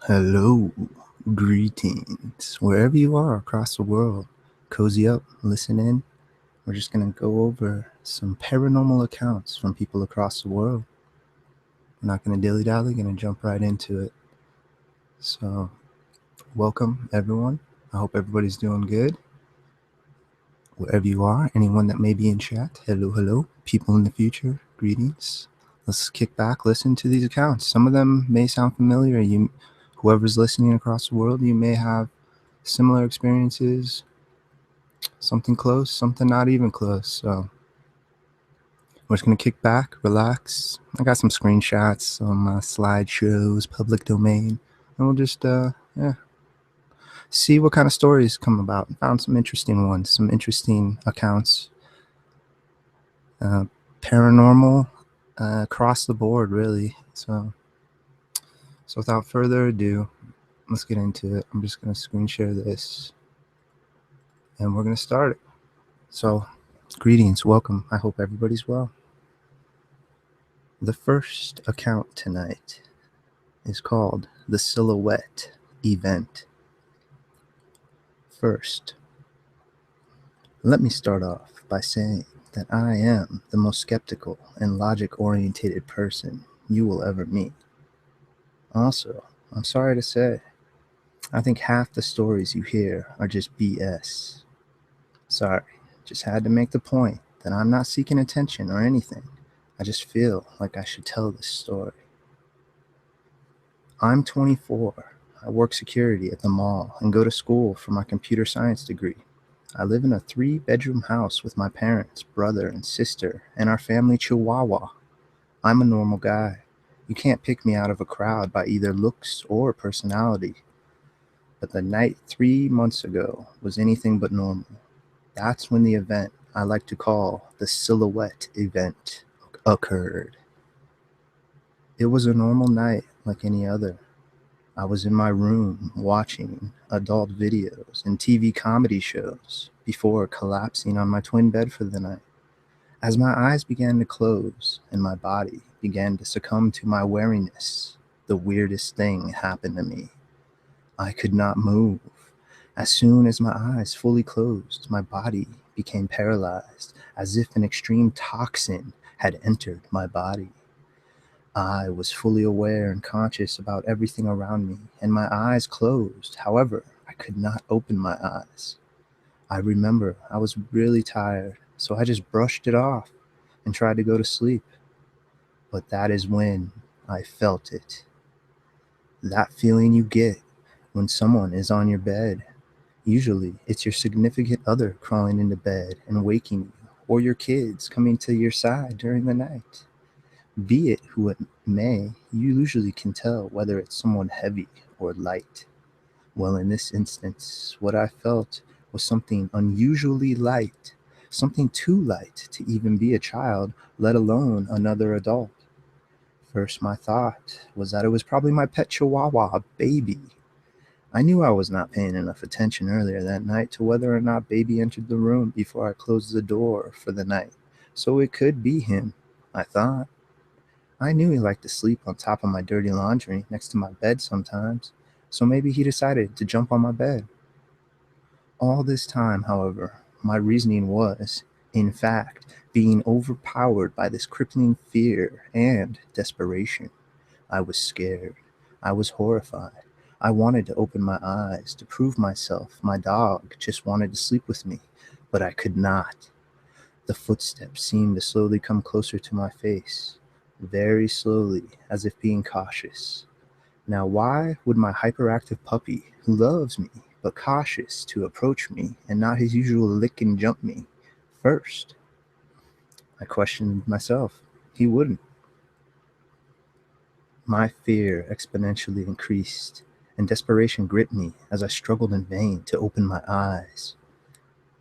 Hello, greetings, wherever you are across the world. Cozy up, listen in. We're just going to go over some paranormal accounts from people across the world. We're not going to dilly dally, going to jump right into it. So, welcome everyone. I hope everybody's doing good. Wherever you are, anyone that may be in chat, hello, people in the future, greetings. Let's kick back, listen to these accounts. Some of them may sound familiar. Whoever's listening across the world, you may have similar experiences, something close, something not even close. So we're just going to kick back, relax. I got some screenshots, some slideshows, public domain, and we'll just see what kind of stories come about. Found some interesting ones, some interesting accounts. Paranormal across the board, really. So without further ado, let's get into it. I'm just going to screen share this and we're going to start it. So, greetings, welcome. I hope everybody's well. The first account tonight is called The Silhouette Event. First, let me start off by saying that I am the most skeptical and logic-oriented person you will ever meet. Also, I'm sorry to say, I think half the stories you hear are just BS. Sorry, just had to make the point that I'm not seeking attention or anything. I just feel like I should tell this story. I'm 24. I work security at the mall and go to school for my computer science degree. I live in a 3-bedroom house with my parents, brother, and sister, and our family chihuahua. I'm a normal guy. You can't pick me out of a crowd by either looks or personality. But the night 3 months ago was anything but normal. That's when the event I like to call the Silhouette Event occurred. It was a normal night like any other. I was in my room watching adult videos and TV comedy shows before collapsing on my twin bed for the night. As my eyes began to close and my body began to succumb to my wariness, the weirdest thing happened to me. I could not move. As soon as my eyes fully closed, my body became paralyzed, as if an extreme toxin had entered my body. I was fully aware and conscious about everything around me, and my eyes closed. However, I could not open my eyes. I remember I was really tired, so I just brushed it off and tried to go to sleep. But that is when I felt it. That feeling you get when someone is on your bed. Usually, it's your significant other crawling into bed and waking you, or your kids coming to your side during the night. Be it who it may, you usually can tell whether it's someone heavy or light. Well, in this instance, what I felt was something unusually light, something too light to even be a child, let alone another adult. First, my thought was that it was probably my pet chihuahua, Baby. I knew I was not paying enough attention earlier that night to whether or not Baby entered the room before I closed the door for the night, so it could be him, I thought. I knew he liked to sleep on top of my dirty laundry next to my bed sometimes, so maybe he decided to jump on my bed. All this time, however, my reasoning was, in fact, being overpowered by this crippling fear and desperation. I was scared. I was horrified. I wanted to open my eyes to prove myself my dog just wanted to sleep with me, but I could not. The footsteps seemed to slowly come closer to my face, very slowly, as if being cautious. Now, why would my hyperactive puppy, who loves me, but cautious to approach me and not his usual lick and jump me, first? I questioned myself. He wouldn't. My fear exponentially increased, and desperation gripped me as I struggled in vain to open my eyes.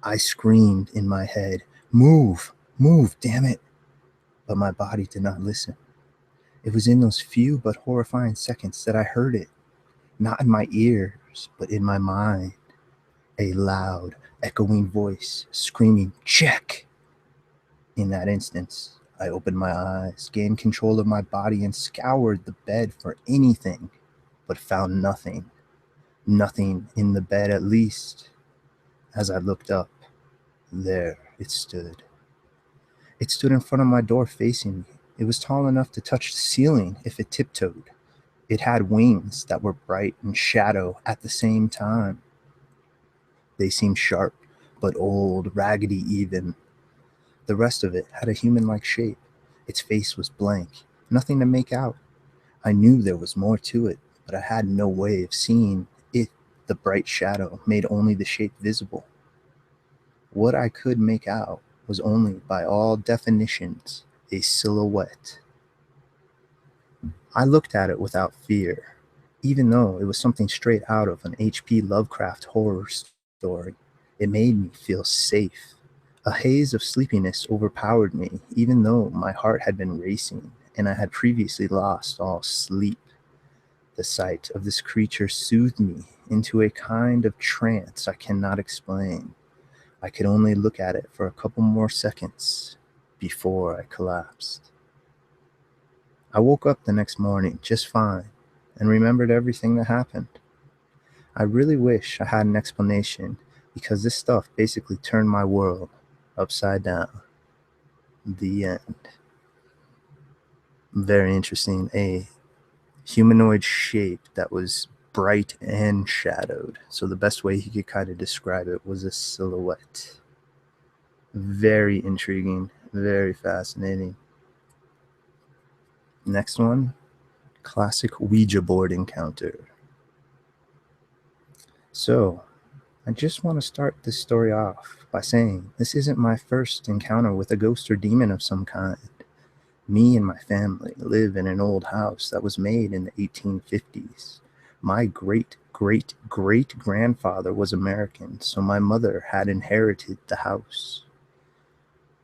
I screamed in my head, "Move! Move, damn it!" But my body did not listen. It was in those few but horrifying seconds that I heard it, not in my ears, but in my mind. A loud, echoing voice screaming, "Check!" In that instance, I opened my eyes, gained control of my body, and scoured the bed for anything. but found nothing. Nothing in the bed, at least. As I looked up, there it stood. It stood in front of my door facing me. It was tall enough to touch the ceiling if it tiptoed. It had wings that were bright and shadow at the same time. They seemed sharp, but old, raggedy even. The rest of it had a human like shape. Its face was blank, nothing to make out. I knew there was more to it, but I had no way of seeing it. The bright shadow made only the shape visible. What I could make out was only, by all definitions, a silhouette. I looked at it without fear, even though it was something straight out of an H.P. Lovecraft horror story. It made me feel safe. A haze of sleepiness overpowered me, even though my heart had been racing and I had previously lost all sleep. The sight of this creature soothed me into a kind of trance I cannot explain. I could only look at it for a couple more seconds before I collapsed. I woke up the next morning just fine and remembered everything that happened. I really wish I had an explanation because this stuff basically turned my world upside down. The end. Very interesting. A humanoid shape that was bright and shadowed. So the best way he could kind of describe it was a silhouette. Very intriguing, very fascinating. Next one, classic Ouija board encounter. So, I just want to start this story off by saying this isn't my first encounter with a ghost or demon of some kind. Me and my family live in an old house that was made in the 1850s. My great great great grandfather was American, so my mother had inherited the house.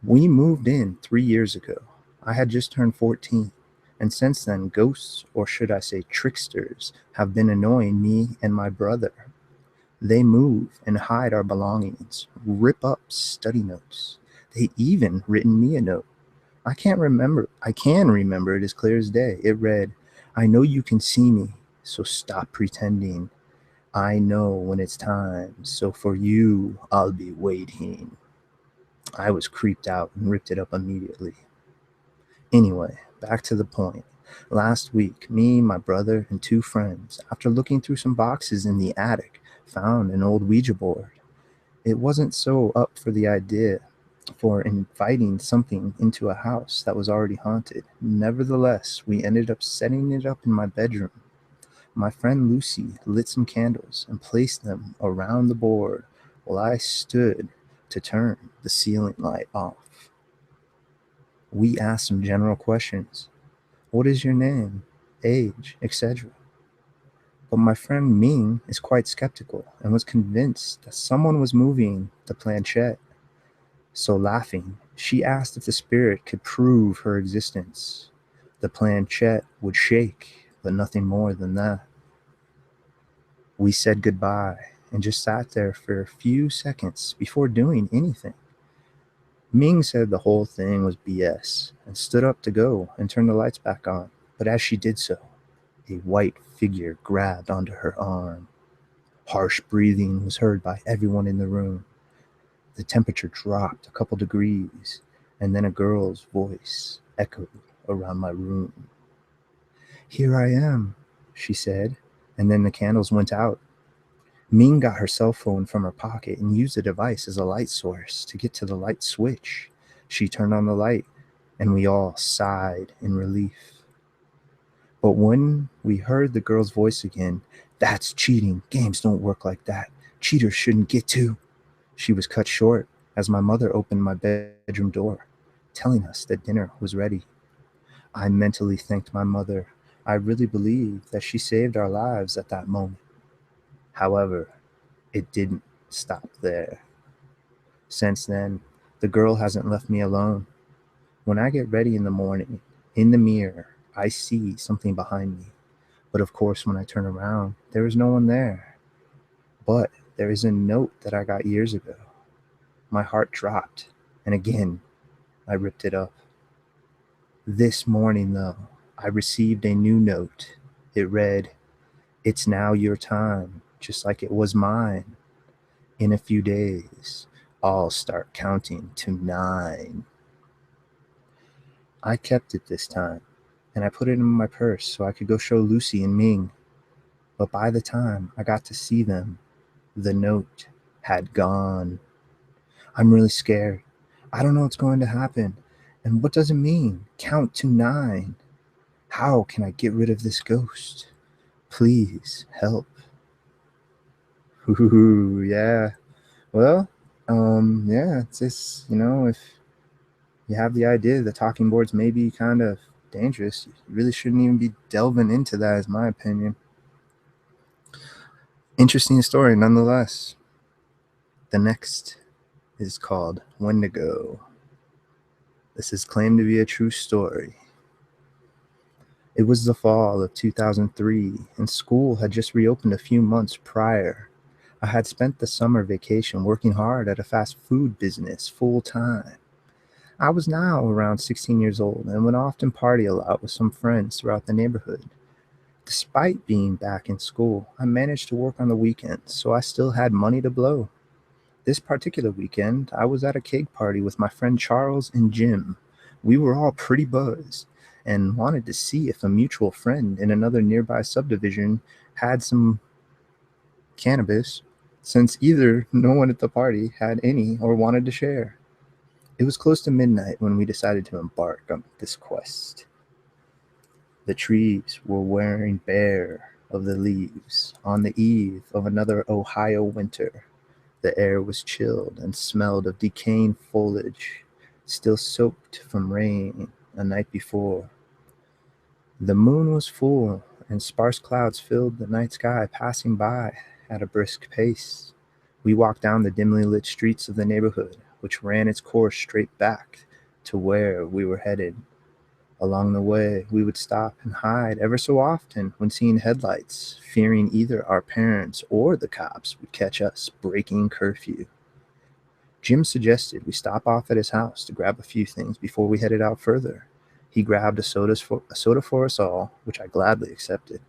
We moved in 3 years ago. I had just turned 14, and since then, ghosts, or should I say tricksters, have been annoying me and my brother. They move and hide our belongings, rip up study notes. They even written me a note. I can remember it as clear as day. It read, "I know you can see me, so stop pretending. I know when it's time, so for you, I'll be waiting." I was creeped out and ripped it up immediately. Anyway, back to the point. Last week, me, my brother, and two friends, after looking through some boxes in the attic, found an old Ouija board. It wasn't so up for the idea for inviting something into a house that was already haunted. Nevertheless, we ended up setting it up in my bedroom. My friend Lucy lit some candles and placed them around the board while I stood to turn the ceiling light off. We asked some general questions. What is your name, age, etc.? But my friend Ming is quite skeptical and was convinced that someone was moving the planchette. So, laughing, she asked if the spirit could prove her existence. The planchette would shake, but nothing more than that. We said goodbye and just sat there for a few seconds before doing anything. Ming said the whole thing was BS and stood up to go and turn the lights back on. But as she did so, a white figure grabbed onto her arm. Harsh breathing was heard by everyone in the room. The temperature dropped a couple degrees, and then a girl's voice echoed around my room. "Here I am," she said, and then the candles went out. Ming got her cell phone from her pocket and used the device as a light source to get to the light switch. She turned on the light, and we all sighed in relief. But when we heard the girl's voice again, "That's cheating. Games don't work like that. Cheaters shouldn't get to." She was cut short as my mother opened my bedroom door, telling us that dinner was ready. I mentally thanked my mother. I really believe that she saved our lives at that moment. However, it didn't stop there. Since then, the girl hasn't left me alone. When I get ready in the morning, in the mirror, I see something behind me. But of course, when I turn around, there is no one there. But there is a note that I got years ago. My heart dropped, and again, I ripped it up. This morning, though, I received a new note. It read, It's now your time, just like it was mine. In a few days, I'll start counting to 9. I kept it this time, and I put it in my purse so I could go show Lucy and Ming. But by the time I got to see them, the note had gone. I'm really scared. I don't know what's going to happen. And what does it mean? Count to 9. How can I get rid of this ghost? Please help. Ooh, yeah. Well, yeah, it's just, if you have the idea that talking boards may be kind of dangerous, you really shouldn't even be delving into that, is my opinion. Interesting story, nonetheless. The next is called Wendigo. This is claimed to be a true story. It was the fall of 2003, and school had just reopened a few months prior. I had spent the summer vacation working hard at a fast food business full time. I was now around 16 years old and would often party a lot with some friends throughout the neighborhood. Despite being back in school, I managed to work on the weekends, so I still had money to blow. This particular weekend, I was at a cake party with my friend Charles and Jim. We were all pretty buzzed and wanted to see if a mutual friend in another nearby subdivision had some cannabis, since either no one at the party had any or wanted to share. It was close to midnight when we decided to embark on this quest. The trees were wearing bare of the leaves on the eve of another Ohio winter. The air was chilled and smelled of decaying foliage, still soaked from rain a night before. The moon was full, and sparse clouds filled the night sky, passing by at a brisk pace. We walked down the dimly lit streets of the neighborhood, which ran its course straight back to where we were headed. Along the way, we would stop and hide ever so often when seeing headlights, fearing either our parents or the cops would catch us breaking curfew. Jim suggested we stop off at his house to grab a few things before we headed out further. He grabbed a soda for us all, which I gladly accepted.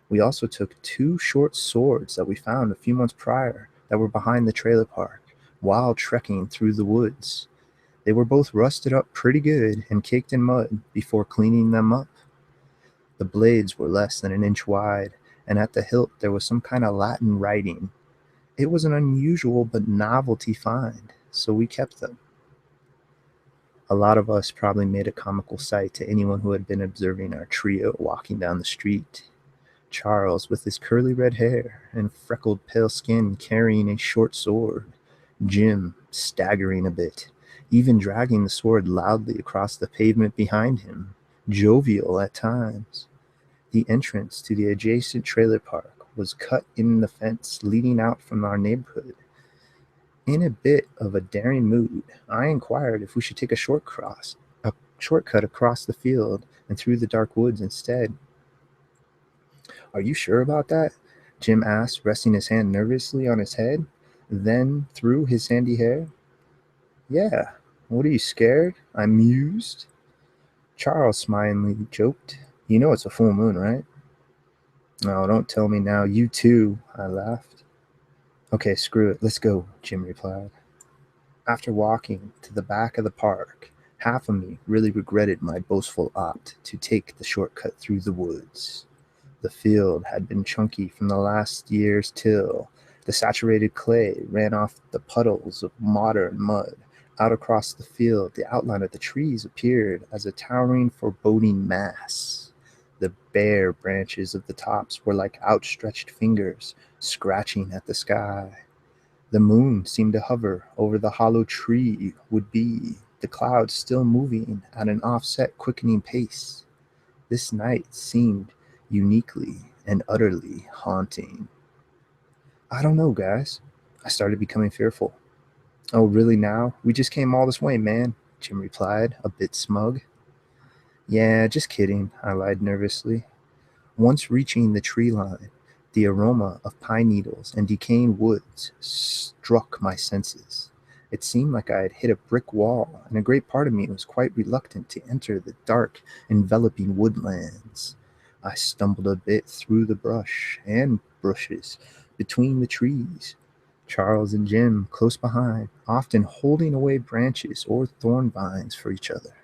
We also took 2 short swords that we found a few months prior that were behind the trailer park while trekking through the woods. They were both rusted up pretty good and caked in mud before cleaning them up. The blades were less than an inch wide, and at the hilt there was some kind of Latin writing. It was an unusual but novelty find, so we kept them. A lot of us probably made a comical sight to anyone who had been observing our trio walking down the street. Charles, with his curly red hair and freckled pale skin, carrying a short sword. Jim, staggering a bit, even dragging the sword loudly across the pavement behind him, jovial at times. The entrance to the adjacent trailer park was cut in the fence leading out from our neighborhood. In a bit of a daring mood, I inquired if we should take a shortcut across the field and through the dark woods instead. Are you sure about that? Jim asked, resting his hand nervously on his head, then through his sandy hair. Yeah. What, are you scared? I mused. Charles smilingly joked. You know it's a full moon, right? No, don't tell me now. You too, I laughed. Okay, screw it. Let's go, Jim replied. After walking to the back of the park, half of me really regretted my boastful opt to take the shortcut through the woods. The field had been chunky from the last year's till. The saturated clay ran off the puddles of modern mud. Out across the field, the outline of the trees appeared as a towering, foreboding mass. The bare branches of the tops were like outstretched fingers, scratching at the sky. The moon seemed to hover over the hollow tree would be, the clouds still moving at an offset, quickening pace. This night seemed uniquely and utterly haunting. I don't know, guys. I started becoming fearful. Oh, really now? We just came all this way, man, Jim replied, a bit smug. Yeah, just kidding, I lied nervously. Once reaching the tree line, the aroma of pine needles and decaying woods struck my senses. It seemed like I had hit a brick wall, and a great part of me was quite reluctant to enter the dark, enveloping woodlands. I stumbled a bit through the brush and bushes between the trees. Charles and Jim close behind, often holding away branches or thorn vines for each other.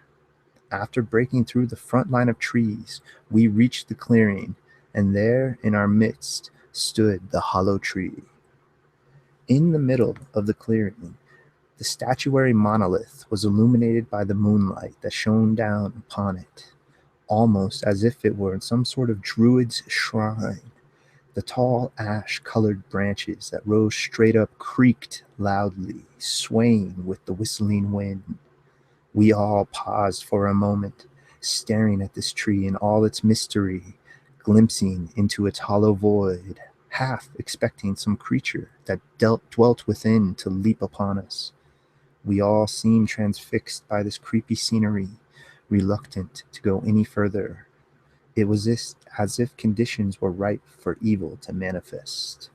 After breaking through the front line of trees, we reached the clearing, and there in our midst stood the hollow tree. In the middle of the clearing, the statuary monolith was illuminated by the moonlight that shone down upon it, almost as if it were in some sort of druid's shrine. The tall ash-colored branches that rose straight up creaked loudly, swaying with the whistling wind. We all paused for a moment, staring at this tree in all its mystery, glimpsing into its hollow void, half expecting some creature that dwelt within to leap upon us. We all seemed transfixed by this creepy scenery, reluctant to go any further. It was as if conditions were ripe for evil to manifest.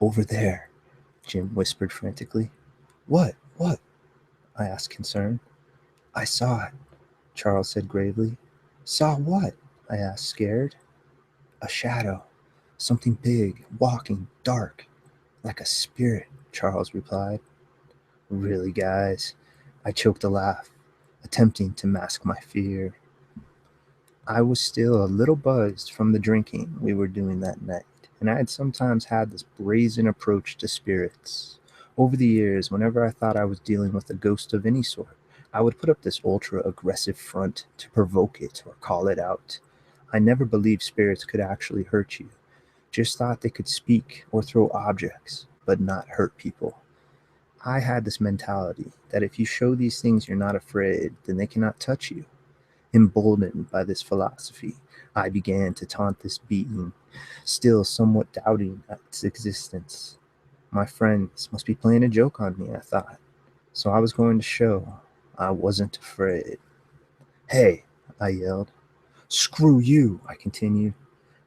"Over there," Jim whispered frantically. "What? What?" I asked, concerned. "I saw it," Charles said gravely. "Saw what?" I asked, scared. "A shadow. Something big, walking, dark, like a spirit," Charles replied. "Really, guys?" I choked a laugh, attempting to mask my fear. I was still a little buzzed from the drinking we were doing that night, and I had sometimes had this brazen approach to spirits. Over the years, whenever I thought I was dealing with a ghost of any sort, I would put up this ultra aggressive front to provoke it or call it out. I never believed spirits could actually hurt you, just thought they could speak or throw objects, but not hurt people. I had this mentality that if you show these things you're not afraid, then they cannot touch you. Emboldened by this philosophy, I began to taunt this being, still somewhat doubting its existence. My friends must be playing a joke on me, I thought. So I was going to show I wasn't afraid. "Hey," I yelled. "Screw you," I continued.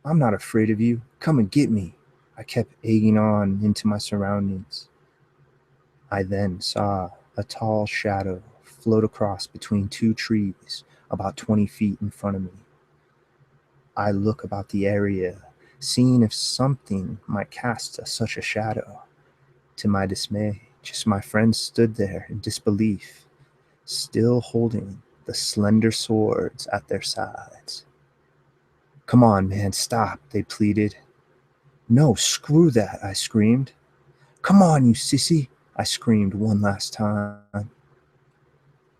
"I'm not afraid of you. Come and get me." I kept egging on into my surroundings. I then saw a tall shadow float across between two trees about 20 feet in front of me. I look about the area, seeing if something might cast such a shadow. To my dismay, just my friends stood there in disbelief, still holding the slender swords at their sides. "Come on, man, stop," they pleaded. "No, screw that," I screamed. "Come on, you sissy," I screamed one last time.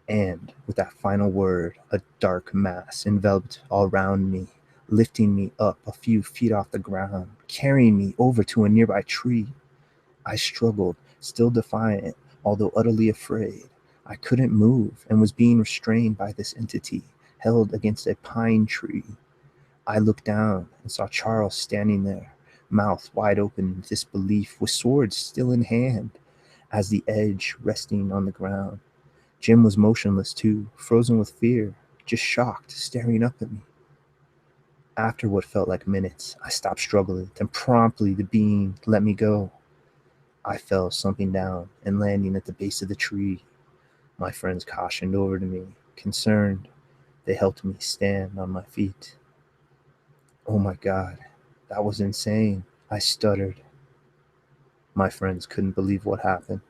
And with that final word, a dark mass enveloped all round me, lifting me up a few feet off the ground, carrying me over to a nearby tree. I struggled, still defiant, although utterly afraid. I couldn't move and was being restrained by this entity, held against a pine tree. I looked down and saw Charles standing there, mouth wide open in disbelief, with swords still in hand, as the edge resting on the ground. Jim was motionless too, frozen with fear, just shocked, staring up at me. After what felt like minutes, I stopped struggling, then promptly the being let me go. I fell slumping down and landing at the base of the tree. My friends cautioned over to me, concerned. They helped me stand on my feet. "Oh my God, that was insane," I stuttered. My friends couldn't believe what happened.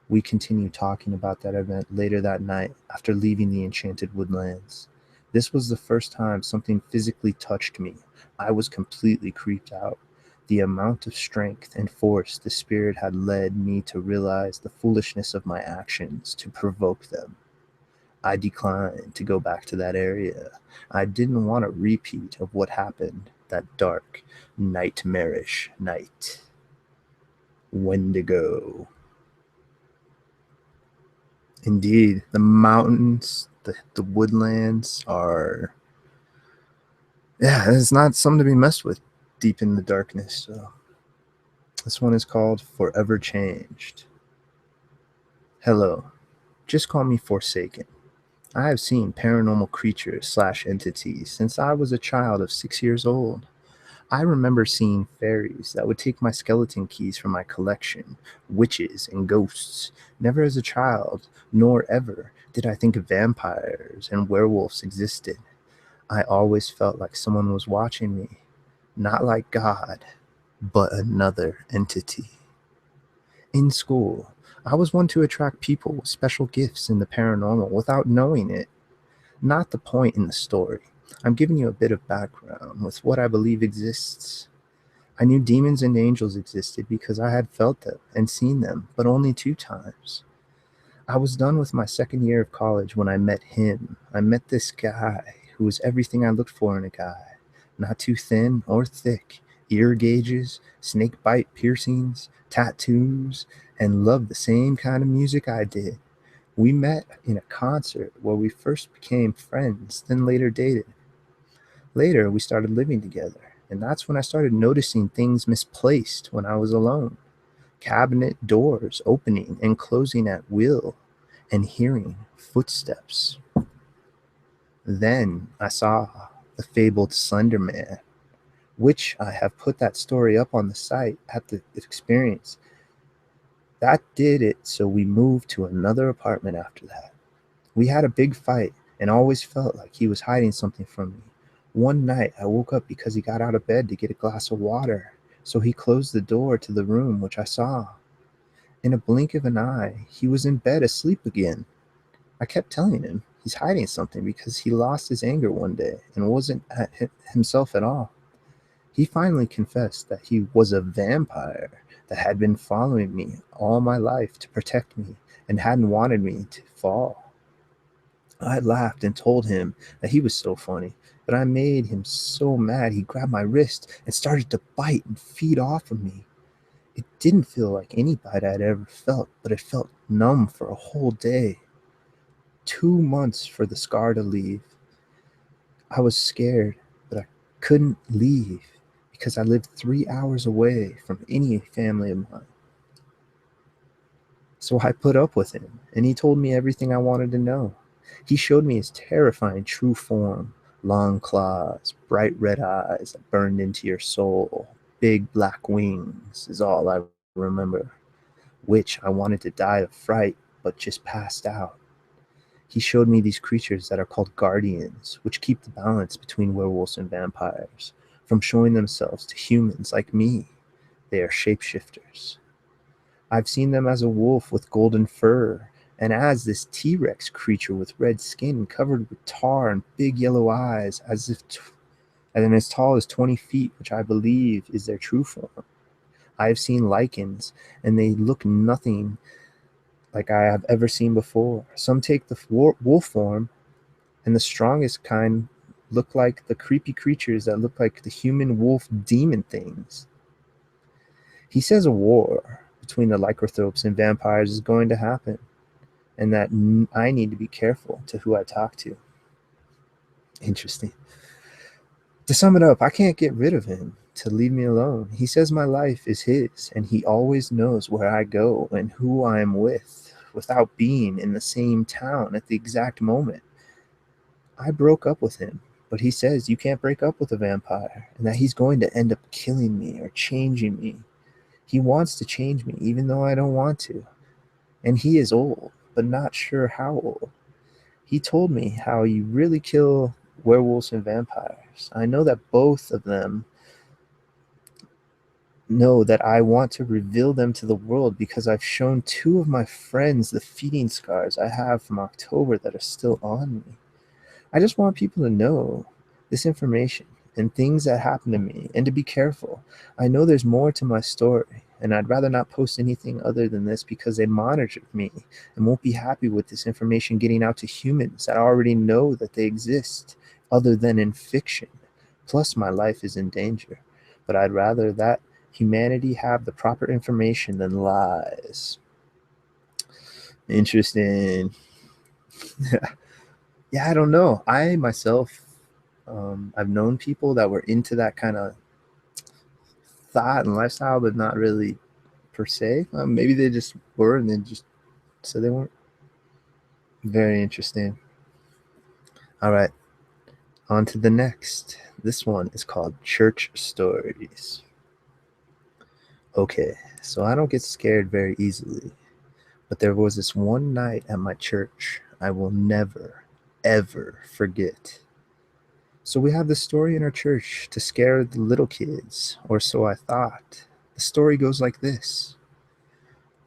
We continued talking about that event later that night after leaving the enchanted woodlands. This was the first time something physically touched me. I was completely creeped out. The amount of strength and force the spirit had led me to realize the foolishness of my actions to provoke them. I declined to go back to that area. I didn't want a repeat of what happened that dark, nightmarish night. Wendigo. Indeed, the mountains, the woodlands are, yeah, it's not something to be messed with deep in the darkness. So this one is called Forever Changed. Hello, just call me Forsaken. I have seen paranormal creatures slash entities since I was a child of 6 years old. I remember seeing fairies that would take my skeleton keys from my collection, witches and ghosts. Never as a child, nor ever did I think vampires and werewolves existed. I always felt like someone was watching me, not like God, but another entity. In school, I was one to attract people with special gifts in the paranormal without knowing it. Not the point in the story. I'm giving you a bit of background with what I believe exists. I knew demons and angels existed because I had felt them and seen them, but only 2 times. I was done with my second year of college when I met him. I met this guy who was everything I looked for in a guy. Not too thin or thick, ear gauges, snake bite piercings, tattoos, and loved the same kind of music I did. We met in a concert where we first became friends, then later dated. Later, we started living together, and that's when I started noticing things misplaced when I was alone. Cabinet doors opening and closing at will, and hearing footsteps. Then I saw the fabled Slender Man, which I have put that story up on the site at the experience. That did it, so we moved to another apartment after that. We had a big fight and always felt like he was hiding something from me. One night I woke up because he got out of bed to get a glass of water, so he closed the door to the room, which I saw. In a blink of an eye, he was in bed asleep again. I kept telling him he's hiding something because he lost his anger one day and wasn't himself at all. He finally confessed that he was a vampire that had been following me all my life to protect me and hadn't wanted me to fall. I laughed and told him that he was so funny, but I made him so mad he grabbed my wrist and started to bite and feed off of me. It didn't feel like any bite I'd ever felt, but it felt numb for a whole day. 2 months for the scar to leave. I was scared, but I couldn't leave because I lived 3 hours away from any family of mine. So I put up with him, and he told me everything I wanted to know. He showed me his terrifying true form: long claws, bright red eyes that burned into your soul, big black wings, is all I remember, which I wanted to die of fright, but just passed out. He showed me these creatures that are called guardians, which keep the balance between werewolves and vampires from showing themselves to humans like me. They are shapeshifters. I've seen them as a wolf with golden fur, and as this T-Rex creature with red skin covered with tar and big yellow eyes, and as tall as 20 feet, which I believe is their true form. I have seen lichens, and they look nothing like I have ever seen before. Some take the wolf form, and the strongest kind look like the creepy creatures that look like the human wolf demon things. He says a war between the lycanthropes and vampires is going to happen, and that I need to be careful to who I talk to. Interesting. To sum it up, I can't get rid of him to leave me alone. He says my life is his, and he always knows where I go and who I am with without being in the same town at the exact moment. I broke up with him, but he says you can't break up with a vampire and that he's going to end up killing me or changing me. He wants to change me even though I don't want to. And he is old, but not sure how old. He told me how you really kill werewolves and vampires. I know that both of them know that I want to reveal them to the world because I've shown 2 of my friends the feeding scars I have from October that are still on me. I just want people to know this information and things that happen to me and to be careful. I know there's more to my story, and I'd rather not post anything other than this because they monitor me and won't be happy with this information getting out to humans that already know that they exist other than in fiction. Plus, my life is in danger. But I'd rather that humanity have the proper information than lies. Interesting. Yeah, I don't know. I myself, I've known people that were into that kind of thought and lifestyle, but not really per se. Maybe they just were and they just said they weren't. Very interesting. All right, on to the next. This one is called Church Stories. Okay, so I don't get scared very easily, but there was this one night at my church I will never, ever forget. So we have this story in our church to scare the little kids, or so I thought. The story goes like this.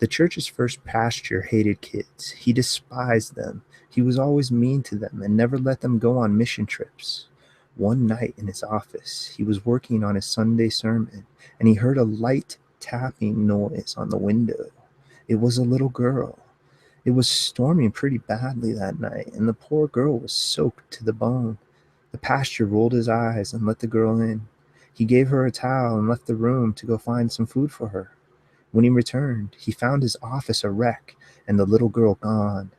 The church's first pastor hated kids. He despised them. He was always mean to them and never let them go on mission trips. One night in his office, he was working on his Sunday sermon, and he heard a light tapping noise on the window. It was a little girl. It was storming pretty badly that night, and the poor girl was soaked to the bone. The pastor rolled his eyes and let the girl in. He gave her a towel and left the room to go find some food for her. When he returned, he found his office a wreck and the little girl gone.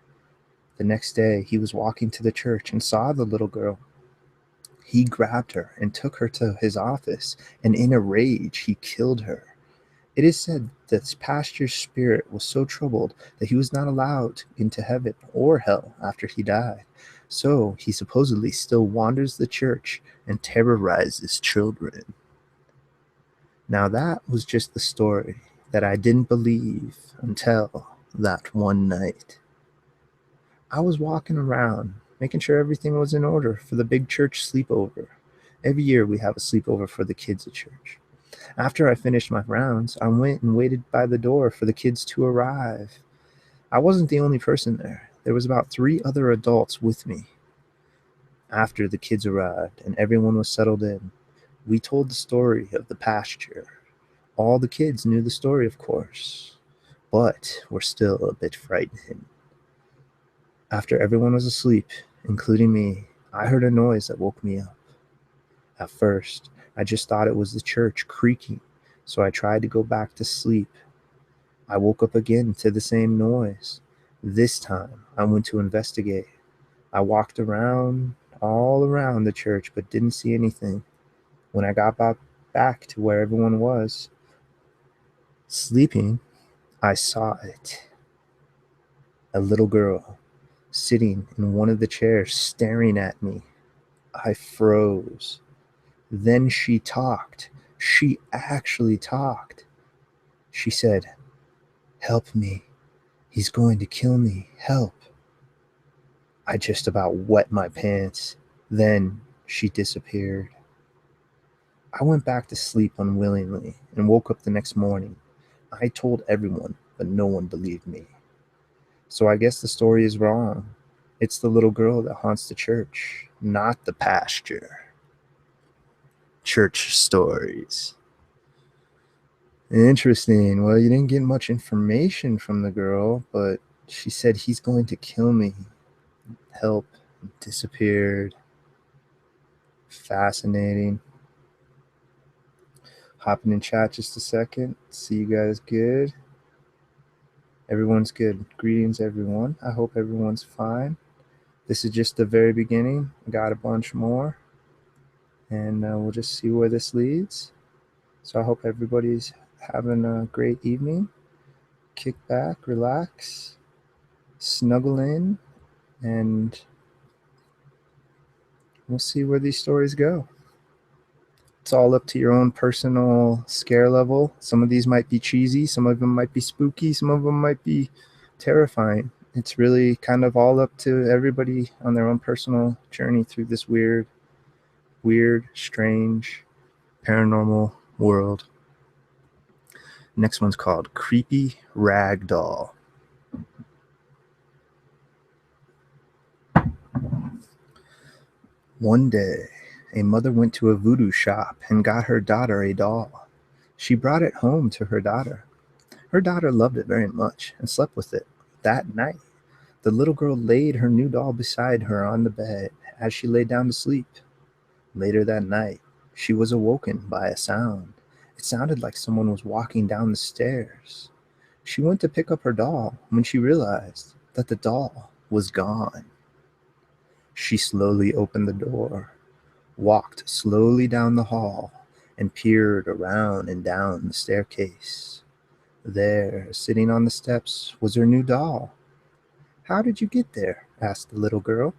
The next day, he was walking to the church and saw the little girl. He grabbed her and took her to his office, and in a rage, he killed her. It is said that this pastor's spirit was so troubled that he was not allowed into heaven or hell after he died. So he supposedly still wanders the church and terrorizes children. Now that was just the story that I didn't believe until that one night. I was walking around, making sure everything was in order for the big church sleepover. Every year we have a sleepover for the kids at church. After I finished my rounds, I went and waited by the door for the kids to arrive. I wasn't the only person there. There was about 3 other adults with me. After the kids arrived and everyone was settled in, we told the story of the pasture. All the kids knew the story, of course, but were still a bit frightened. After everyone was asleep, including me, I heard a noise that woke me up. At first, I just thought it was the church creaking, so I tried to go back to sleep. I woke up again to the same noise. This time, I went to investigate. I walked around, all around the church, but didn't see anything. When I got back to where everyone was sleeping, I saw it. A little girl sitting in one of the chairs staring at me. I froze. Then she talked. She actually talked. She said, "Help me. He's going to kill me. Help." I just about wet my pants. Then she disappeared. I went back to sleep unwillingly and woke up the next morning. I told everyone, but no one believed me. So I guess the story is wrong. It's the little girl that haunts the church, not the pasture. Church stories. Interesting. Well, you didn't get much information from the girl, but she said he's going to kill me. Help. Disappeared. Fascinating. Hopping in chat just a second. See you guys good. Everyone's good. Greetings, everyone. I hope everyone's fine. This is just the very beginning. I got a bunch more, and we'll just see where this leads. So I hope everybody's having a great evening. Kick back, relax, snuggle in, and we'll see where these stories go. It's all up to your own personal scare level. Some of these might be cheesy, some of them might be spooky, some of them might be terrifying. It's really kind of all up to everybody on their own personal journey through this weird, strange, paranormal world. Next one's called Creepy Rag Doll. One day, a mother went to a voodoo shop and got her daughter a doll. She brought it home to her daughter. Her daughter loved it very much and slept with it. That night, the little girl laid her new doll beside her on the bed as she lay down to sleep. Later that night, she was awoken by a sound. It sounded like someone was walking down the stairs. She went to pick up her doll when she realized that the doll was gone. She slowly opened the door, walked slowly down the hall, and peered around and down the staircase. There, sitting on the steps, was her new doll. "How did you get there?" asked the little girl.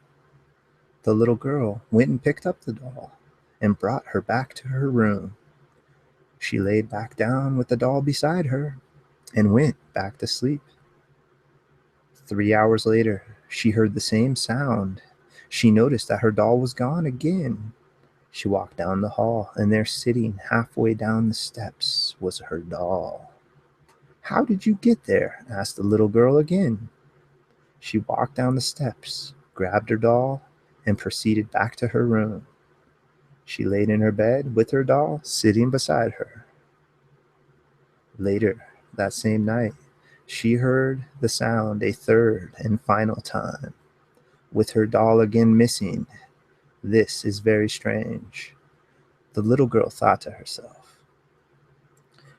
The little girl went and picked up the doll and brought her back to her room. She laid back down with the doll beside her and went back to sleep. 3 hours later, she heard the same sound. She noticed that her doll was gone again. She walked down the hall, and there, sitting halfway down the steps, was her doll. "How did you get there?" asked the little girl again. She walked down the steps, grabbed her doll, and proceeded back to her room. She laid in her bed with her doll sitting beside her. Later, that same night, she heard the sound a third and final time, with her doll again missing. "This is very strange," the little girl thought to herself.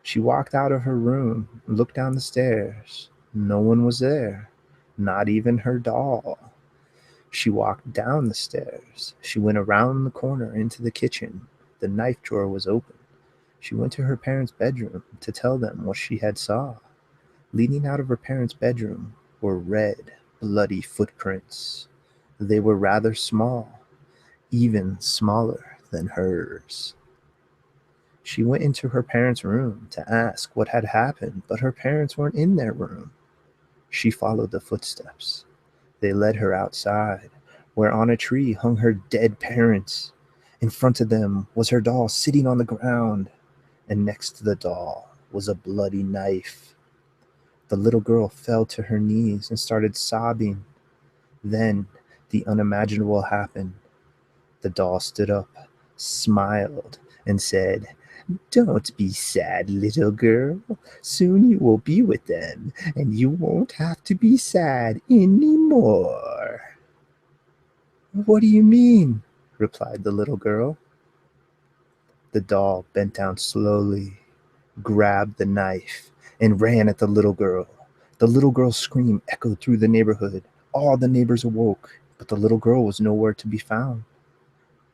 She walked out of her room, looked down the stairs. No one was there, not even her doll. She walked down the stairs. She went around the corner into the kitchen. The knife drawer was open. She went to her parents' bedroom to tell them what she had saw. Leading out of her parents' bedroom were red, bloody footprints. They were rather small, even smaller than hers. She went into her parents' room to ask what had happened, but her parents weren't in their room. She followed the footsteps. They led her outside, where on a tree hung her dead parents. In front of them was her doll sitting on the ground, and next to the doll was a bloody knife. The little girl fell to her knees and started sobbing. Then the unimaginable happened. The doll stood up, smiled, and said, "Don't be sad, little girl. Soon you will be with them, and you won't have to be sad anymore." "What do you mean?" replied the little girl. The doll bent down slowly, grabbed the knife, and ran at the little girl. The little girl's scream echoed through the neighborhood. All the neighbors awoke, but the little girl was nowhere to be found.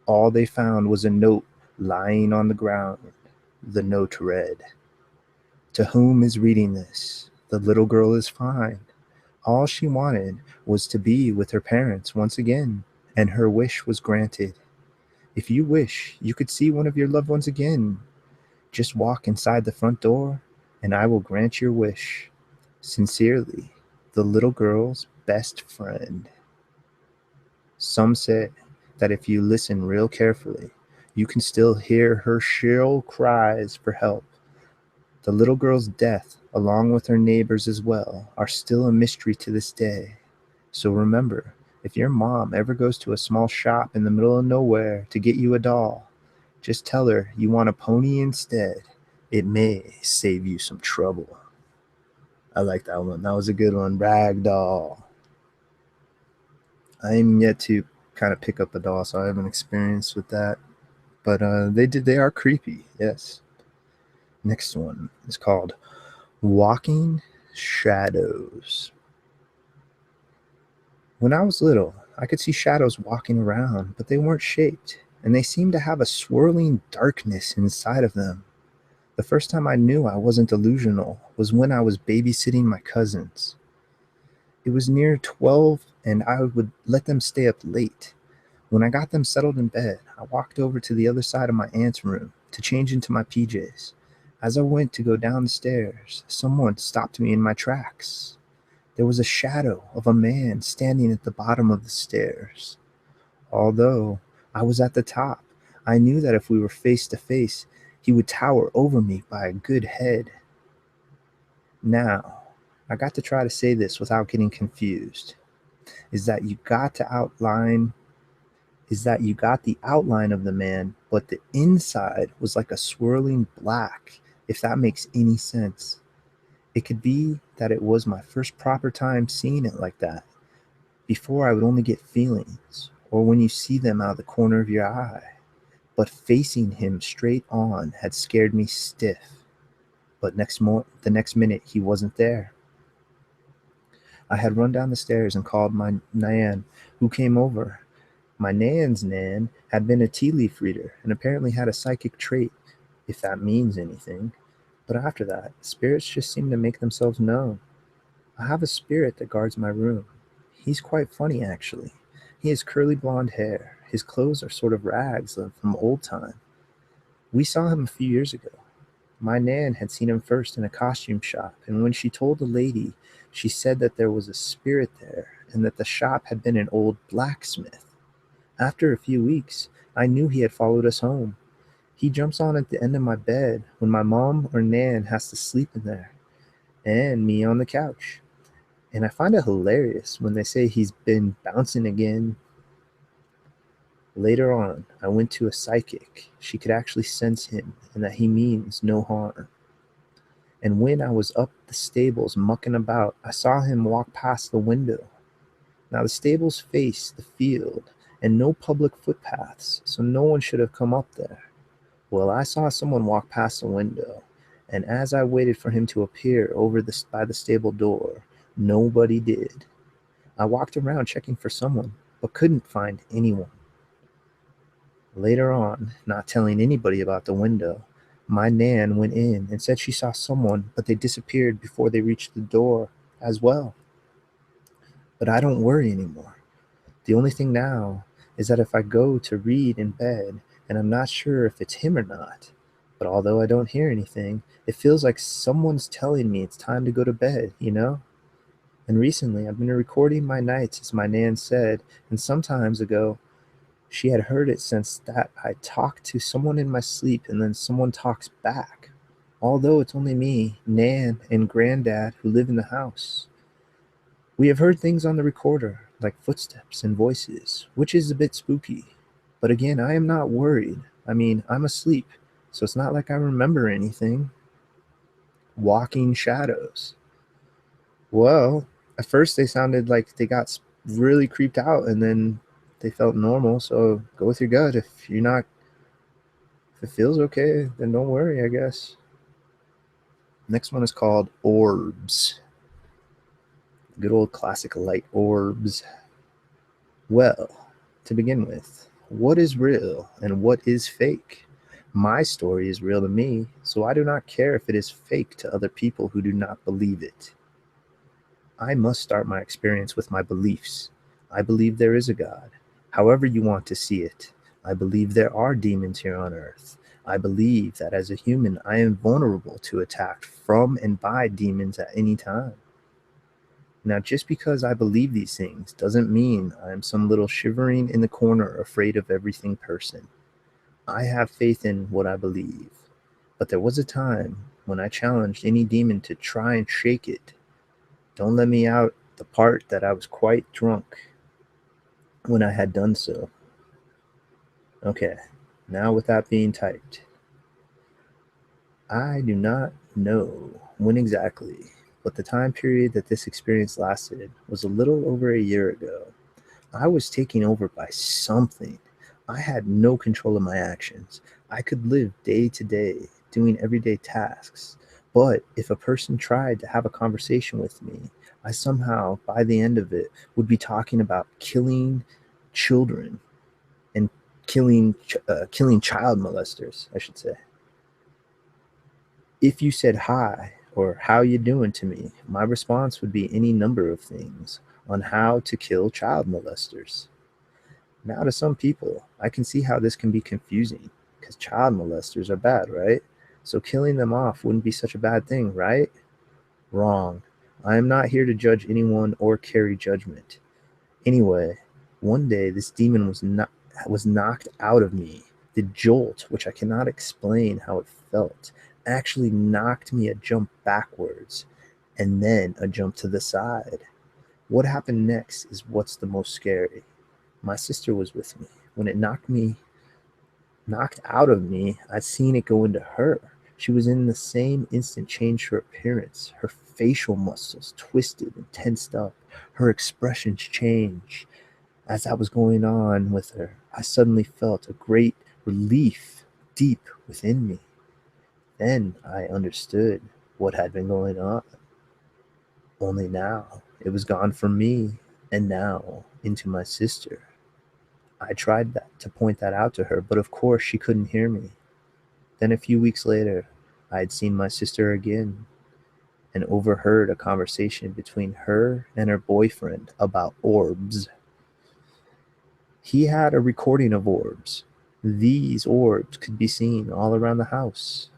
All they found was a note lying on the ground. The note read, "To whom is reading this, the little girl is fine. All she wanted was to be with her parents once again, and her wish was granted. If you wish you could see one of your loved ones again, just walk inside the front door, and I will grant your wish. Sincerely, the little girl's best friend." Some say that if you listen real carefully, you can still hear her shrill cries for help. The little girl's death, along with her neighbors as well, are still a mystery to this day. So remember, if your mom ever goes to a small shop in the middle of nowhere to get you a doll, just tell her you want a pony instead. It may save you some trouble. I like that one. That was a good one. Ragdoll. I'm yet to kind of pick up a doll, so I haven't experienced with that. But they are creepy, yes. Next one is called Walking Shadows. When I was little, I could see shadows walking around, but they weren't shaped, and they seemed to have a swirling darkness inside of them. The first time I knew I wasn't delusional was when I was babysitting my cousins. It was near 12, and I would let them stay up late. When I got them settled in bed, I walked over to the other side of my aunt's room to change into my PJs. As I went to go down the stairs, someone stopped me in my tracks. There was a shadow of a man standing at the bottom of the stairs. Although I was at the top, I knew that if we were face to face, he would tower over me by a good head. Now, I got to try to say this without getting confused. Is that you got to outline is that you got the outline of the man, but the inside was like a swirling black, if that makes any sense. It could be that it was my first proper time seeing it like that. Before, I would only get feelings, or when you see them out of the corner of your eye. But facing him straight on had scared me stiff. But the next minute, he wasn't there. I had run down the stairs and called my Nan, who came over. My Nan's Nan had been a tea leaf reader and apparently had a psychic trait, if that means anything. But after that, spirits just seemed to make themselves known. I have a spirit that guards my room. He's quite funny, actually. He has curly blonde hair. His clothes are sort of rags from old time. We saw him a few years ago. My Nan had seen him first in a costume shop, and when she told the lady, she said that there was a spirit there and that the shop had been an old blacksmith. After a few weeks, I knew he had followed us home. He jumps on at the end of my bed when my mom or Nan has to sleep in there, and me on the couch. And I find it hilarious when they say he's been bouncing again. Later on, I went to a psychic. She could actually sense him and that he means no harm. And when I was up the stables mucking about, I saw him walk past the window. Now, the stables face the field and no public footpaths, so no one should have come up there. Well, I saw someone walk past the window, and as I waited for him to appear by the stable door, nobody did. I walked around checking for someone, but couldn't find anyone. Later on, not telling anybody about the window, my Nan went in and said she saw someone, but they disappeared before they reached the door as well. But I don't worry anymore. The only thing now is that if I go to read in bed and I'm not sure if it's him or not, but although I don't hear anything, it feels like someone's telling me it's time to go to bed, you know? And recently I've been recording my nights, as my Nan said, and sometimes ago she had heard it since that I talk to someone in my sleep and then someone talks back. Although it's only me, Nan, and Granddad who live in the house. We have heard things on the recorder, like footsteps and voices, which is a bit spooky. But again, I am not worried. I mean, I'm asleep, so it's not like I remember anything. Walking shadows. Well, at first they sounded like they got really creeped out and then they felt normal, so go with your gut. If it feels okay, then don't worry, I guess. Next one is called orbs. Good old classic light orbs. Well, to begin with, what is real and what is fake? My story is real to me, so I do not care if it is fake to other people who do not believe it. I must start my experience with my beliefs. I believe there is a God, however you want to see it. I believe there are demons here on earth. I believe that as a human, I am vulnerable to attack from and by demons at any time. Now, just because I believe these things doesn't mean I am some little shivering in the corner afraid of everything person. I have faith in what I believe. But there was a time when I challenged any demon to try and shake it. Don't let me out the part that I was quite drunk when I had done so. Okay, now with that being typed, I do not know when exactly, but the time period that this experience lasted was a little over a year ago. I was taken over by something. I had no control of my actions. I could live day to day, doing everyday tasks. But if a person tried to have a conversation with me, I somehow, by the end of it, would be talking about killing children and killing child molesters, I should say. If you said hi or how you doing to me, my response would be any number of things on how to kill child molesters. Now, to some people, I can see how this can be confusing because child molesters are bad, right? So killing them off wouldn't be such a bad thing, right? Wrong. I am not here to judge anyone or carry judgment. Anyway, one day this demon was knocked out of me. The jolt, which I cannot explain how it felt, actually knocked me a jump backwards and then a jump to the side. What happened next is what's the most scary. My sister was with me. When it knocked out of me, I'd seen it go into her. She was in the same instant changed her appearance. Her facial muscles twisted and tensed up. Her expressions changed. As that was going on with her, I suddenly felt a great relief deep within me. Then I understood what had been going on. Only now it was gone from me and now into my sister. I tried to point that out to her, but of course she couldn't hear me. Then a few weeks later, I had seen my sister again and overheard a conversation between her and her boyfriend about orbs. He had a recording of orbs. These orbs could be seen all around the house.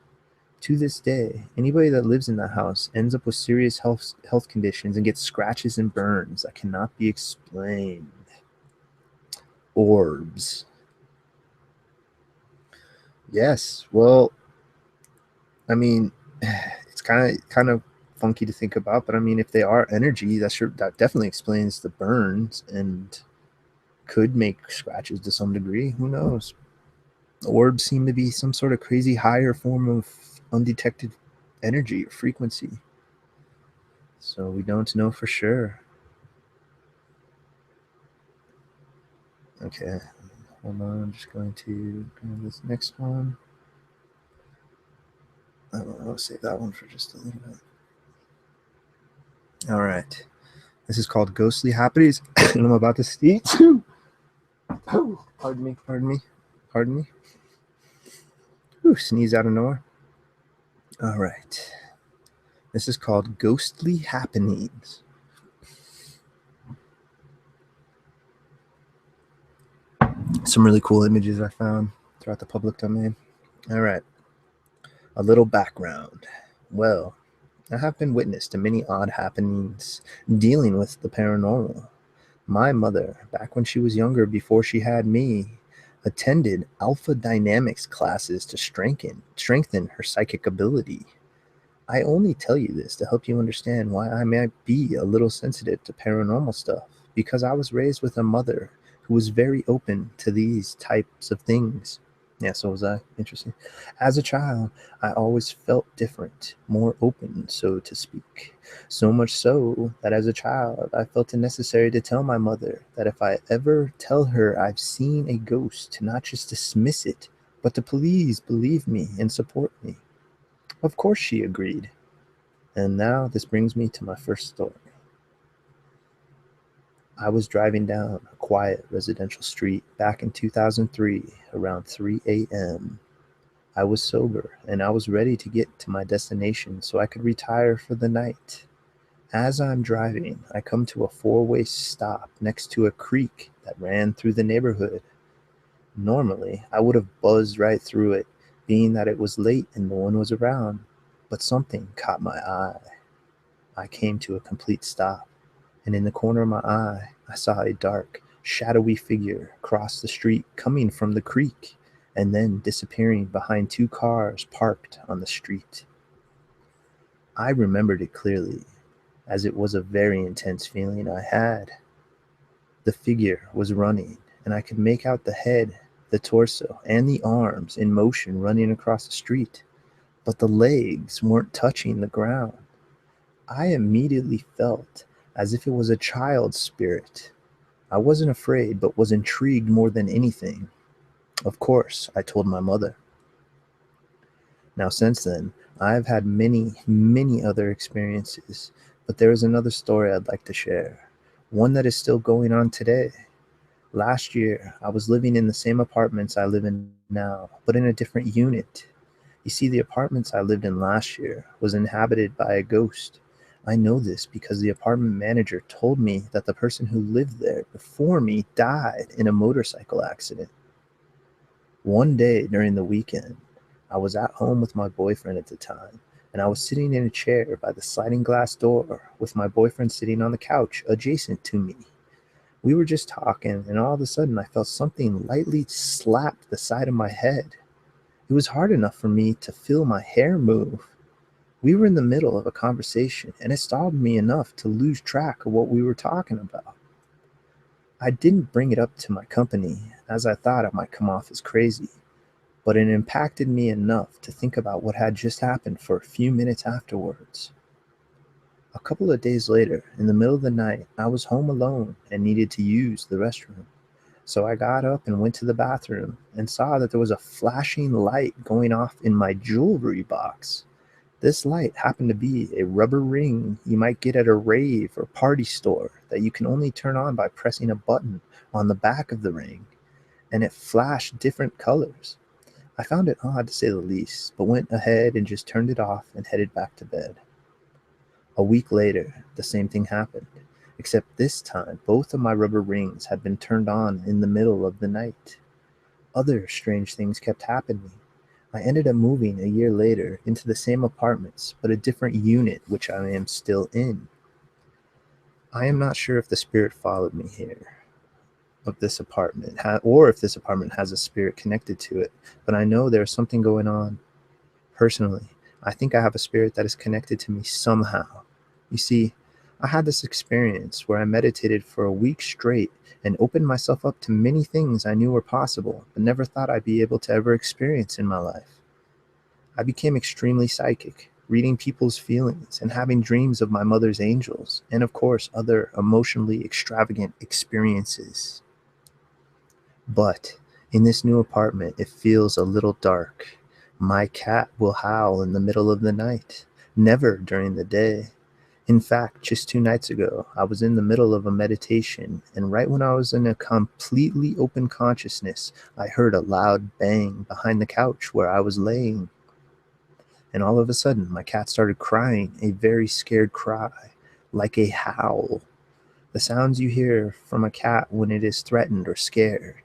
To this day, anybody that lives in that house ends up with serious health conditions and gets scratches and burns that cannot be explained. Orbs. Yes. Well, I mean, it's kind of funky to think about, but I mean, if they are energy, that definitely explains the burns and could make scratches to some degree. Who knows? Orbs seem to be some sort of crazy higher form of undetected energy or frequency. So we don't know for sure. Okay, hold on. I'm just going to grab this next one. I'll save that one for just a little bit. All right. This is called Ghostly Happenings, and I'm about to sneeze. Pardon me, pardon me, pardon me. Ooh, sneeze out of nowhere. All right. This is called Ghostly Happenings. Some really cool images I found throughout the public domain. All right. A little background. Well, I have been witness to many odd happenings dealing with the paranormal. My mother, back when she was younger, before she had me, attended alpha dynamics classes to strengthen her psychic ability. I only tell you this to help you understand why I might be a little sensitive to paranormal stuff, because I was raised with a mother who was very open to these types of things. Yeah, so was I. Interesting. As a child, I always felt different, more open, so to speak. So much so that as a child, I felt it necessary to tell my mother that if I ever tell her I've seen a ghost, to not just dismiss it, but to please believe me and support me. Of course, she agreed. And now this brings me to my first story. I was driving down a quiet residential street back in 2003 around 3 a.m. I was sober and I was ready to get to my destination so I could retire for the night. As I'm driving, I come to a four-way stop next to a creek that ran through the neighborhood. Normally, I would have buzzed right through it, being that it was late and no one was around, but something caught my eye. I came to a complete stop, and in the corner of my eye, I saw a dark, shadowy figure cross the street coming from the creek and then disappearing behind two cars parked on the street. I remembered it clearly, as it was a very intense feeling I had. The figure was running, and I could make out the head, the torso, and the arms in motion running across the street, but the legs weren't touching the ground. I immediately felt as if it was a child's spirit. I wasn't afraid, but was intrigued more than anything. Of course, I told my mother. Now, since then, I've had many, many other experiences, but there is another story I'd like to share. One that is still going on today. Last year, I was living in the same apartments I live in now, but in a different unit. You see, the apartments I lived in last year was inhabited by a ghost. I know this because the apartment manager told me that the person who lived there before me died in a motorcycle accident. One day during the weekend, I was at home with my boyfriend at the time, and I was sitting in a chair by the sliding glass door with my boyfriend sitting on the couch adjacent to me. We were just talking, and all of a sudden I felt something lightly slap the side of my head. It was hard enough for me to feel my hair move. We were in the middle of a conversation, and it startled me enough to lose track of what we were talking about. I didn't bring it up to my company, as I thought it might come off as crazy, but it impacted me enough to think about what had just happened for a few minutes afterwards. A couple of days later, in the middle of the night, I was home alone and needed to use the restroom. So I got up and went to the bathroom and saw that there was a flashing light going off in my jewelry box. This light happened to be a rubber ring you might get at a rave or party store that you can only turn on by pressing a button on the back of the ring, and it flashed different colors. I found it odd to say the least, but went ahead and just turned it off and headed back to bed. A week later, the same thing happened, except this time both of my rubber rings had been turned on in the middle of the night. Other strange things kept happening. I ended up moving a year later into the same apartments, but a different unit, which I am still in. I am not sure if the spirit followed me here. of this apartment, or if this apartment has a spirit connected to it, but I know there's something going on. Personally, I think I have a spirit that is connected to me somehow. You see, I had this experience where I meditated for a week straight and opened myself up to many things I knew were possible, but never thought I'd be able to ever experience in my life. I became extremely psychic, reading people's feelings and having dreams of my mother's angels, and of course, other emotionally extravagant experiences. But in this new apartment, it feels a little dark. My cat will howl in the middle of the night, never during the day. In fact, just 2 nights ago, I was in the middle of a meditation, and right when I was in a completely open consciousness, I heard a loud bang behind the couch where I was laying. And all of a sudden, my cat started crying, a very scared cry, like a howl. The sounds you hear from a cat when it is threatened or scared.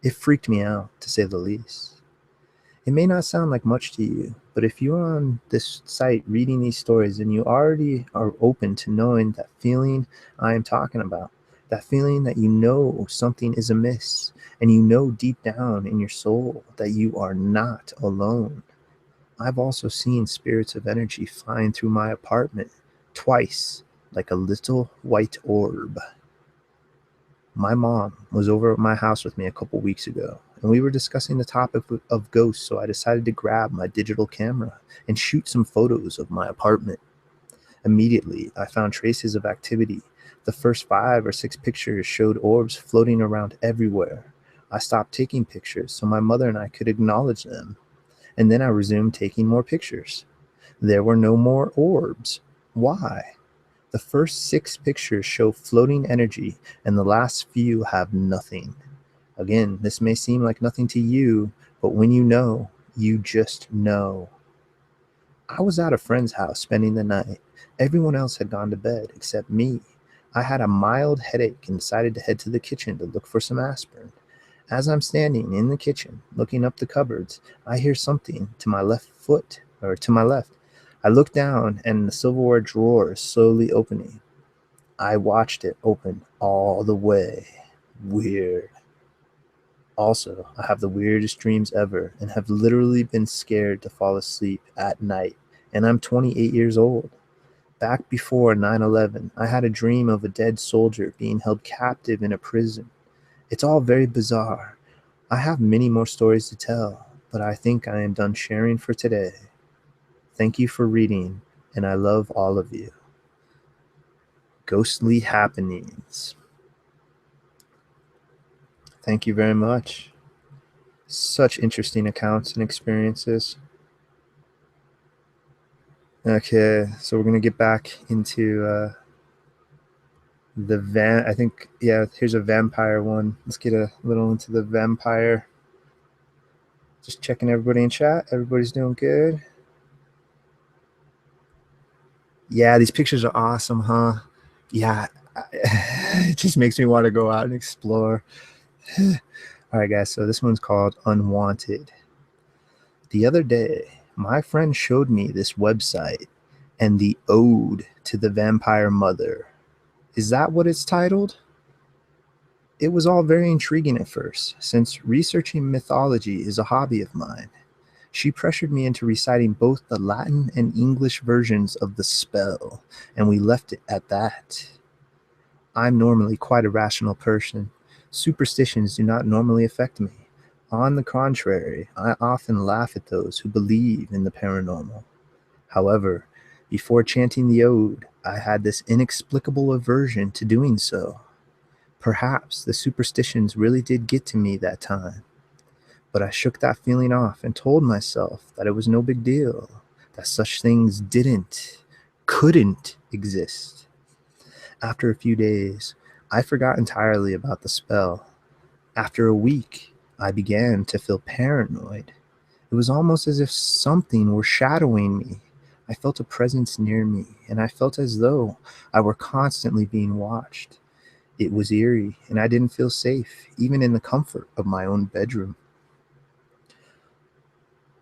It freaked me out, to say the least. It may not sound like much to you, but if you're on this site reading these stories and you already are open to knowing that feeling I am talking about, that feeling that you know something is amiss, and you know deep down in your soul that you are not alone. I've also seen spirits of energy flying through my apartment twice, like a little white orb. My mom was over at my house with me a couple weeks ago, and we were discussing the topic of ghosts, so I decided to grab my digital camera and shoot some photos of my apartment. Immediately, I found traces of activity. The first 5 or 6 pictures showed orbs floating around everywhere. I stopped taking pictures so my mother and I could acknowledge them, and then I resumed taking more pictures. There were no more orbs. Why? The first 6 pictures show floating energy, and the last few have nothing. Again, this may seem like nothing to you, but when you just know. I was at a friend's house spending the night. Everyone else had gone to bed except me. I had a mild headache and decided to head to the kitchen to look for some aspirin. As I'm standing in the kitchen, looking up the cupboards, I hear something to my left foot, or to my left. I look down, and the silverware drawer is slowly opening. I watched it open all the way. Weird. Also, I have the weirdest dreams ever and have literally been scared to fall asleep at night. And I'm 28 years old. Back before 9/11, I had a dream of a dead soldier being held captive in a prison. It's all very bizarre. I have many more stories to tell, but I think I am done sharing for today. Thank you for reading, and I love all of you. Ghostly happenings. Thank you very much. Such interesting accounts and experiences. Okay, so we're gonna get back into the van. I think, yeah, here's a vampire one. Let's get a little into the vampire. Just checking everybody in chat. Everybody's doing good. Yeah, these pictures are awesome, huh? Yeah, it just makes me want to go out and explore. All right, guys, so this one's called Unwanted. The other day, my friend showed me this website and the Ode to the Vampire Mother. Is that what it's titled? It was all very intriguing at first, since researching mythology is a hobby of mine. She pressured me into reciting both the Latin and English versions of the spell, and we left it at that. I'm normally quite a rational person. Superstitions do not normally affect me. On the contrary, I often laugh at those who believe in the paranormal. However, before chanting the ode, I had this inexplicable aversion to doing so. Perhaps the superstitions really did get to me that time, but I shook that feeling off and told myself that it was no big deal, that such things couldn't exist. After a few days, I forgot entirely about the spell. After a week, I began to feel paranoid. It was almost as if something were shadowing me. I felt a presence near me, and I felt as though I were constantly being watched. It was eerie, and I didn't feel safe, even in the comfort of my own bedroom,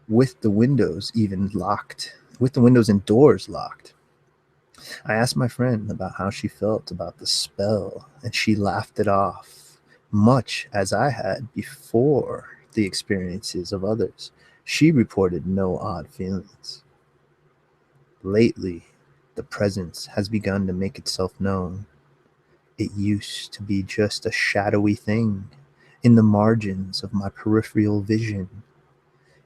with the windows even locked, with the windows and doors locked. I asked my friend about how she felt about the spell, and she laughed it off. Much as I had before the experiences of others, she reported no odd feelings. Lately, the presence has begun to make itself known. It used to be just a shadowy thing in the margins of my peripheral vision.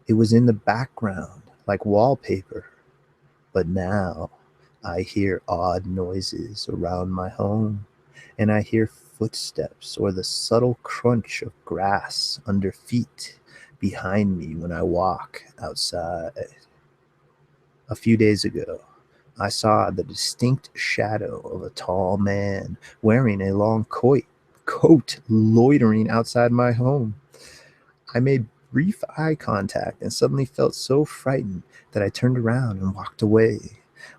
It was in the background, like wallpaper. But now I hear odd noises around my home, and I hear footsteps or the subtle crunch of grass under feet behind me when I walk outside. A few days ago, I saw the distinct shadow of a tall man wearing a long coat loitering outside my home. I made brief eye contact and suddenly felt so frightened that I turned around and walked away.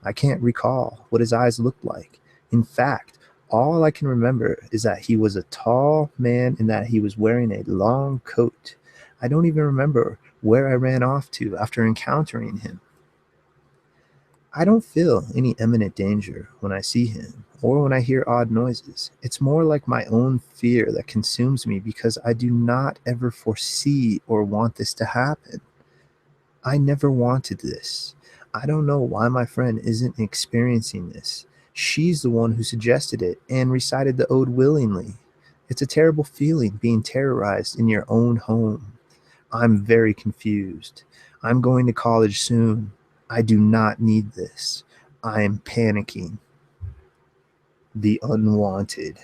I can't recall what his eyes looked like. In fact, all I can remember is that he was a tall man and that he was wearing a long coat. I don't even remember where I ran off to after encountering him. I don't feel any imminent danger when I see him or when I hear odd noises. It's more like my own fear that consumes me because I do not ever foresee or want this to happen. I never wanted this. I don't know why my friend isn't experiencing this. She's the one who suggested it and recited the ode willingly. It's a terrible feeling being terrorized in your own home. I'm very confused. I'm going to college soon. I do not need this. I am panicking. The unwanted.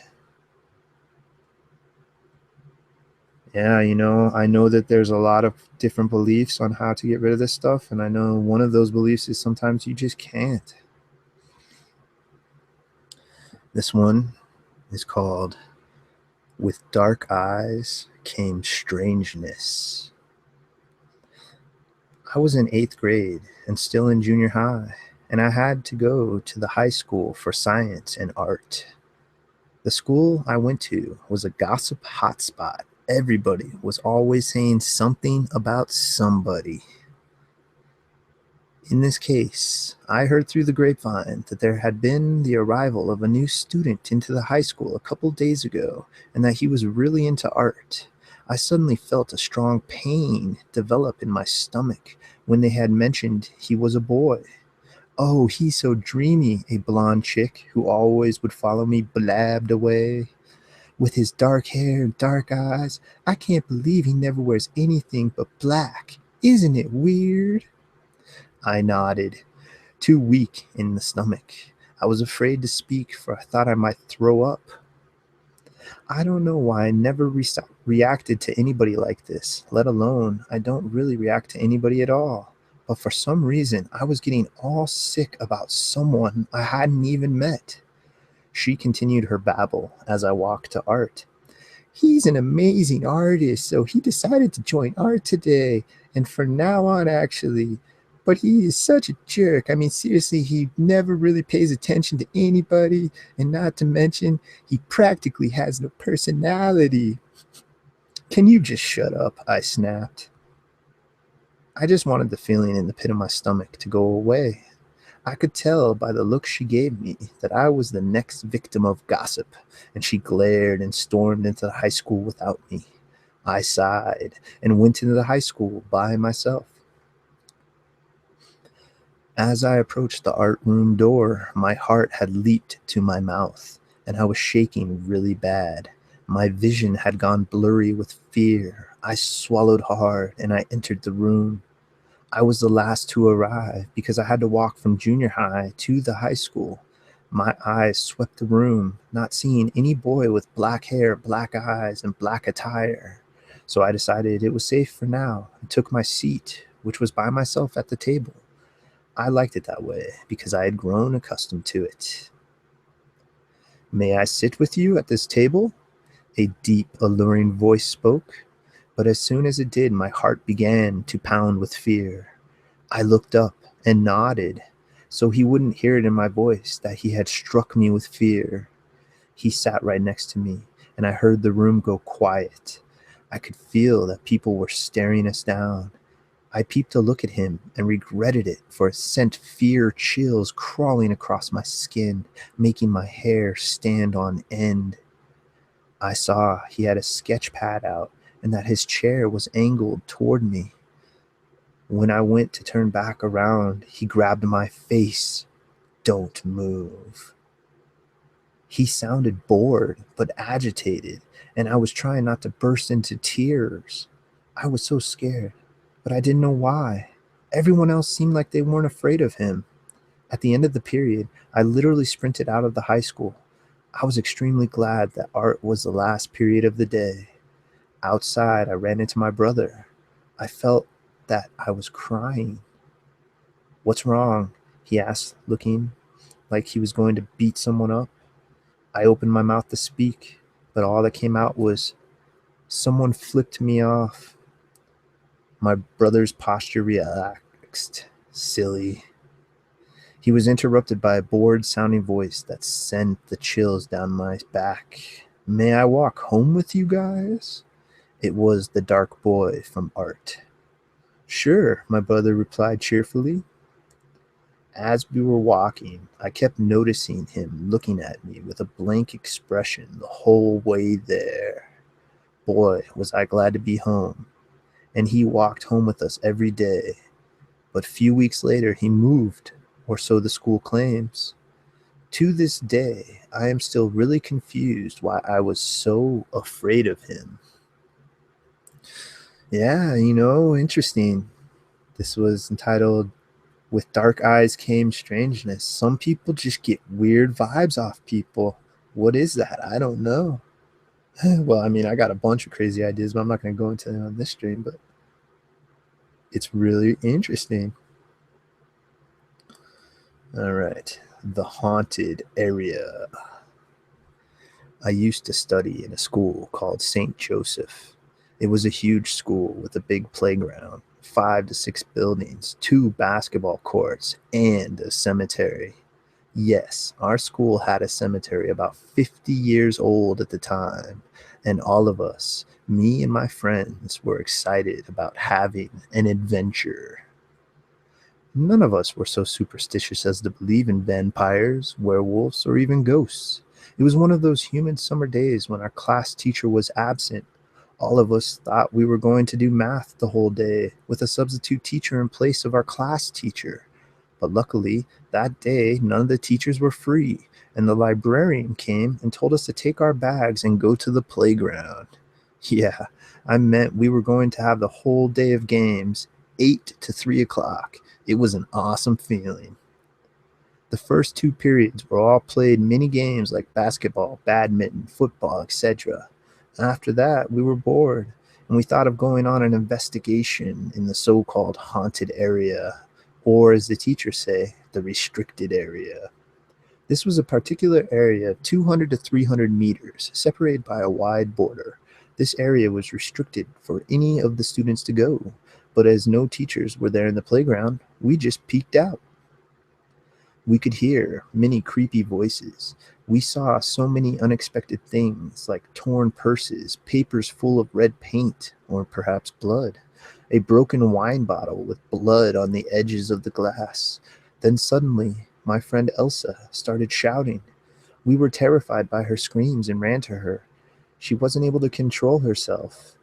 Yeah, I know that there's a lot of different beliefs on how to get rid of this stuff, and I know one of those beliefs is sometimes you just can't. This one is called With Dark Eyes Came Strangeness. I was in 8th grade and still in junior high, and I had to go to the high school for science and art. The school I went to was a gossip hotspot. Everybody was always saying something about somebody. In this case, I heard through the grapevine that there had been the arrival of a new student into the high school a couple days ago and that he was really into art. I suddenly felt a strong pain develop in my stomach when they had mentioned he was a boy. "Oh, he's so dreamy," a blonde chick who always would follow me blabbed away. "With his dark hair and dark eyes, I can't believe he never wears anything but black. Isn't it weird?" I nodded, too weak in the stomach. I was afraid to speak, for I thought I might throw up. I don't know why I never reacted to anybody like this, let alone I don't really react to anybody at all. But for some reason, I was getting all sick about someone I hadn't even met. She continued her babble as I walked to Art. "He's an amazing artist, so he decided to join art today, and from now on, actually. But he is such a jerk. I mean, seriously, he never really pays attention to anybody, and not to mention, he practically has no personality." "Can you just shut up?" I snapped. I just wanted the feeling in the pit of my stomach to go away. I could tell by the look she gave me that I was the next victim of gossip, and she glared and stormed into the high school without me. I sighed and went into the high school by myself. As I approached the art room door, my heart had leaped to my mouth, and I was shaking really bad. My vision had gone blurry with fear. I swallowed hard, and I entered the room. I was the last to arrive because I had to walk from junior high to the high school. My eyes swept the room, not seeing any boy with black hair, black eyes, and black attire. So I decided it was safe for now and took my seat, which was by myself at the table. I liked it that way because I had grown accustomed to it. "May I sit with you at this table?" A deep, alluring voice spoke. But as soon as it did, my heart began to pound with fear. I looked up and nodded, so he wouldn't hear it in my voice that he had struck me with fear. He sat right next to me, and I heard the room go quiet. I could feel that people were staring us down. I peeped to look at him and regretted it, for it sent fear chills crawling across my skin, making my hair stand on end. I saw he had a sketch pad out and that his chair was angled toward me. When I went to turn back around, he grabbed my face. Don't move. He sounded bored but agitated, and I was trying not to burst into tears. I was so scared, but I didn't know why. Everyone else seemed like they weren't afraid of him. At the end of the period, I literally sprinted out of the high school. I was extremely glad that art was the last period of the day. Outside, I ran into my brother. I felt that I was crying. What's wrong? He asked, looking like he was going to beat someone up. I opened my mouth to speak, but all that came out was, someone flicked me off. My brother's posture relaxed. Silly. He was interrupted by a bored sounding voice that sent the chills down my back. May I walk home with you guys? It was the dark boy from art. Sure, my brother replied cheerfully. As we were walking, I kept noticing him looking at me with a blank expression the whole way there. Boy, was I glad to be home. And he walked home with us every day. But a few weeks later, he moved, or so the school claims. To this day, I am still really confused why I was so afraid of him. Yeah, interesting. This was entitled With Dark Eyes Came Strangeness. Some people just get weird vibes off people. What is that? I don't know. Well, I mean, I got a bunch of crazy ideas, but I'm not going to go into them on this stream, but it's really interesting. All right. The haunted area. I used to study in a school called St. Joseph. It was a huge school with a big playground, 5 to 6 buildings, 2 basketball courts, and a cemetery. Yes, our school had a cemetery about 50 years old at the time, and all of us, me and my friends, were excited about having an adventure. None of us were so superstitious as to believe in vampires, werewolves, or even ghosts. It was one of those humid summer days when our class teacher was absent. All of us thought we were going to do math the whole day with a substitute teacher in place of our class teacher. But luckily, that day, none of the teachers were free, and the librarian came and told us to take our bags and go to the playground. Yeah, I meant we were going to have the whole day of games, 8 to 3 o'clock. It was an awesome feeling. The first 2 periods were all played mini games like basketball, badminton, football, etc. After that, we were bored, and we thought of going on an investigation in the so-called haunted area, or as the teachers say, the restricted area. This was a particular area of 200 to 300 meters, separated by a wide border. This area was restricted for any of the students to go, but as no teachers were there in the playground, we just peeked out. We could hear many creepy voices. We saw so many unexpected things like torn purses, papers full of red paint, or perhaps blood, a broken wine bottle with blood on the edges of the glass. Then suddenly, my friend Elsa started shouting. We were terrified by her screams and ran to her. She wasn't able to control herself.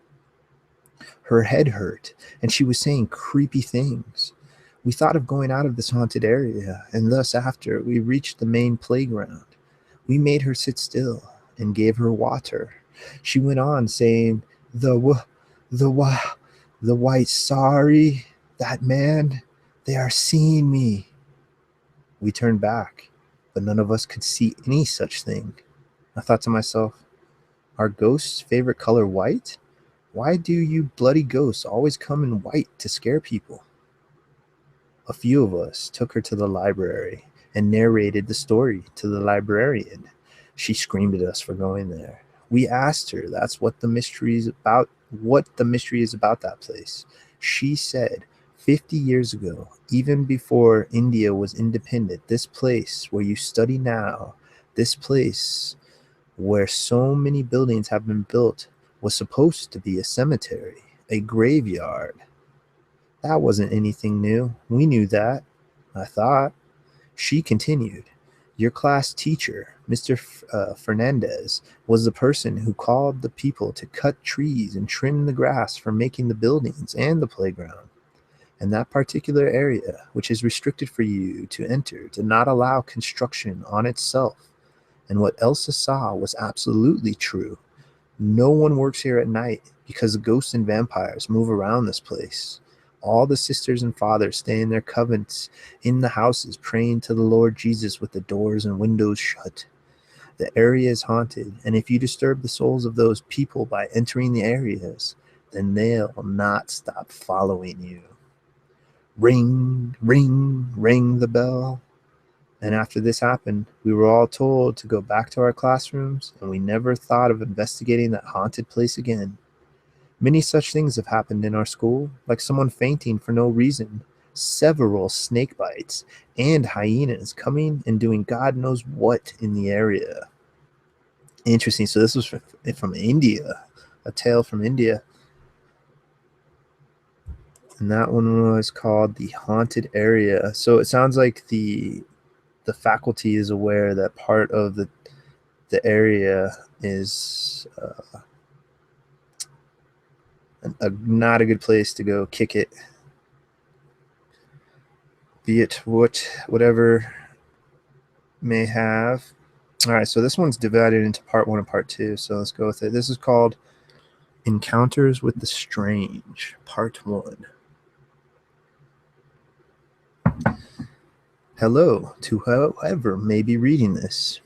Her head hurt, and she was saying creepy things. We thought of going out of this haunted area, and thus after we reached the main playground, we made her sit still and gave her water. She went on saying, the the white sorry, that man, they are seeing me. We turned back, but none of us could see any such thing. I thought to myself, are ghosts' favorite color white? Why do you bloody ghosts always come in white to scare people? A few of us took her to the library and narrated the story to the librarian. She screamed at us for going there. We asked her that's what the mystery is about that place. She said 50 years ago, even before India was independent, this place where you study now, this place where so many buildings have been built, was supposed to be a cemetery, a graveyard. That wasn't anything new. We knew that, I thought. She continued. Your class teacher, Mr. Fernandez, was the person who called the people to cut trees and trim the grass for making the buildings and the playground. And that particular area, which is restricted for you to enter, did not allow construction on itself. And what Elsa saw was absolutely true. No one works here at night because the ghosts and vampires move around this place. All the sisters and fathers stay in their covens in the houses, praying to the Lord Jesus with the doors and windows shut. The area is haunted, and if you disturb the souls of those people by entering the areas, then they'll not stop following you. Ring, ring, ring the bell. And after this happened, we were all told to go back to our classrooms, and we never thought of investigating that haunted place again. Many such things have happened in our school, like someone fainting for no reason, several snake bites, and hyenas coming and doing God knows what in the area. Interesting. So this was from India, a tale from India. And that one was called The Haunted Area. So it sounds like the faculty is aware that part of the area is not a good place to go kick it, be it whatever may have. All right, so this one's divided into part 1 and part 2, so let's go with it. This is called Encounters with the Strange, part 1. Hello to whoever may be reading this.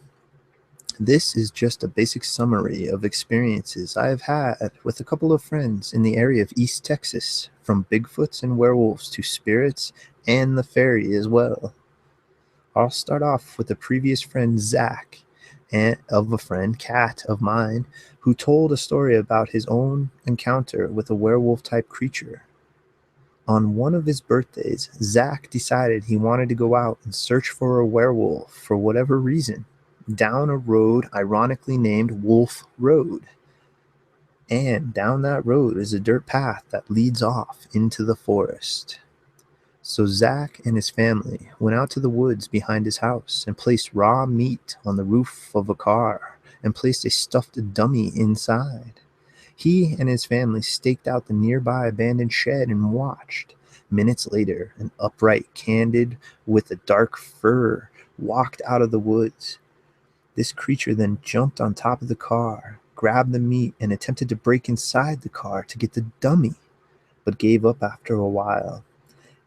This is just a basic summary of experiences I have had with a couple of friends in the area of East Texas, from Bigfoots and werewolves to spirits and the fairy as well. I'll start off with a previous friend, Zach, and of a friend, Kat, of mine, who told a story about his own encounter with a werewolf-type creature. On one of his birthdays, Zach decided he wanted to go out and search for a werewolf for whatever reason, down a road ironically named Wolf Road. And down that road is a dirt path that leads off into the forest. So Zach and his family went out to the woods behind his house and placed raw meat on the roof of a car and placed a stuffed dummy inside. He and his family staked out the nearby abandoned shed and watched. Minutes later, an upright candid with a dark fur walked out of the woods. This creature then jumped on top of the car, grabbed the meat, and attempted to break inside the car to get the dummy, but gave up after a while,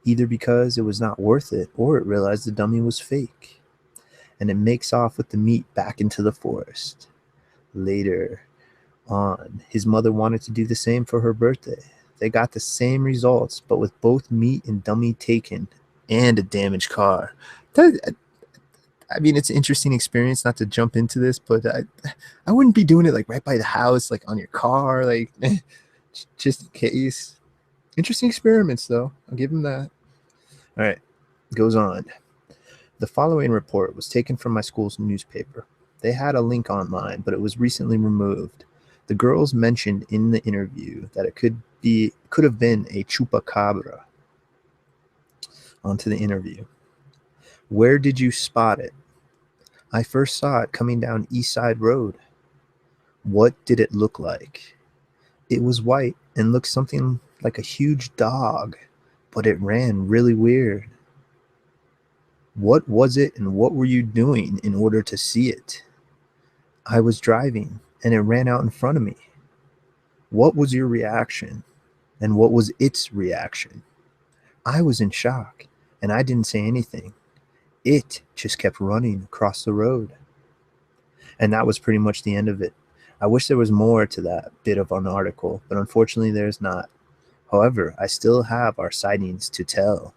either because it was not worth it or it realized the dummy was fake. And it makes off with the meat back into the forest. Later on, his mother wanted to do the same for her birthday. They got the same results, but with both meat and dummy taken and a damaged car. I mean, it's an interesting experience, not to jump into this, but I wouldn't be doing it like right by the house, like on your car, like just in case. Interesting experiments, though. I'll give him that. All right, goes on. The following report was taken from my school's newspaper. They had a link online, but it was recently removed. The girls mentioned in the interview that it could have been a chupacabra. On to the interview. Where did you spot it? I first saw it coming down East Side Road. What did it look like? It was white and looked something like a huge dog, but it ran really weird. What was it and what were you doing in order to see it? I was driving and it ran out in front of me. What was your reaction? And what was its reaction? I was in shock and I didn't say anything. It just kept running across the road. And that was pretty much the end of it. I wish there was more to that bit of an article, but unfortunately there's not. However, I still have our sightings to tell.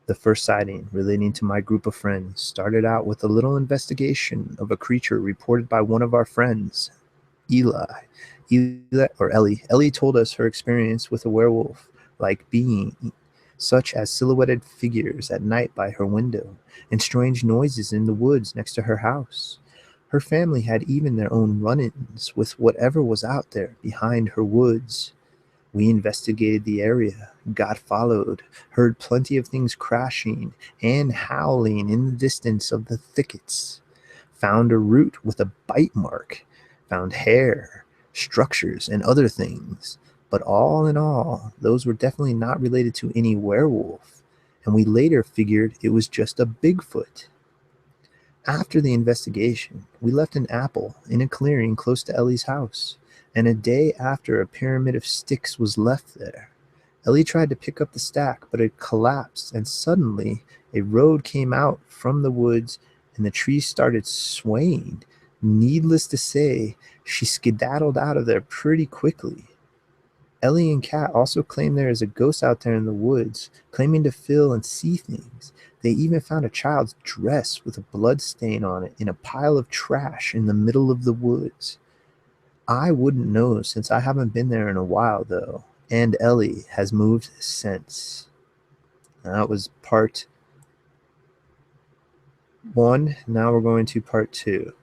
The first sighting relating to my group of friends started out with a little investigation of a creature reported by one of our friends, Ellie. Ellie told us her experience with a werewolf-like being, such as silhouetted figures at night by her window and strange noises in the woods next to her house. Her family had even their own run-ins with whatever was out there behind her woods. We investigated the area, got followed, heard plenty of things crashing and howling in the distance of the thickets, found a root with a bite mark, found hair, structures, and other things. But all in all, those were definitely not related to any werewolf, and we later figured it was just a Bigfoot. After the investigation, we left an apple in a clearing close to Ellie's house, and a day after, a pyramid of sticks was left there. Ellie tried to pick up the stack, but it collapsed, and suddenly a road came out from the woods and the trees started swaying. Needless to say, she skedaddled out of there pretty quickly. Ellie and Kat also claim there is a ghost out there in the woods, claiming to feel and see things. They even found a child's dress with a blood stain on it in a pile of trash in the middle of the woods. I wouldn't know since I haven't been there in a while, though, and Ellie has moved since. That was part one. Now we're going to part two.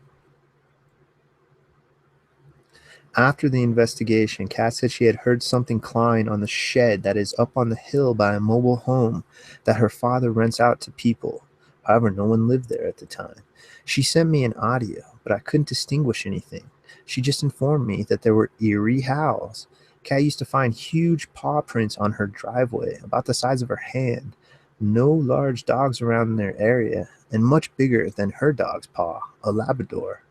After the investigation, Kat said she had heard something clawing on the shed that is up on the hill by a mobile home that her father rents out to people. However, no one lived there at the time. She sent me an audio, but I couldn't distinguish anything. She just informed me that there were eerie howls. Kat used to find huge paw prints on her driveway, about the size of her hand. No large dogs around in their area, and much bigger than her dog's paw, a Labrador,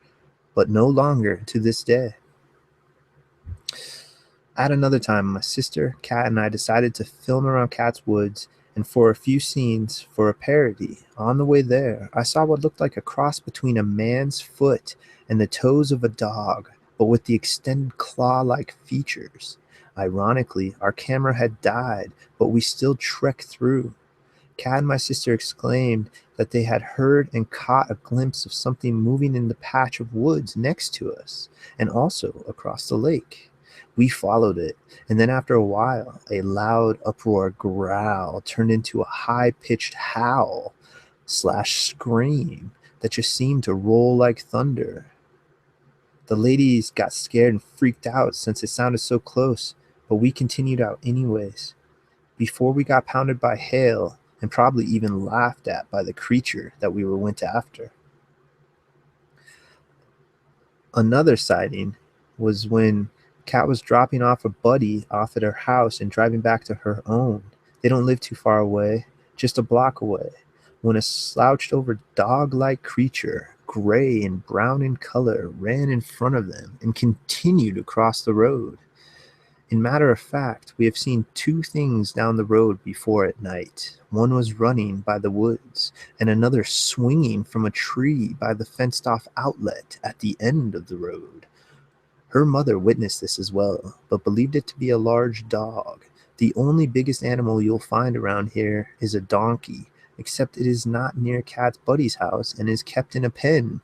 but no longer to this day. At another time, my sister, Kat, and I decided to film around Kat's woods and for a few scenes for a parody. On the way there, I saw what looked like a cross between a man's foot and the toes of a dog, but with the extended claw-like features. Ironically, our camera had died, but we still trekked through. Kat and my sister exclaimed that they had heard and caught a glimpse of something moving in the patch of woods next to us, and also across the lake. We followed it, and then after a while, a loud uproar growl turned into a high-pitched howl slash scream that just seemed to roll like thunder. The ladies got scared and freaked out since it sounded so close, but we continued out anyways. Before we got pounded by hail and probably even laughed at by the creature that we went after. Another sighting was when Kat was dropping off a buddy off at her house and driving back to her own. They don't live too far away, just a block away, when a slouched over dog-like creature, gray and brown in color, ran in front of them and continued across the road. In matter of fact, we have seen two things down the road before at night. One was running by the woods, and another swinging from a tree by the fenced-off outlet at the end of the road. Her mother witnessed this as well, but believed it to be a large dog. The only biggest animal you'll find around here is a donkey, except it is not near Kat's buddy's house and is kept in a pen.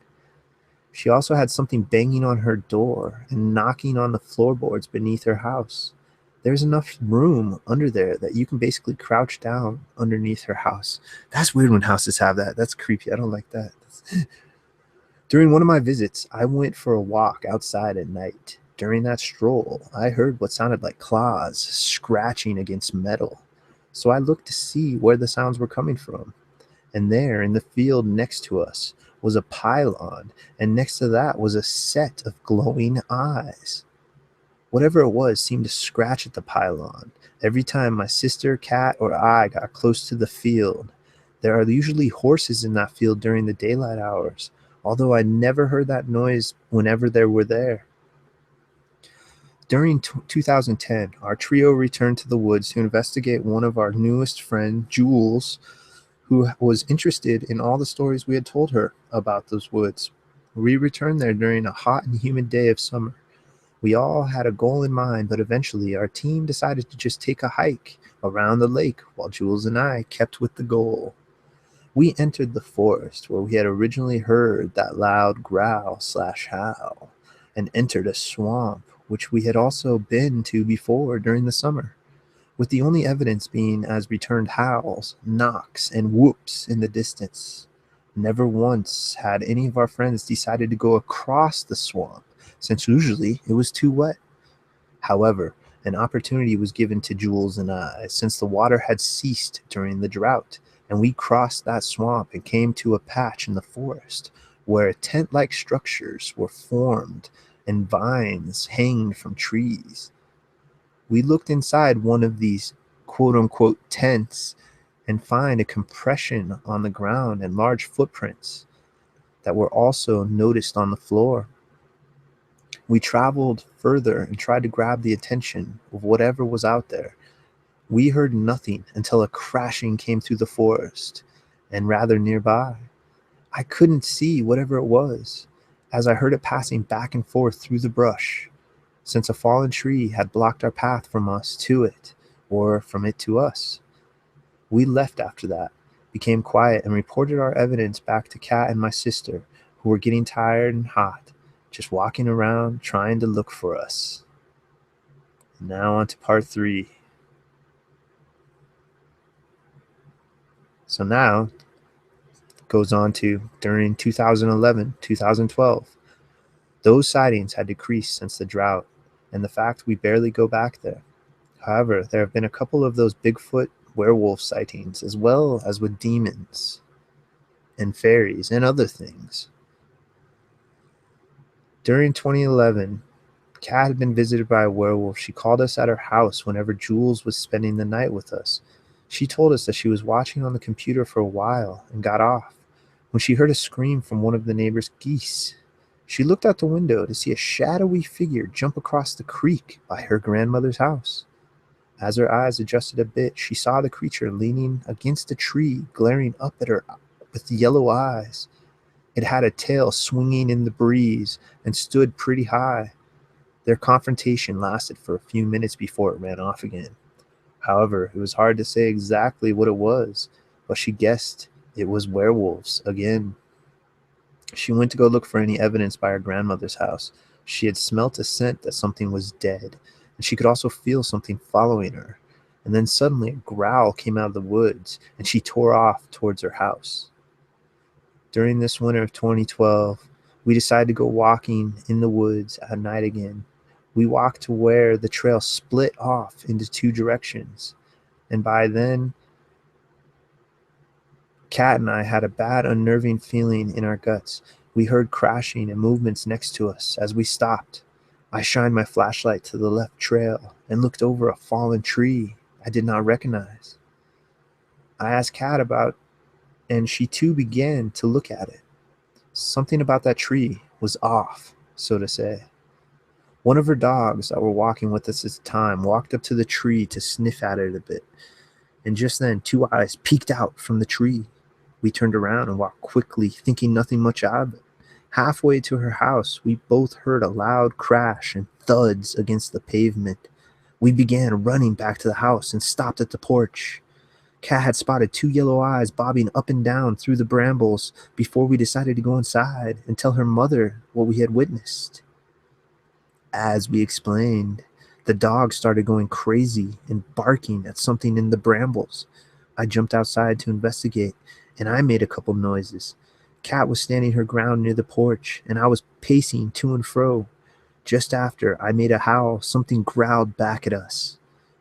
She also had something banging on her door and knocking on the floorboards beneath her house. There's enough room under there that you can basically crouch down underneath her house. That's weird when houses have that. That's creepy. I don't like that. During one of my visits, I went for a walk outside at night. During that stroll, I heard what sounded like claws scratching against metal. So I looked to see where the sounds were coming from. And there, in the field next to us, was a pylon, and next to that was a set of glowing eyes. Whatever it was seemed to scratch at the pylon every time my sister, Kat, or I got close to the field. There are usually horses in that field during the daylight hours, although I never heard that noise whenever they were there. During 2010, our trio returned to the woods to investigate one of our newest friends, Jules, who was interested in all the stories we had told her about those woods. We returned there during a hot and humid day of summer. We all had a goal in mind, but eventually our team decided to just take a hike around the lake while Jules and I kept with the goal. We entered the forest where we had originally heard that loud growl slash howl, and entered a swamp which we had also been to before during the summer, with the only evidence being as returned howls, knocks, and whoops in the distance. Never once had any of our friends decided to go across the swamp, since usually it was too wet. However, An opportunity was given to Jules and I, since the water had ceased during the drought, and we crossed that swamp and came to a patch in the forest where tent like structures were formed and vines hanged from trees. We looked inside one of these quote unquote tents and find a compression on the ground and large footprints that were also noticed on the floor. We traveled further and tried to grab the attention of whatever was out there. We heard nothing until a crashing came through the forest and rather nearby. I couldn't see whatever it was, as I heard it passing back and forth through the brush, since a fallen tree had blocked our path from us to it, or from it to us. We left after that, became quiet, and reported our evidence back to Kat and my sister, who were getting tired and hot, just walking around trying to look for us. Now on to part 3. So now goes on to during 2011, 2012. Those sightings had decreased since the drought and the fact we barely go back there. However, there have been a couple of those Bigfoot werewolf sightings, as well as with demons and fairies and other things. During 2011, Kat had been visited by a werewolf. She called us at her house whenever Jules was spending the night with us. She told us that she was watching on the computer for a while and got off when she heard a scream from one of the neighbor's geese. She looked out the window to see a shadowy figure jump across the creek by her grandmother's house. As her eyes adjusted a bit, she saw the creature leaning against a tree, glaring up at her with yellow eyes. It had a tail swinging in the breeze and stood pretty high. Their confrontation lasted for a few minutes before it ran off again. However, it was hard to say exactly what it was, but she guessed it was werewolves again. She went to go look for any evidence by her grandmother's house. She had smelt a scent that something was dead, and she could also feel something following her. And then suddenly a growl came out of the woods, and she tore off towards her house. During this winter of 2012, we decided to go walking in the woods at night again. We walked to where the trail split off into 2 directions, and by then, Kat and I had a bad, unnerving feeling in our guts. We heard crashing and movements next to us as we stopped. I shined my flashlight to the left trail and looked over a fallen tree I did not recognize. I asked Kat about, and she too began to look at it. Something about that tree was off, so to say. One of her dogs that were walking with us at the time walked up to the tree to sniff at it a bit, and just then 2 eyes peeked out from the tree. We turned around and walked quickly, thinking nothing much of it. Halfway to her house, we both heard a loud crash and thuds against the pavement. We began running back to the house and stopped at the porch. Kat had spotted 2 yellow eyes bobbing up and down through the brambles before we decided to go inside and tell her mother what we had witnessed. As we explained, the dog started going crazy and barking at something in the brambles. I jumped outside to investigate, and I made a couple noises. Kat was standing her ground near the porch, and I was pacing to and fro. Just after I made a howl, something growled back at us,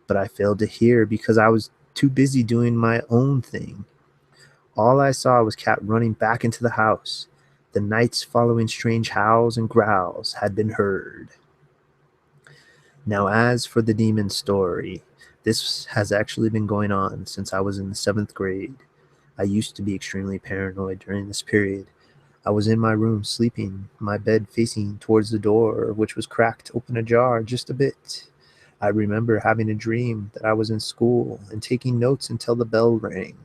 but I failed to hear because I was too busy doing my own thing. All I saw was Kat running back into the house. The nights following strange howls and growls had been heard. Now, as for the demon story, this has actually been going on since I was in the 7th grade. I used to be extremely paranoid during this period. I was in my room sleeping, my bed facing towards the door, which was cracked open ajar just a bit. I remember having a dream that I was in school and taking notes until the bell rang.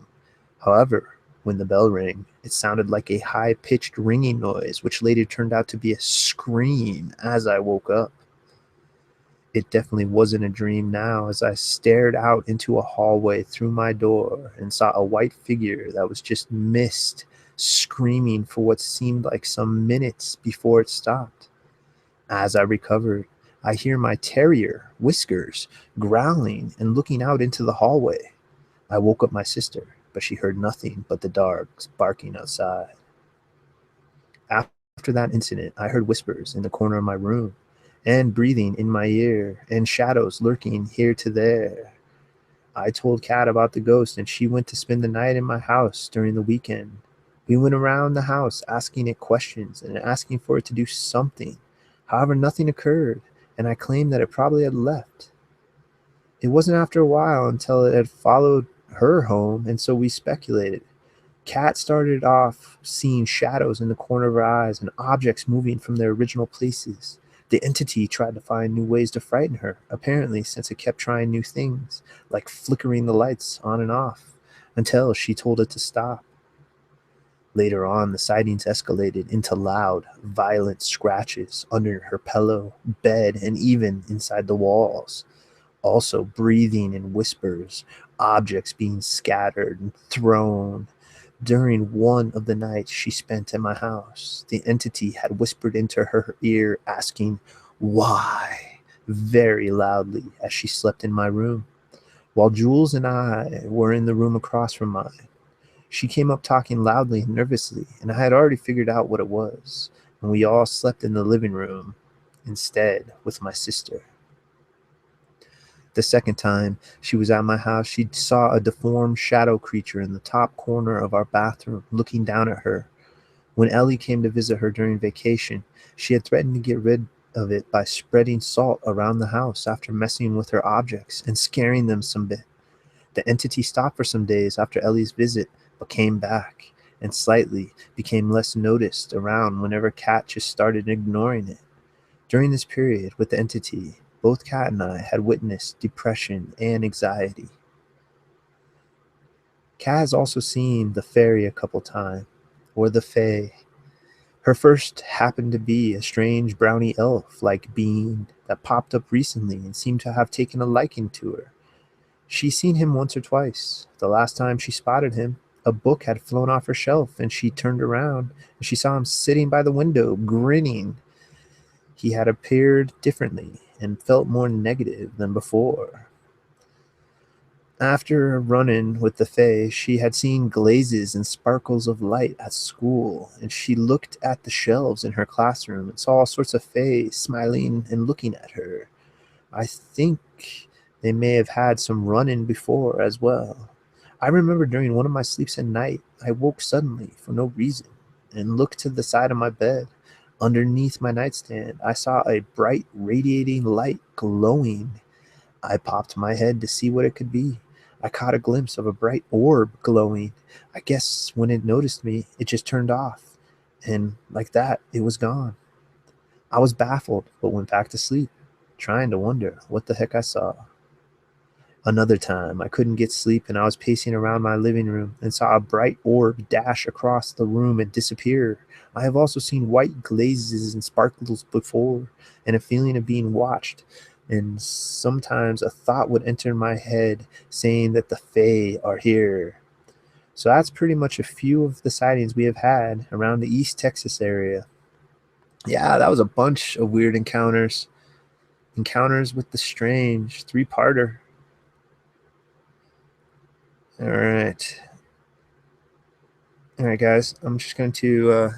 However, when the bell rang, it sounded like a high-pitched ringing noise, which later turned out to be a scream as I woke up. It definitely wasn't a dream now, as I stared out into a hallway through my door and saw a white figure that was just mist, screaming for what seemed like some minutes before it stopped. As I recovered, I hear my terrier, Whiskers, growling and looking out into the hallway. I woke up my sister, but she heard nothing but the dogs barking outside. After that incident, I heard whispers in the corner of my room, and breathing in my ear, and shadows lurking here to there. I told Kat about the ghost, and she went to spend the night in my house during the weekend. We went around the house asking it questions and asking for it to do something. However, nothing occurred, and I claimed that it probably had left. It wasn't after a while until it had followed her home, and so we speculated. Kat started off seeing shadows in the corner of her eyes and objects moving from their original places. The entity tried to find new ways to frighten her, apparently, since it kept trying new things, like flickering the lights on and off, until she told it to stop. Later on, the sightings escalated into loud, violent scratches under her pillow, bed, and even inside the walls. Also, breathing in whispers, objects being scattered and thrown. During one of the nights she spent in my house, the entity had whispered into her ear, asking, "Why?" very loudly as she slept in my room, while Jules and I were in the room across from mine. She came up talking loudly and nervously, and I had already figured out what it was, and we all slept in the living room instead with my sister. The second time she was at my house, she saw a deformed shadow creature in the top corner of our bathroom looking down at her. When Ellie came to visit her during vacation, she had threatened to get rid of it by spreading salt around the house after messing with her objects and scaring them some bit. The entity stopped for some days after Ellie's visit, but came back and slightly became less noticed around whenever Kat just started ignoring it. During this period with the entity, both Kat and I had witnessed depression and anxiety. Kat has also seen the fairy a couple times, or the fae. Her first happened to be a strange brownie elf-like being that popped up recently and seemed to have taken a liking to her. She's seen him once or twice. The last time she spotted him, a book had flown off her shelf and she turned around and she saw him sitting by the window, grinning. He had appeared differently and felt more negative than before. After a run-in with the Fae, she had seen glazes and sparkles of light at school, and she looked at the shelves in her classroom and saw all sorts of Fae smiling and looking at her. I think they may have had some run-in before as well. I remember during one of my sleeps at night, I woke suddenly for no reason and looked to the side of my bed. Underneath my nightstand, I saw a bright radiating light glowing. I popped my head to see what it could be. I caught a glimpse of a bright orb glowing. I guess when it noticed me, it just turned off. And like that, it was gone. I was baffled, but went back to sleep, trying to wonder what the heck I saw. Another time, I couldn't get sleep and I was pacing around my living room and saw a bright orb dash across the room and disappear. I have also seen white glazes and sparkles before, and a feeling of being watched. And sometimes a thought would enter my head saying that the Fae are here. So that's pretty much a few of the sightings we have had around the East Texas area. Yeah, that was a bunch of weird encounters. Encounters with the strange, three-parter. All right. All right, guys. I'm just going to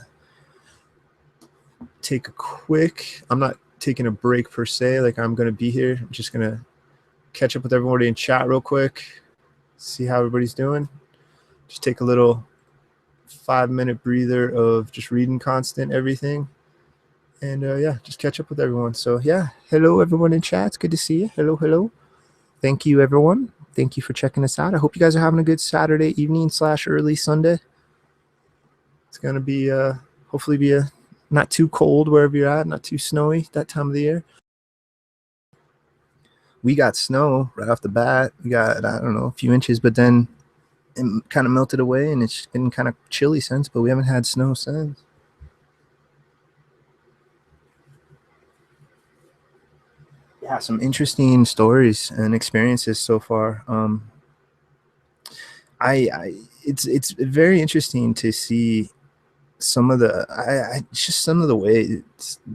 take a quick. I'm not taking a break per se. Like I'm going to be here. I'm just going to catch up with everybody in chat real quick. See how everybody's doing. Just take a little 5-minute breather of just reading constant everything. And yeah, just catch up with everyone. So yeah, hello everyone in chat. It's good to see you. Hello, hello. Thank you, everyone. Thank you for checking us out. I hope you guys are having a good Saturday evening / early Sunday. It's gonna be hopefully be a not too cold wherever you're at, not too snowy that time of the year. We got snow right off the bat. We got, I don't know, a few inches, but then it kind of melted away and it's been kind of chilly since, but we haven't had snow since. Yeah, some interesting stories and experiences so far. I it's very interesting to see some of the just some of the way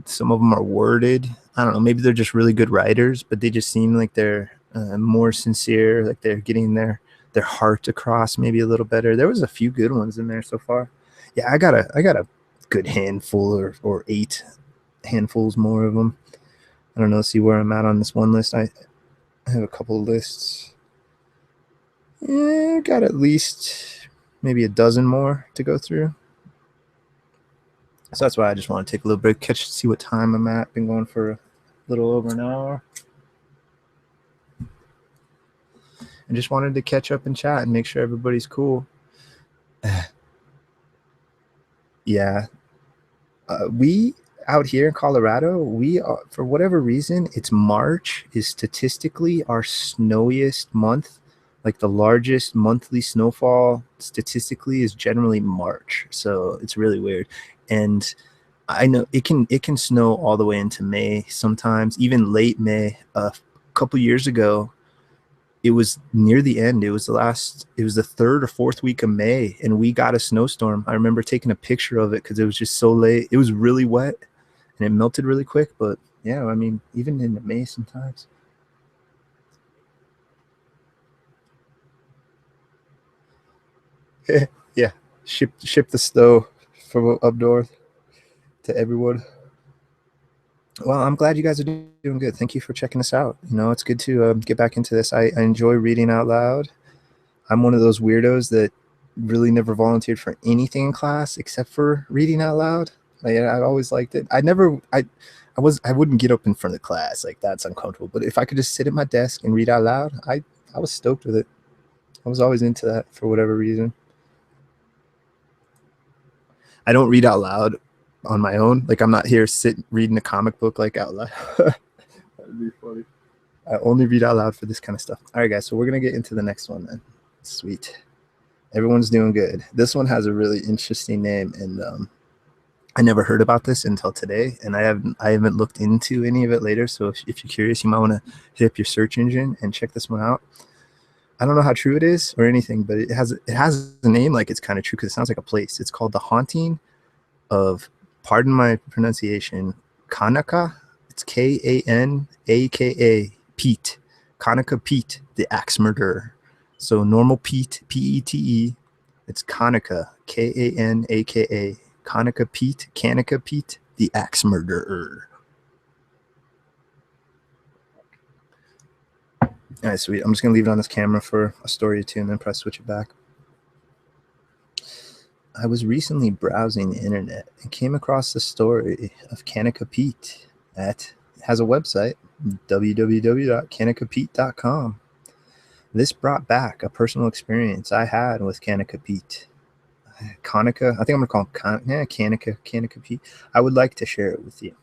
some of them are worded. I don't know, maybe they're just really good writers, but they just seem like they're more sincere, like they're getting their heart across maybe a little better. There was a few good ones in there so far. Yeah, I got a good handful or 8 handfuls more of them. I don't know, see where I'm at on this one list. I have a couple of lists. Got at least maybe a dozen more to go through. So that's why I just want to take a little break, see what time I'm at. Been going for a little over an hour. And just wanted to catch up and chat and make sure everybody's cool. Yeah. We out here in Colorado, we are, for whatever reason, it's March is statistically our snowiest month. Like the largest monthly snowfall statistically is generally March. So it's really weird. And I know it can snow all the way into May sometimes, even late May. A couple years ago, it was near the end. It was the third or fourth week of May, and we got a snowstorm. I remember taking a picture of it because it was just so late. It was really wet and it melted really quick. But yeah, I mean, even in May sometimes. Yeah, ship the snow from up north to everyone. Well, I'm glad you guys are doing good. Thank you for checking us out. It's good to get back into this. I enjoy reading out loud. I'm one of those weirdos that really never volunteered for anything in class except for reading out loud. Like, I always liked it. I wouldn't get up in front of the class. Like, that's uncomfortable. But if I could just sit at my desk and read out loud, I was stoked with it. I was always into that for whatever reason. I don't read out loud on my own. Like, I'm not here sitting reading a comic book like out loud. That'd be funny. I only read out loud for this kind of stuff. All right, guys. So we're gonna get into the next one then. Sweet. Everyone's doing good. This one has a really interesting name, and I never heard about this until today, and I haven't looked into any of it later. So if you're curious, you might want to hit up your search engine and check this one out. I don't know how true it is or anything, but it has a name like it's kind of true because it sounds like a place. It's called The Haunting of, pardon my pronunciation, Kanaka. It's Kanaka Pete. Kanaka Pete, the axe murderer. So normal Pete, Pete. It's Kanaka, Kanaka. Kanaka Pete, the axe murderer. All right, sweet. I'm just gonna leave it on this camera for a story or two, and then press switch it back. I was recently browsing the internet and came across the story of Kanaka Pete. That has a website, www.kanakapete.com. This brought back a personal experience I had with Kanaka Pete. Kanaka, I think I'm gonna call him Kanaka Pete. I would like to share it with you.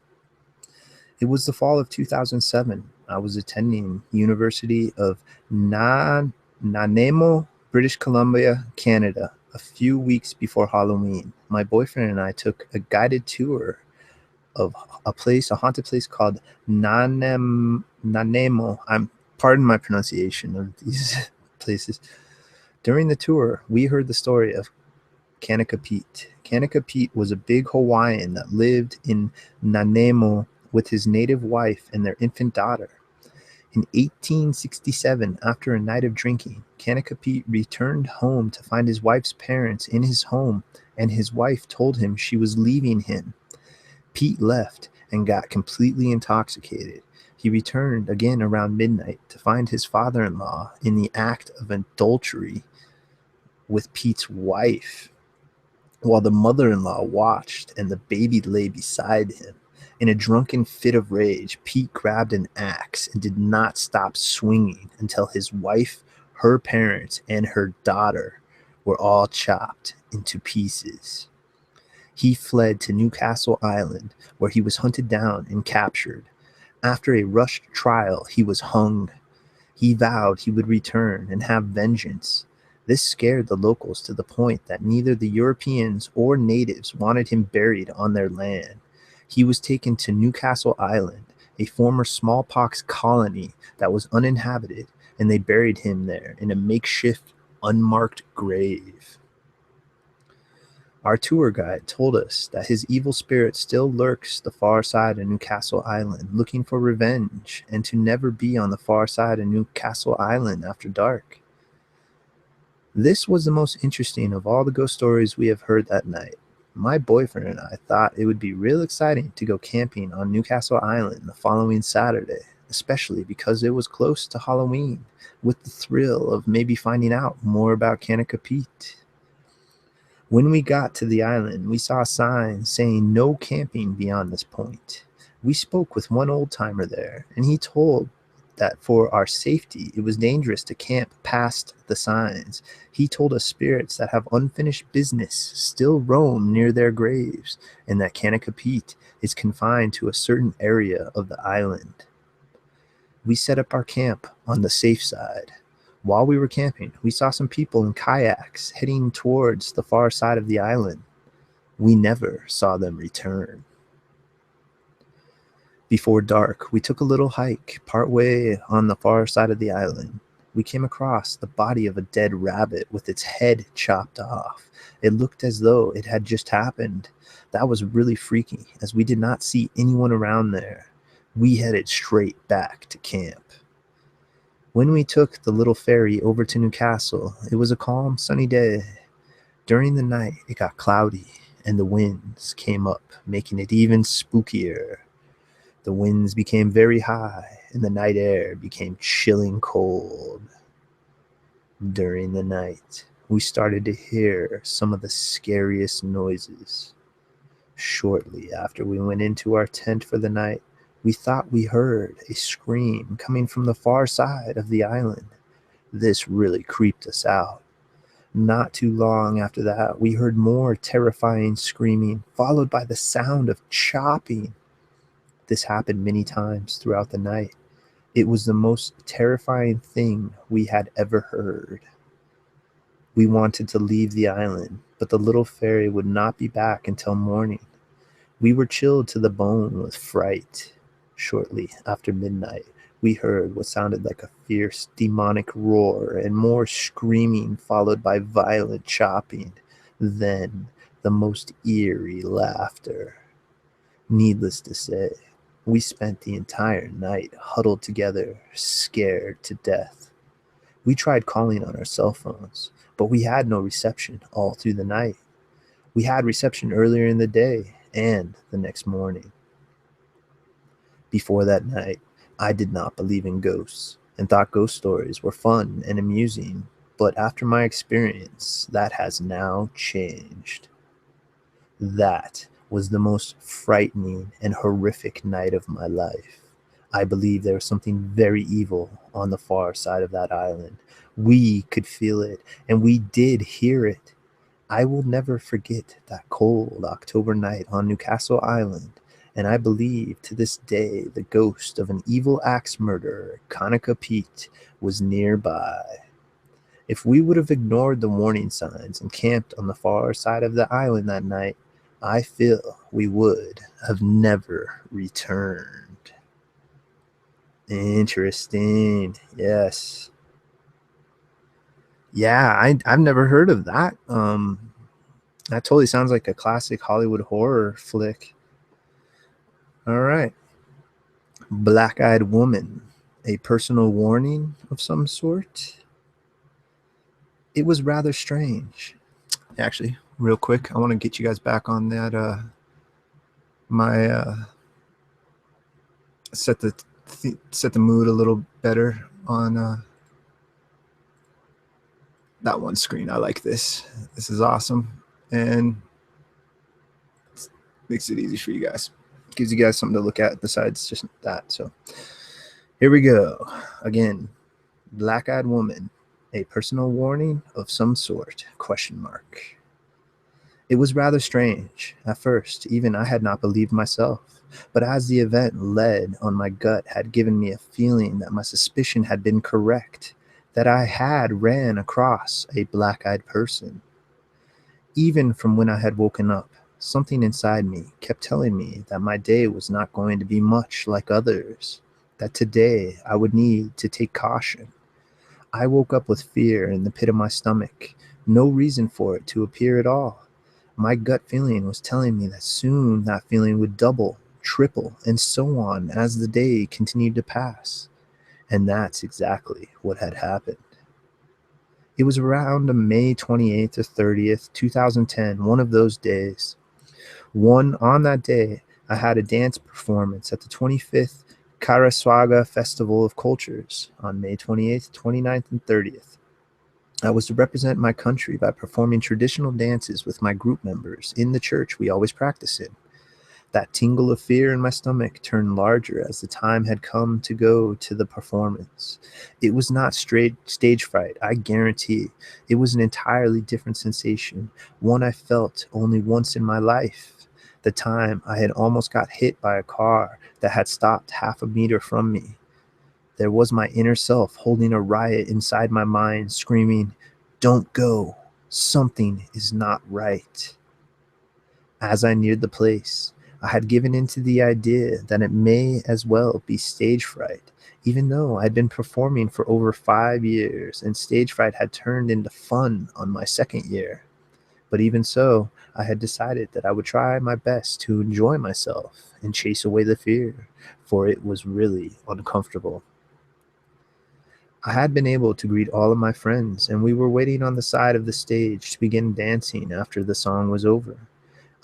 It was the fall of 2007. I was attending University of Nanaimo, British Columbia, Canada. A few weeks before Halloween, my boyfriend and I took a guided tour of a haunted place called Nanaimo. Pardon my pronunciation of these places. During the tour, we heard the story of Kanaka Pete. Kanaka Pete was a big Hawaiian that lived in Nanaimo with his native wife and their infant daughter. In 1867, after a night of drinking, Kanaka Pete returned home to find his wife's parents in his home, and his wife told him she was leaving him. Pete left and got completely intoxicated. He returned again around midnight to find his father-in-law in the act of adultery with Pete's wife, while the mother-in-law watched and the baby lay beside him. In a drunken fit of rage, Pete grabbed an axe and did not stop swinging until his wife, her parents, and her daughter were all chopped into pieces. He fled to Newcastle Island, where he was hunted down and captured. After a rushed trial, he was hung. He vowed he would return and have vengeance. This scared the locals to the point that neither the Europeans or natives wanted him buried on their land. He was taken to Newcastle Island, a former smallpox colony that was uninhabited, and they buried him there in a makeshift, unmarked grave. Our tour guide told us that his evil spirit still lurks the far side of Newcastle Island, looking for revenge, and to never be on the far side of Newcastle Island after dark. This was the most interesting of all the ghost stories we have heard that night. My boyfriend and I thought it would be real exciting to go camping on Newcastle Island the following Saturday, especially because it was close to Halloween, with the thrill of maybe finding out more about Kanaka Pete. When we got to the island, we saw a sign saying no camping beyond this point. We spoke with one old timer there, and he told that for our safety, it was dangerous to camp past the signs. He told us spirits that have unfinished business still roam near their graves, and that Kanaka Pete is confined to a certain area of the island. We set up our camp on the safe side. While we were camping, we saw some people in kayaks heading towards the far side of the island. We never saw them return. Before dark, we took a little hike partway on the far side of the island. We came across the body of a dead rabbit with its head chopped off. It looked as though it had just happened. That was really freaky, as we did not see anyone around there. We headed straight back to camp. When we took the little ferry over to Newcastle, it was a calm, sunny day. During the night, it got cloudy, and the winds came up, making it even spookier. The winds became very high, and the night air became chilling cold. During the night, we started to hear some of the scariest noises. Shortly after we went into our tent for the night, we thought we heard a scream coming from the far side of the island. This really creeped us out. Not too long after that, we heard more terrifying screaming, followed by the sound of chopping. This happened many times throughout the night. It was the most terrifying thing we had ever heard. We wanted to leave the island, but the little ferry would not be back until morning. We were chilled to the bone with fright. Shortly after midnight, we heard what sounded like a fierce demonic roar and more screaming, followed by violent chopping. Then the most eerie laughter. Needless to say, we spent the entire night huddled together, scared to death. We tried calling on our cell phones, but we had no reception all through the night. We had reception earlier in the day and the next morning. Before that night, I did not believe in ghosts and thought ghost stories were fun and amusing, but after my experience, that has now changed. That was the most frightening and horrific night of my life. I believe there was something very evil on the far side of that island. We could feel it, and we did hear it. I will never forget that cold October night on Newcastle Island, and I believe to this day the ghost of an evil axe murderer, Kanaka Pete, was nearby. If we would have ignored the warning signs and camped on the far side of the island that night, I feel we would have never returned. Interesting. Yes. Yeah, I've never heard of that. That totally sounds like a classic Hollywood horror flick. All right. Black-eyed woman. A personal warning of some sort. It was rather strange. Actually, real quick, I want to get you guys back on that my set the mood a little better on that one screen. I like this. This is awesome, and makes it easy for you guys. Gives you guys something to look at besides just that. So here we go. Again, black-eyed woman, a personal warning of some sort, question mark. It was rather strange. At first, even I had not believed myself. But as the event led on, my gut had given me a feeling that my suspicion had been correct, that I had ran across a black-eyed person. Even from when I had woken up, something inside me kept telling me that my day was not going to be much like others, that today I would need to take caution. I woke up with fear in the pit of my stomach, no reason for it to appear at all. My gut feeling was telling me that soon that feeling would double, triple, and so on as the day continued to pass. And that's exactly what had happened. It was around May 28th or 30th, 2010, one of those days. On that day, I had a dance performance at the 25th Karaswaga Festival of Cultures on May 28th, 29th, and 30th. I was to represent my country by performing traditional dances with my group members in the church we always practice in. That tingle of fear in my stomach turned larger as the time had come to go to the performance. It was not straight stage fright, I guarantee. It was an entirely different sensation, one I felt only once in my life. The time I had almost got hit by a car that had stopped half a meter from me. There was my inner self holding a riot inside my mind, screaming, "Don't go. Something is not right." As I neared the place, I had given in to the idea that it may as well be stage fright, even though I'd been performing for over 5 years and stage fright had turned into fun on my second year. But even so, I had decided that I would try my best to enjoy myself and chase away the fear, for it was really uncomfortable. I had been able to greet all of my friends, and we were waiting on the side of the stage to begin dancing after the song was over.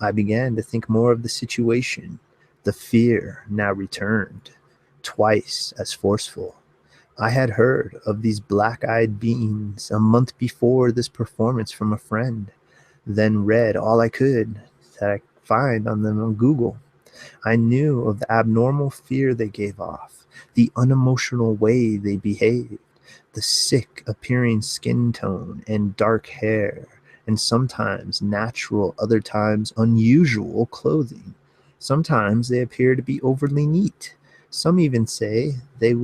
I began to think more of the situation. The fear now returned, twice as forceful. I had heard of these black eyed beings a month before this performance from a friend, then read all I could that I find on them on Google. I knew of the abnormal fear they gave off, the unemotional way they behaved, the sick appearing skin tone and dark hair, and sometimes natural, other times unusual clothing. Sometimes they appear to be overly neat. Some even say they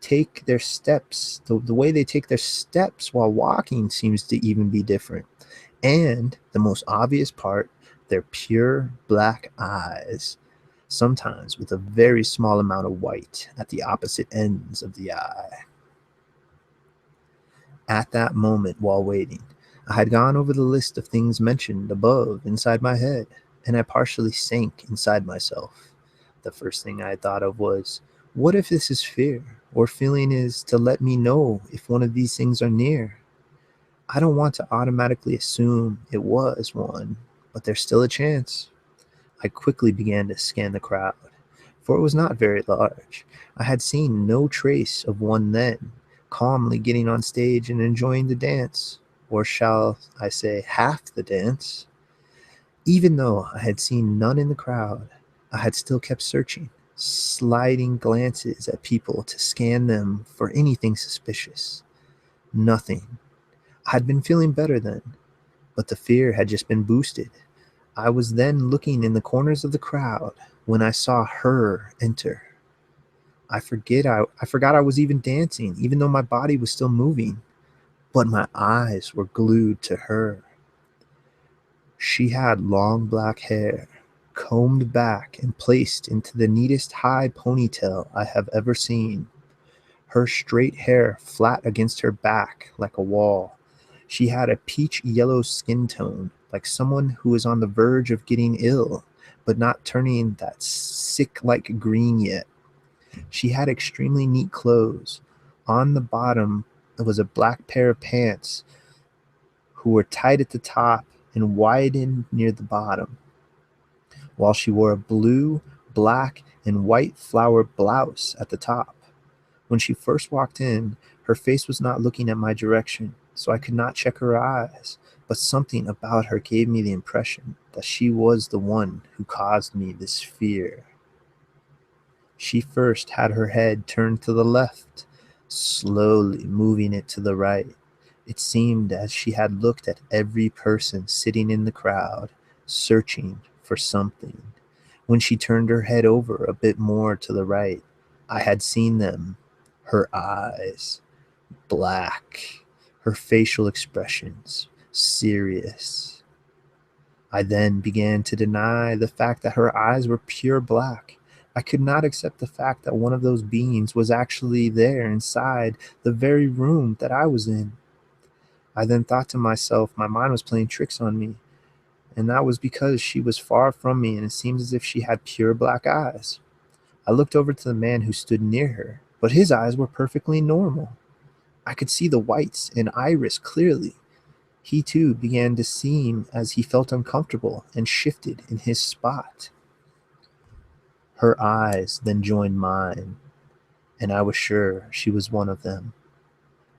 take their steps, the way they take their steps while walking seems to even be different. And the most obvious part, their pure black eyes, sometimes with a very small amount of white at the opposite ends of the eye. At that moment, while waiting, I had gone over the list of things mentioned above inside my head, and I partially sank inside myself. The first thing I thought of was, what if this is fear, or feeling is to let me know if one of these things are near? I don't want to automatically assume it was one, but there's still a chance. I quickly began to scan the crowd, for it was not very large. I had seen no trace of one then, calmly getting on stage and enjoying the dance, or shall I say, half the dance. Even though I had seen none in the crowd, I had still kept searching, sliding glances at people to scan them for anything suspicious. Nothing. I had been feeling better then, but the fear had just been boosted. I was then looking in the corners of the crowd when I saw her enter. I forgot I was even dancing, even though my body was still moving, but my eyes were glued to her. She had long black hair, combed back and placed into the neatest high ponytail I have ever seen. Her straight hair flat against her back like a wall. She had a peach yellow skin tone, like someone who is on the verge of getting ill, but not turning that sick like green yet. She had extremely neat clothes. On the bottom was a black pair of pants who were tight at the top and widened near the bottom, while she wore a blue, black, and white flower blouse at the top. When she first walked in, her face was not looking at my direction, so I could not check her eyes, but something about her gave me the impression that she was the one who caused me this fear. She first had her head turned to the left, slowly moving it to the right. It seemed as she had looked at every person sitting in the crowd, searching for something. When she turned her head over a bit more to the right, I had seen them. Her eyes, black. Her facial expressions, serious. I then began to deny the fact that her eyes were pure black. I could not accept the fact that one of those beings was actually there inside the very room that I was in. I then thought to myself, my mind was playing tricks on me, and that was because she was far from me and it seemed as if she had pure black eyes. I looked over to the man who stood near her, but his eyes were perfectly normal. I could see the whites and iris clearly. He too began to seem as he felt uncomfortable and shifted in his spot. Her eyes then joined mine, and I was sure she was one of them.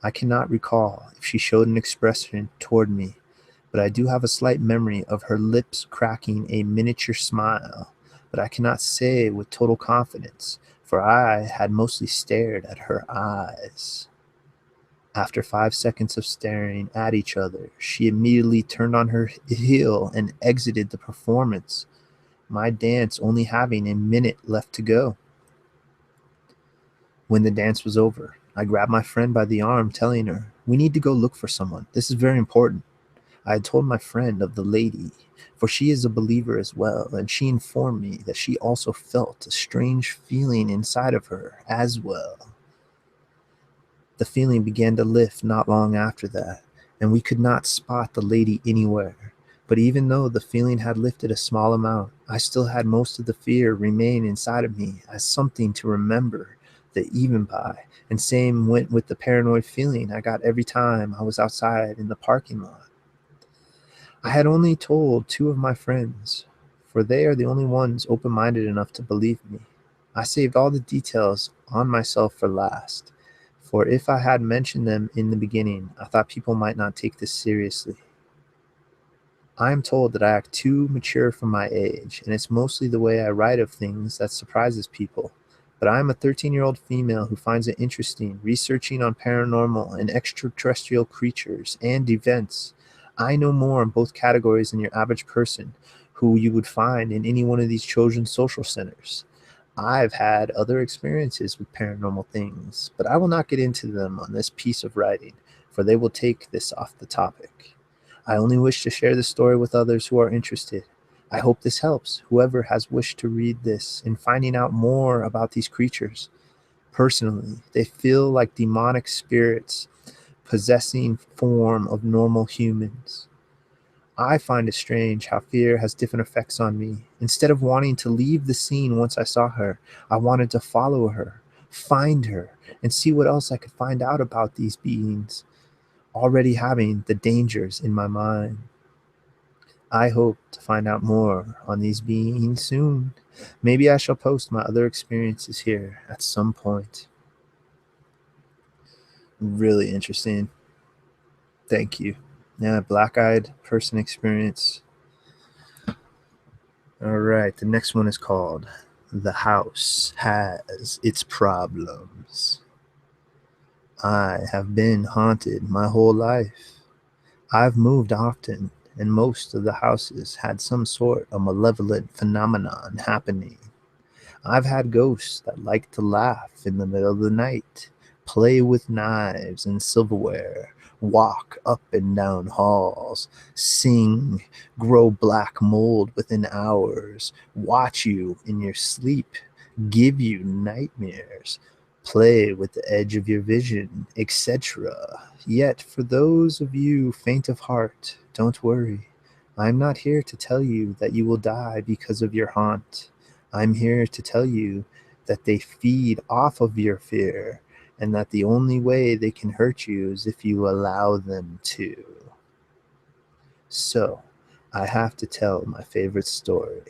I cannot recall if she showed an expression toward me, but I do have a slight memory of her lips cracking a miniature smile, but I cannot say with total confidence, for I had mostly stared at her eyes. After 5 seconds of staring at each other, she immediately turned on her heel and exited the performance, my dance only having a minute left to go. When the dance was over, I grabbed my friend by the arm, telling her, "We need to go look for someone. This is very important." I had told my friend of the lady, for she is a believer as well, and she informed me that she also felt a strange feeling inside of her as well. The feeling began to lift not long after that, and we could not spot the lady anywhere. But even though the feeling had lifted a small amount, I still had most of the fear remain inside of me as something to remember the even by. And same went with the paranoid feeling I got every time I was outside in the parking lot. I had only told two of my friends, for they are the only ones open-minded enough to believe me. I saved all the details on myself for last, for if I had mentioned them in the beginning, I thought people might not take this seriously. I am told that I act too mature for my age, and it's mostly the way I write of things that surprises people. But I am a 13-year-old female who finds it interesting researching on paranormal and extraterrestrial creatures and events. I know more in both categories than your average person who you would find in any one of these children's social centers. I've had other experiences with paranormal things, but I will not get into them on this piece of writing, for they will take this off the topic. I only wish to share this story with others who are interested. I hope this helps whoever has wished to read this in finding out more about these creatures. Personally, they feel like demonic spirits possessing form of normal humans. I find it strange how fear has different effects on me. Instead of wanting to leave the scene once I saw her, I wanted to follow her, find her, and see what else I could find out about these beings, already having the dangers in my mind. I hope to find out more on these beings soon. Maybe I shall post my other experiences here at some point. Really interesting. Thank you. Yeah, black eyed person experience. All right, the next one is called The House Has Its Problems. I have been haunted my whole life. I've moved often, and most of the houses had some sort of malevolent phenomenon happening. I've had ghosts that like to laugh in the middle of the night, play with knives and silverware, walk up and down halls, sing, grow black mold within hours, watch you in your sleep, give you nightmares, play with the edge of your vision, etc. Yet, for those of you faint of heart, don't worry. I'm not here to tell you that you will die because of your haunt. I'm here to tell you that they feed off of your fear and that the only way they can hurt you is if you allow them to. So, I have to tell my favorite story.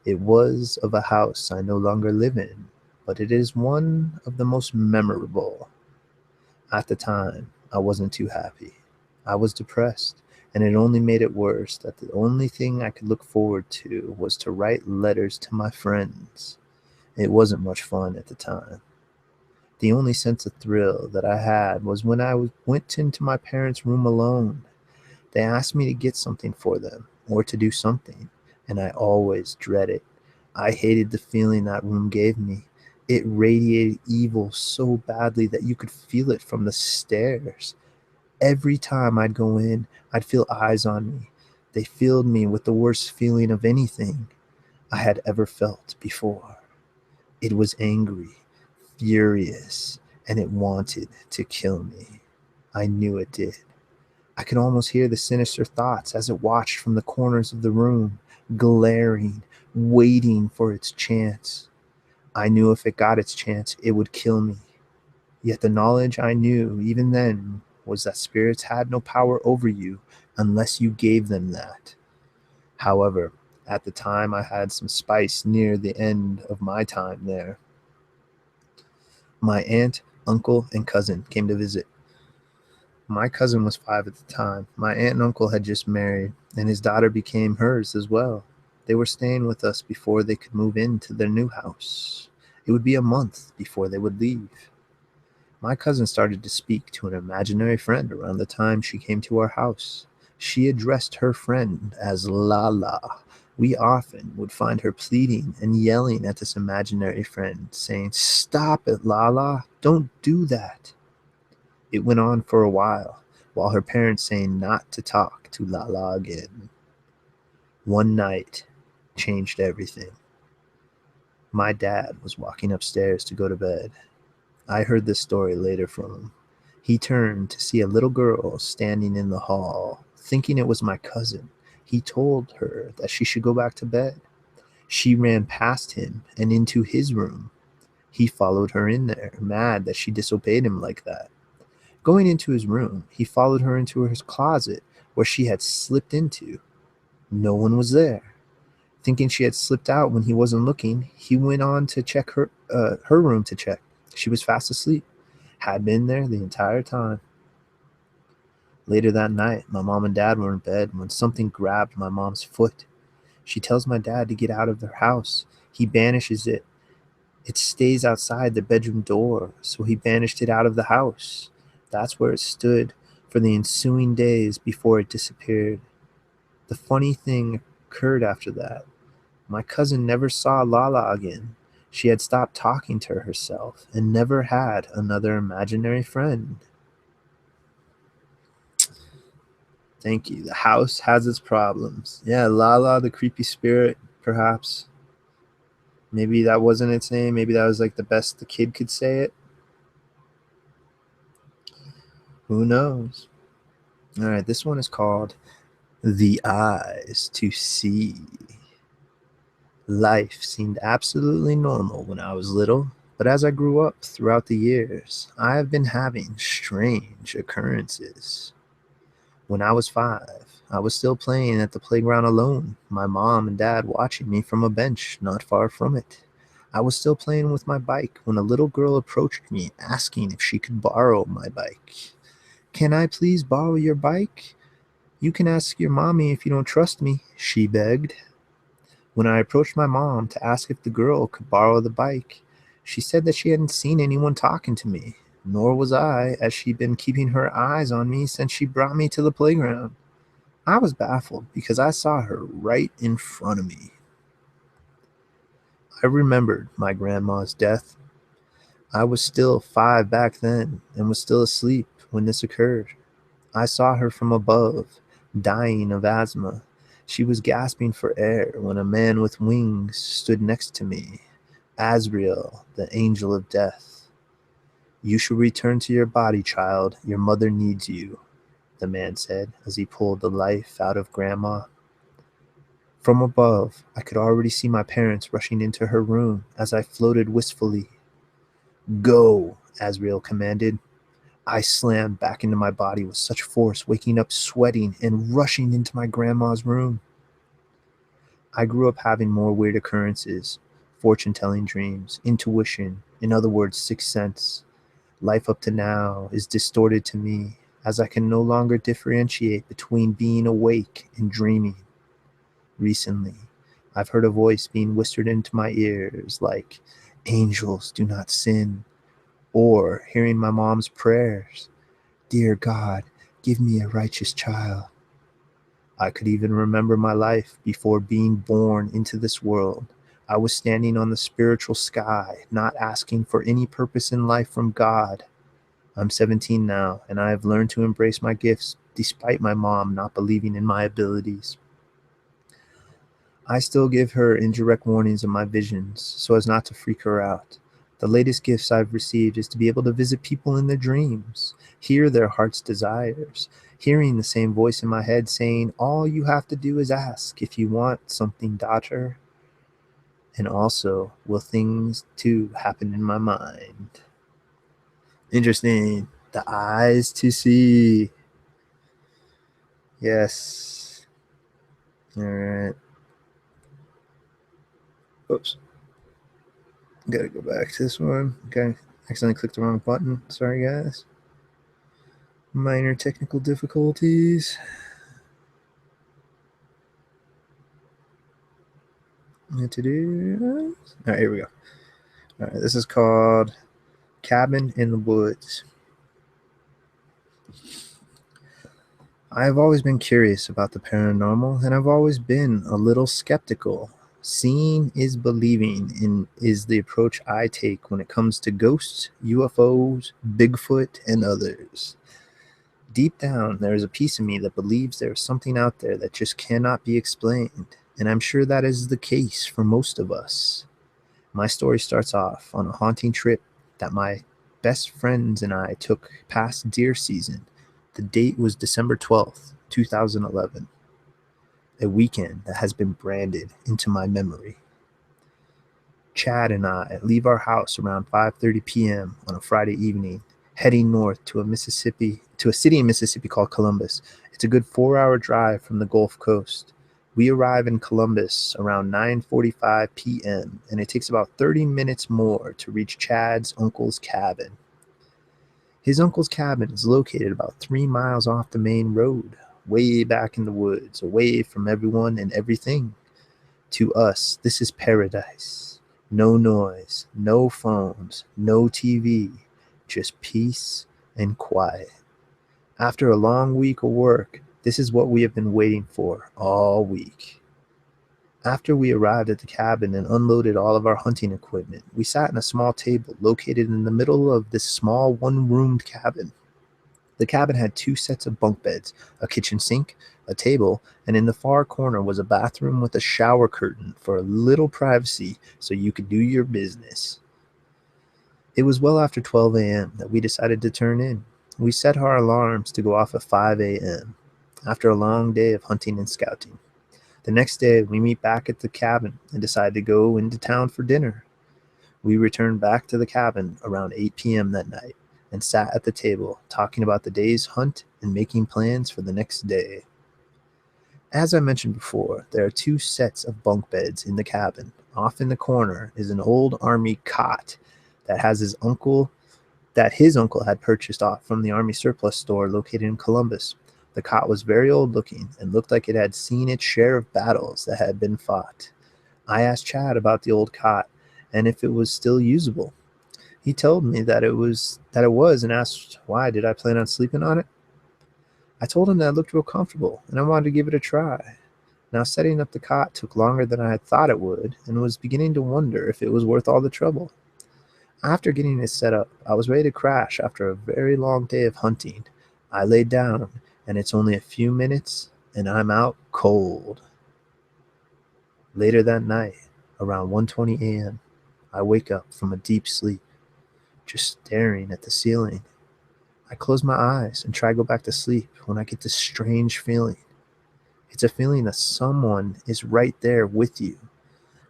It was of a house I no longer live in, but it is one of the most memorable. At the time, I wasn't too happy. I was depressed, and it only made it worse that the only thing I could look forward to was to write letters to my friends. It wasn't much fun at the time. The only sense of thrill that I had was when went into my parents' room alone. They asked me to get something for them or to do something, and I always dread it. I hated the feeling that room gave me. It radiated evil so badly that you could feel it from the stairs. Every time I'd go in, I'd feel eyes on me. They filled me with the worst feeling of anything I had ever felt before. It was angry, furious, and it wanted to kill me. I knew it did. I could almost hear the sinister thoughts as it watched from the corners of the room, glaring, waiting for its chance. I knew if it got its chance, it would kill me. Yet the knowledge I knew even then was that spirits had no power over you unless you gave them that. However, at the time I had some spice near the end of my time there. My aunt, uncle, and cousin came to visit. My cousin was 5 at the time. My aunt and uncle had just married, and his daughter became hers as well. They were staying with us before they could move into their new house. It would be a month before they would leave. My cousin started to speak to an imaginary friend around the time she came to our house. She addressed her friend as Lala. We often would find her pleading and yelling at this imaginary friend, saying, "Stop it, Lala, don't do that." It went on for a while her parents saying not to talk to Lala again. One night changed everything. My dad was walking upstairs to go to bed. I heard this story later from him. He turned to see a little girl standing in the hall. Thinking it was my cousin, he told her that she should go back to bed. She ran past him and into his room. He followed her in there, mad that she disobeyed him like that. Going into his room, he followed her into his closet where she had slipped into. No one was there. Thinking she had slipped out when he wasn't looking, he went on to check her room to check. She was fast asleep, had been there the entire time. Later that night, my mom and dad were in bed when something grabbed my mom's foot. She tells my dad to get out of their house. He banishes it. It stays outside the bedroom door, so he banished it out of the house. That's where it stood for the ensuing days before it disappeared. The funny thing occurred after that. My cousin never saw Lala again. She had stopped talking to herself and never had another imaginary friend. Thank you. The house has its problems. Yeah, Lala, the creepy spirit, perhaps. Maybe that wasn't its name. Maybe that was like the best the kid could say it. Who knows? All right, this one is called The Eyes to See. Life seemed absolutely normal when I was little, but as I grew up throughout the years, I have been having strange occurrences. When I was 5, I was still playing at the playground alone, my mom and dad watching me from a bench not far from it. I was still playing with my bike when a little girl approached me asking if she could borrow my bike. "Can I please borrow your bike? You can ask your mommy if you don't trust me," she begged. When I approached my mom to ask if the girl could borrow the bike, she said that she hadn't seen anyone talking to me, nor was I, as she'd been keeping her eyes on me since she brought me to the playground. I was baffled because I saw her right in front of me. I remembered my grandma's death. I was still 5 back then and was still asleep when this occurred. I saw her from above, dying of asthma. She was gasping for air when a man with wings stood next to me. Azrael, the angel of death. "You shall return to your body, child. Your mother needs you," the man said as he pulled the life out of Grandma. From above, I could already see my parents rushing into her room as I floated wistfully. "Go," Azrael commanded. I slammed back into my body with such force, waking up sweating and rushing into my grandma's room. I grew up having more weird occurrences, fortune-telling dreams, intuition, in other words, sixth sense. Life up to now is distorted to me, as I can no longer differentiate between being awake and dreaming. Recently, I've heard a voice being whispered into my ears like, "Angels do not sin," or hearing my mom's prayers, "Dear God, give me a righteous child." I could even remember my life before being born into this world. I was standing on the spiritual sky, not asking for any purpose in life from God. I'm 17 now, and I have learned to embrace my gifts despite my mom not believing in my abilities. I still give her indirect warnings of my visions so as not to freak her out. The latest gifts I've received is to be able to visit people in their dreams, hear their heart's desires, hearing the same voice in my head saying, "All you have to do is ask if you want something, daughter." And also, will things too happen in my mind? Interesting. The eyes to see. Yes. All right. Oops. Gotta go back to this one. Okay. Accidentally clicked the wrong button. Sorry, guys. Minor technical difficulties. What to do? All right, here we go. All right, this is called Cabin in the Woods. I've always been curious about the paranormal, and I've always been a little skeptical. Seeing is believing is the approach I take when it comes to ghosts, UFOs, Bigfoot, and others. Deep down, there is a piece of me that believes there is something out there that just cannot be explained, and I'm sure that is the case for most of us. My story starts off on a haunting trip that my best friends and I took past deer season. The date was December 12th, 2011, a weekend that has been branded into my memory. Chad and I leave our house around 5:30 p.m. on a Friday evening, heading north to a city in Mississippi called Columbus. It's a good 4-hour drive from the Gulf Coast. We arrive in Columbus around 9:45 p.m. and it takes about 30 minutes more to reach Chad's uncle's cabin. His uncle's cabin is located about 3 miles off the main road, way back in the woods, away from everyone and everything. To us, this is paradise. No noise, no phones, no TV, just peace and quiet. After a long week of work, this is what we have been waiting for all week. After we arrived at the cabin and unloaded all of our hunting equipment, we sat in a small table located in the middle of this small one-roomed cabin. The cabin had 2 sets of bunk beds, a kitchen sink, a table, and in the far corner was a bathroom with a shower curtain for a little privacy so you could do your business. It was well after 12 a.m. that we decided to turn in. We set our alarms to go off at 5 a.m. after a long day of hunting and scouting. The next day, we meet back at the cabin and decide to go into town for dinner. We returned back to the cabin around 8 p.m. that night and sat at the table talking about the day's hunt and making plans for the next day. As I mentioned before, there are 2 sets of bunk beds in the cabin. Off in the corner is an old army cot that has his uncle had purchased off from the army surplus store located in Columbus. The cot was very old looking and looked like it had seen its share of battles that had been fought. I asked Chad about the old cot and if it was still usable. He told me that it was and asked why did I plan on sleeping on it. I told him that it looked real comfortable and I wanted to give it a try. Now setting up the cot took longer than I had thought it would and was beginning to wonder if it was worth all the trouble. After getting it set up, I was ready to crash after a very long day of hunting. I laid down and it's only a few minutes and I'm out cold. Later that night, around 1:20 a.m., I wake up from a deep sleep, just staring at the ceiling. I close my eyes and try to go back to sleep when I get this strange feeling. It's a feeling that someone is right there with you.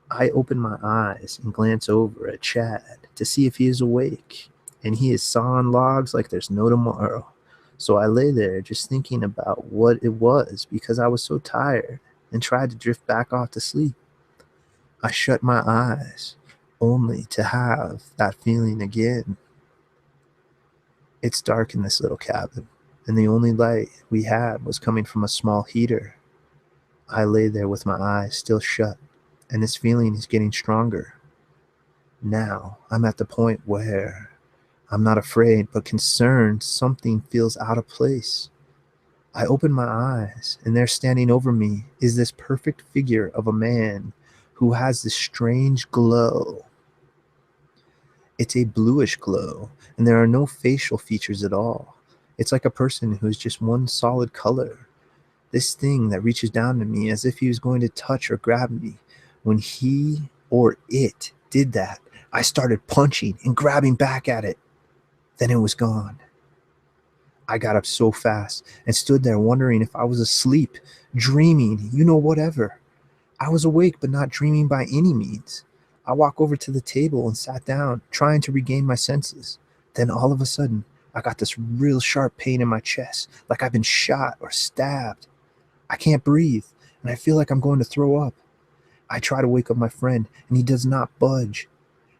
I open my eyes and glance over at Chad to see if he is awake, and he is sawing logs like there's no tomorrow. So I lay there just thinking about what it was because I was so tired and tried to drift back off to sleep. I shut my eyes only to have that feeling again. It's dark in this little cabin, and the only light we had was coming from a small heater. I lay there with my eyes still shut, and this feeling is getting stronger. Now I'm at the point where I'm not afraid but concerned something feels out of place. I open my eyes, and there standing over me is this perfect figure of a man who has this strange glow. It's a bluish glow, and there are no facial features at all. It's like a person who is just one solid color. This thing that reaches down to me as if he was going to touch or grab me. When he or it did that, I started punching and grabbing back at it. Then it was gone. I got up so fast and stood there wondering if I was asleep, dreaming, whatever. I was awake but not dreaming by any means. I walked over to the table and sat down, trying to regain my senses. Then all of a sudden, I got this real sharp pain in my chest, like I've been shot or stabbed. I can't breathe, and I feel like I'm going to throw up. I try to wake up my friend, and he does not budge.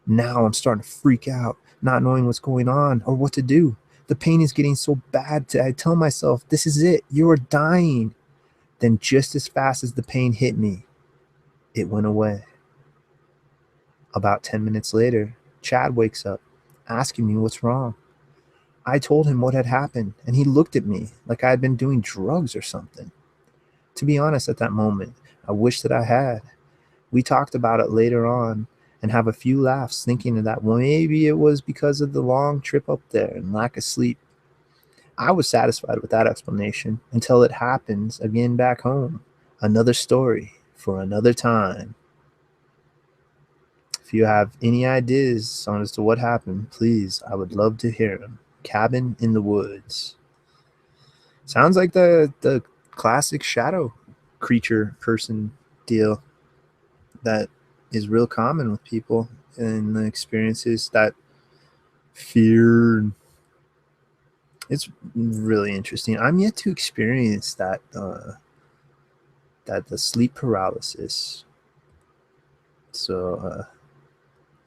Now I'm starting to freak out, not knowing what's going on or what to do. The pain is getting so bad that I tell myself, this is it, you're dying. Then just as fast as the pain hit me, it went away. About 10 minutes later, Chad wakes up, asking me what's wrong. I told him what had happened, and he looked at me like I had been doing drugs or something. To be honest, at that moment, I wish that I had. We talked about it later on and have a few laughs, thinking that maybe it was because of the long trip up there and lack of sleep. I was satisfied with that explanation until it happens again back home. Another story for another time. If you have any ideas on as to what happened, please, I would love to hear them. Cabin in the woods. Sounds like the classic shadow creature person deal that is real common with people and the experiences that fear. It's really interesting. I'm yet to experience that the sleep paralysis. So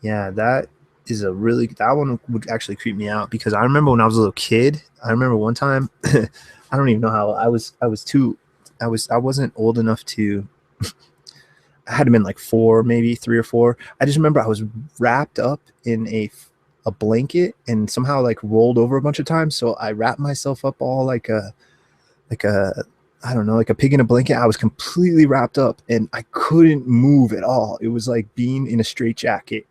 yeah, that that one would actually creep me out, because I remember when I was a little kid. I remember one time, I don't even know how I wasn't old enough to. I had been like 4, maybe 3 or 4. I just remember I was wrapped up in a blanket and somehow like rolled over a bunch of times. So I wrapped myself up all like a I don't know, like a pig in a blanket. I was completely wrapped up and I couldn't move at all. It was like being in a straitjacket.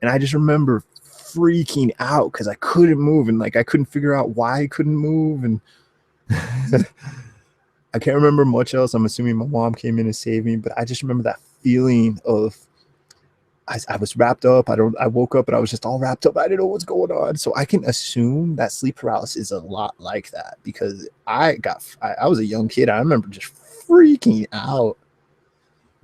And I just remember freaking out because I couldn't move, and like I couldn't figure out why I couldn't move. And I can't remember much else. I'm assuming my mom came in and saved me, but I just remember that feeling of I was wrapped up. I woke up and I was just all wrapped up. I didn't know what's going on. So I can assume that sleep paralysis is a lot like that, because I was a young kid. I remember just freaking out.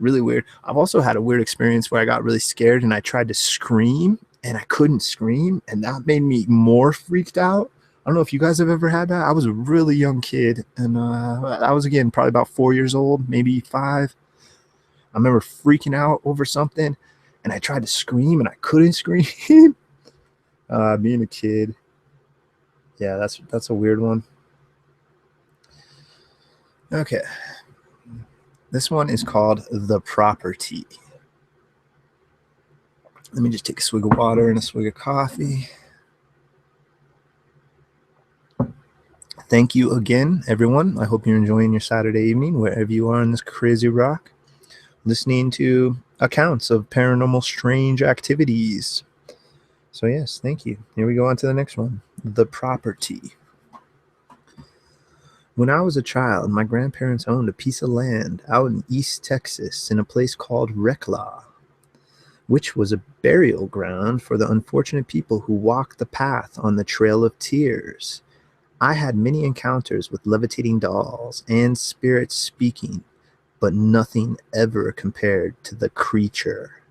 Really weird. I've also had a weird experience where I got really scared and I tried to scream and I couldn't scream, and that made me more freaked out. I don't know if you guys have ever had that. I was a really young kid, and I was, again, probably about 4 years old, maybe 5. I remember freaking out over something, and I tried to scream, and I couldn't scream. Being a kid. Yeah, that's a weird one. Okay. This one is called The Property. Let me just take a swig of water and a swig of coffee. Thank you again, everyone. I hope you're enjoying your Saturday evening, wherever you are in this crazy rock, listening to accounts of paranormal strange activities. So yes, thank you. Here we go on to the next one. The Property. When I was a child, my grandparents owned a piece of land out in East Texas in a place called Reclaw, which was a burial ground for the unfortunate people who walked the path on the Trail of Tears. I had many encounters with levitating dolls and spirits speaking, but nothing ever compared to the creature.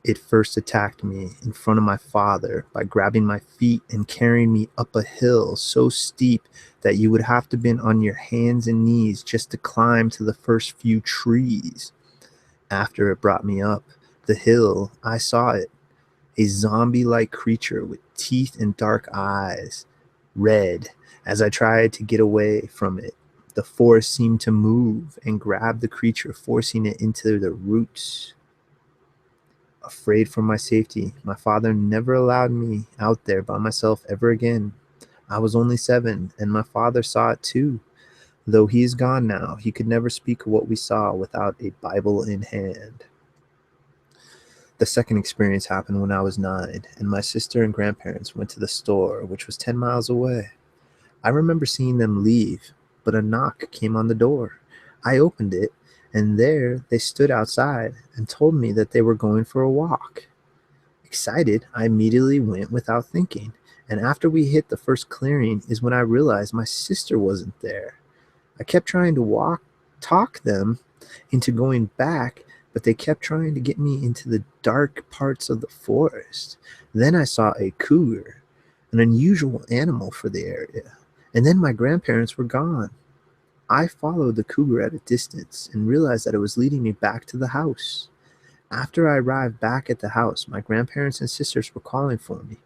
It first attacked me in front of my father by grabbing my feet and carrying me up a hill so steep that you would have to been on your hands and knees just to climb to the first few trees. After it brought me up the hill, I saw it, a zombie-like creature with teeth and dark eyes, red. As I tried to get away from it, the forest seemed to move and grab the creature, forcing it into the roots. Afraid for my safety, my father never allowed me out there by myself ever again. I was only 7, and my father saw it too. Though he is gone now, he could never speak of what we saw without a Bible in hand. The second experience happened when I was 9, and my sister and grandparents went to the store, which was 10 miles away. I remember seeing them leave, but a knock came on the door. I opened it, and there they stood outside and told me that they were going for a walk. Excited, I immediately went without thinking, and after we hit the first clearing is when I realized my sister wasn't there. I kept trying to talk them into going back, but they kept trying to get me into the dark parts of the forest. Then I saw a cougar, an unusual animal for the area, and then my grandparents were gone. I followed the cougar at a distance and realized that it was leading me back to the house. After I arrived back at the house, my grandparents and sisters were calling for me.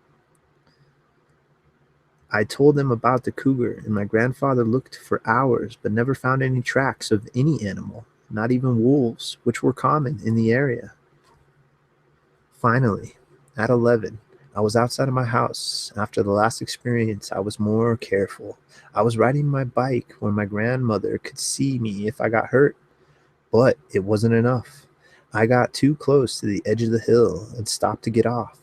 I told them about the cougar, and my grandfather looked for hours but never found any tracks of any animal, not even wolves, which were common in the area. Finally, at 11, I was outside of my house. After the last experience, I was more careful. I was riding my bike where my grandmother could see me if I got hurt, but it wasn't enough. I got too close to the edge of the hill and stopped to get off,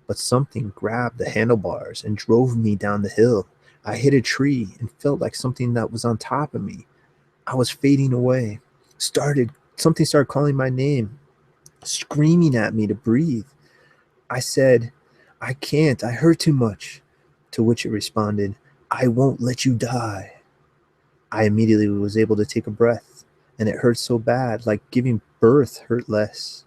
but something grabbed the handlebars and drove me down the hill. I hit a tree and felt like something that was on top of me. I was fading away. Something started calling my name, screaming at me to breathe. I said, "I can't, I hurt too much." To which it responded, "I won't let you die." I immediately was able to take a breath, and it hurt so bad, like giving birth hurt less.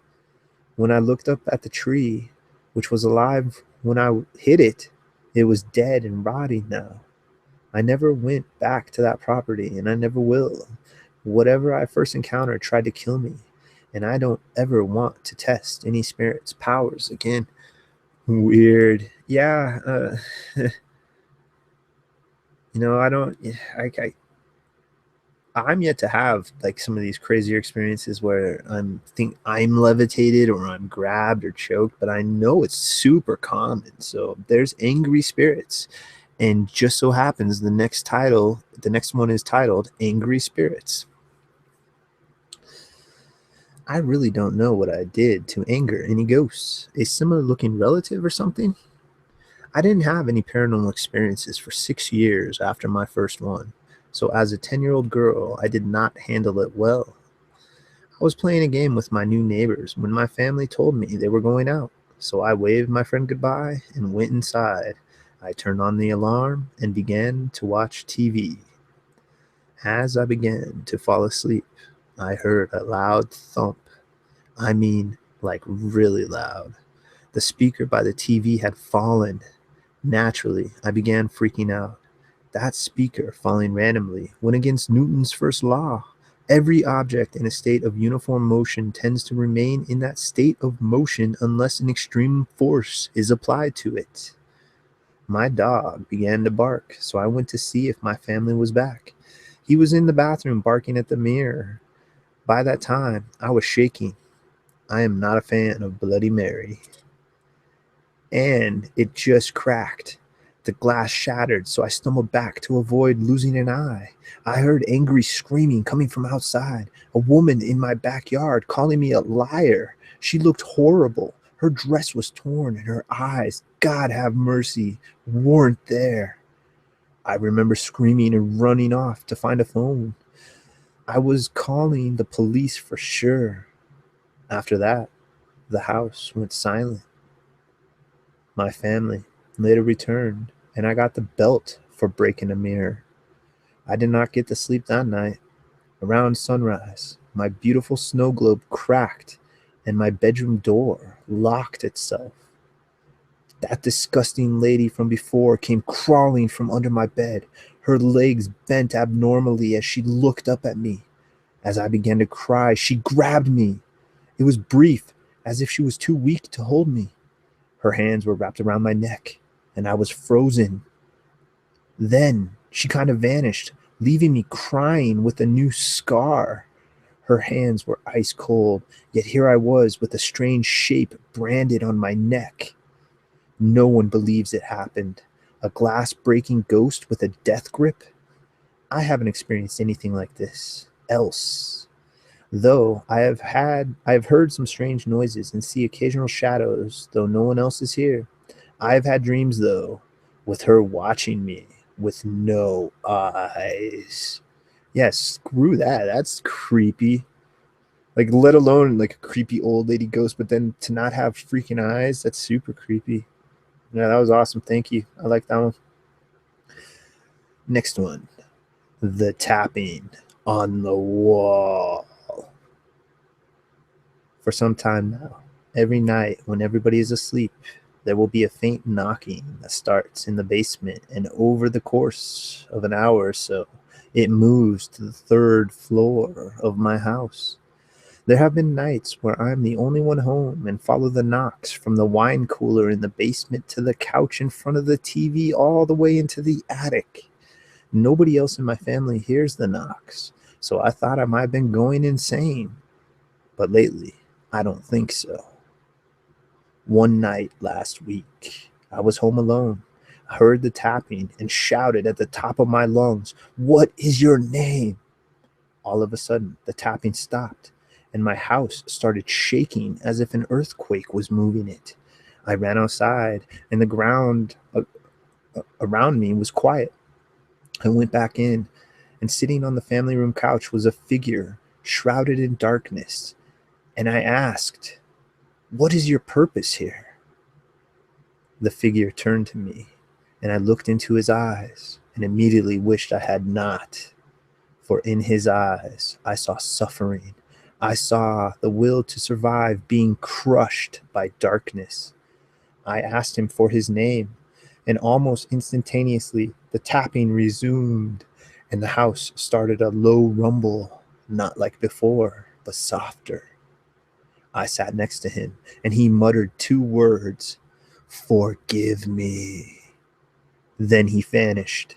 When I looked up at the tree, which was alive when I hit it, it was dead and rotting now. I never went back to that property, and I never will. Whatever I first encountered tried to kill me, and I don't ever want to test any spirit's powers again. Weird. Yeah, I don't. I'm yet to have like some of these crazier experiences where I'm levitated or I'm grabbed or choked, but I know it's super common. So there's angry spirits, and just so happens the next one is titled "Angry Spirits." I really don't know what I did to anger any ghosts. A similar looking relative or something? I didn't have any paranormal experiences for 6 years after my first one, so as a 10-year-old girl, I did not handle it well. I was playing a game with my new neighbors when my family told me they were going out, so I waved my friend goodbye and went inside. I turned on the alarm and began to watch TV. As I began to fall asleep, I heard a loud thump. I mean, like really loud. The speaker by the TV had fallen. Naturally, I began freaking out. That speaker, falling randomly, went against Newton's first law. Every object in a state of uniform motion tends to remain in that state of motion unless an extreme force is applied to it. My dog began to bark, so I went to see if my family was back. He was in the bathroom barking at the mirror. By that time, I was shaking. I am not a fan of Bloody Mary. And it just cracked. The glass shattered, so I stumbled back to avoid losing an eye. I heard angry screaming coming from outside. A woman in my backyard calling me a liar. She looked horrible. Her dress was torn and her eyes, God have mercy, weren't there. I remember screaming and running off to find a phone. I was calling the police for sure. After that, the house went silent. My family later returned, and I got the belt for breaking a mirror. I did not get to sleep that night. Around sunrise, my beautiful snow globe cracked, and my bedroom door locked itself. That disgusting lady from before came crawling from under my bed. Her legs bent abnormally as she looked up at me. As I began to cry, she grabbed me. It was brief, as if she was too weak to hold me. Her hands were wrapped around my neck, and I was frozen. Then she kind of vanished, leaving me crying with a new scar. Her hands were ice cold, yet here I was with a strange shape branded on my neck. No one believes it happened. A glass breaking ghost with a death grip? I haven't experienced anything like this else. Though I have heard some strange noises and see occasional shadows, though no one else is here. I have had dreams though, with her watching me with no eyes. Yeah, screw that. That's creepy. Like, let alone like a creepy old lady ghost, but then to not have freaking eyes, that's super creepy. Yeah, that was awesome. Thank you. I like that one. Next one. The tapping on the wall. For some time now, every night when everybody is asleep, there will be a faint knocking that starts in the basement, and over the course of an hour or so, It moves to the third floor of my house. There have been nights where I'm the only one home and follow the knocks from the wine cooler in the basement to the couch in front of the TV all the way into the attic. Nobody else in my family hears the knocks, so I thought I might have been going insane. But lately, I don't think so. One night last week, I was home alone. I heard the tapping and shouted at the top of my lungs, "What is your name?" All of a sudden, the tapping stopped, and my house started shaking as if an earthquake was moving it. I ran outside, and the ground around me was quiet. I went back in, and sitting on the family room couch was a figure shrouded in darkness. And I asked, "What is your purpose here?" The figure turned to me, and I looked into his eyes and immediately wished I had not. For in his eyes, I saw suffering. I saw the will to survive being crushed by darkness. I asked him for his name, and almost instantaneously, the tapping resumed, and the house started a low rumble, not like before, but softer. I sat next to him, and he muttered two words, "Forgive me." Then he vanished,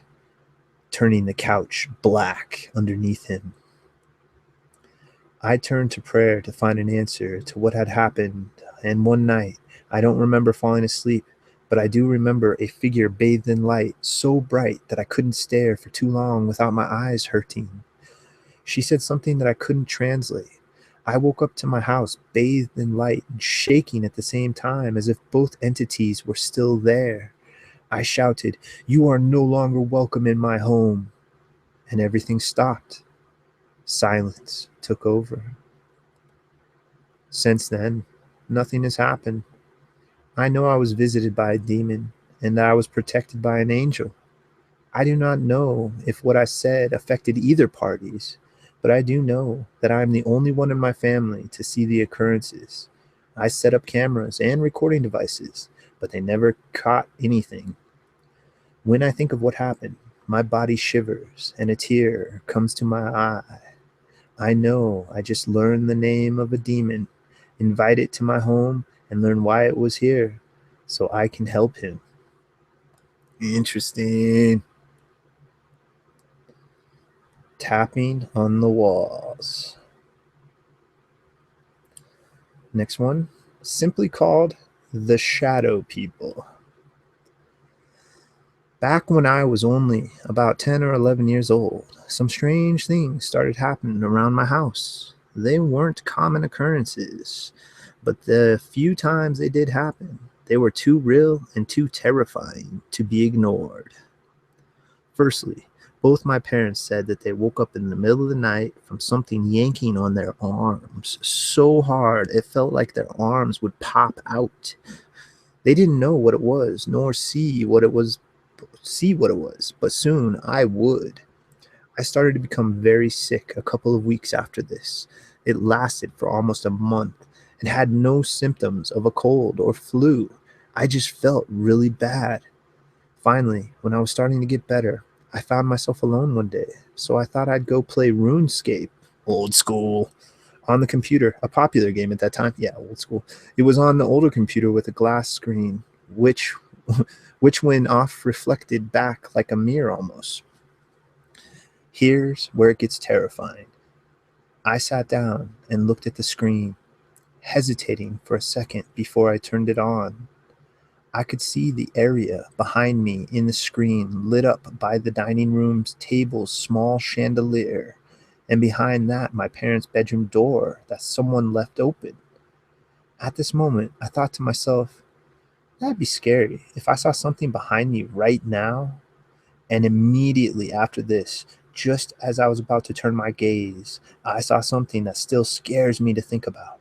turning the couch black underneath him. I turned to prayer to find an answer to what had happened, and one night, I don't remember falling asleep, but I do remember a figure bathed in light so bright that I couldn't stare for too long without my eyes hurting. She said something that I couldn't translate. I woke up to my house bathed in light and shaking at the same time as if both entities were still there. I shouted, "You are no longer welcome in my home." And everything stopped. Silence took over. Since then, nothing has happened. I know I was visited by a demon and that I was protected by an angel. I do not know if what I said affected either parties, but I do know that I am the only one in my family to see the occurrences. I set up cameras and recording devices, but they never caught anything. When I think of what happened, my body shivers and a tear comes to my eye. I know I just learned the name of a demon, invite it to my home, and learn why it was here so I can help him. Interesting. Tapping on the walls. Next one, simply called the Shadow People. Back when I was only about 10 or 11 years old, some strange things started happening around my house. They weren't common occurrences, but the few times they did happen, they were too real and too terrifying to be ignored. Firstly, both my parents said that they woke up in the middle of the night from something yanking on their arms so hard it felt like their arms would pop out. They didn't know what it was, nor see what it was, but soon I would. I started to become very sick a couple of weeks after this. It lasted for almost a month and had no symptoms of a cold or flu. I just felt really bad. Finally, when I was starting to get better, I found myself alone one day, so I thought I'd go play RuneScape, old school, on the computer, a popular game at that time. Yeah, old school. It was on the older computer with a glass screen, which which when off reflected back like a mirror almost. Here's where it gets terrifying. I sat down and looked at the screen, hesitating for a second before I turned it on. I could see the area behind me in the screen lit up by the dining room's table's small chandelier, and behind that, my parents' bedroom door that someone left open. At this moment, I thought to myself, that'd be scary if I saw something behind me right now. And immediately after this, just as I was about to turn my gaze, I saw something that still scares me to think about.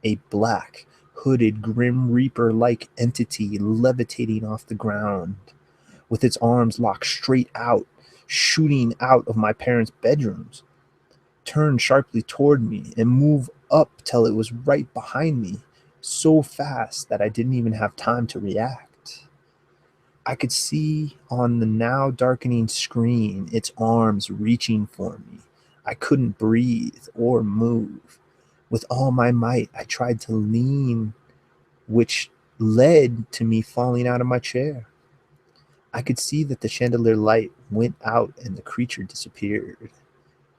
A black, hooded Grim Reaper like entity levitating off the ground, with its arms locked straight out, shooting out of my parents' bedrooms, turned sharply toward me and moved up till it was right behind me, so fast that I didn't even have time to react. I could see on the now darkening screen its arms reaching for me. I couldn't breathe or move. With all my might, I tried to lean, which led to me falling out of my chair. I could see that the chandelier light went out and the creature disappeared.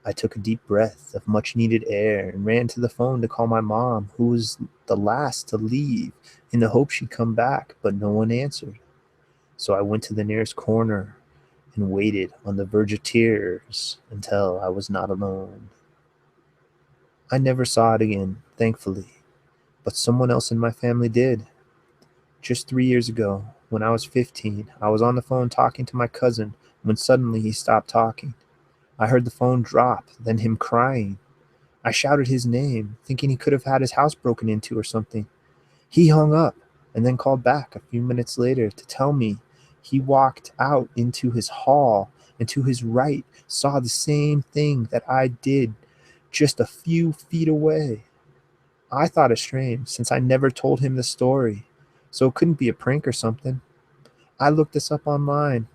I took a deep breath of much needed air and ran to the phone to call my mom, who was the last to leave, in the hope she'd come back, but no one answered. So I went to the nearest corner and waited on the verge of tears until I was not alone. I never saw it again, thankfully, but someone else in my family did. Just 3 years ago, when I was 15, I was on the phone talking to my cousin when suddenly he stopped talking. I heard the phone drop, then him crying. I shouted his name, thinking he could have had his house broken into or something. He hung up and then called back a few minutes later to tell me he walked out into his hall and to his right saw the same thing that I did just a few feet away. I thought it strange since I never told him the story, so it couldn't be a prank or something. I looked this up online,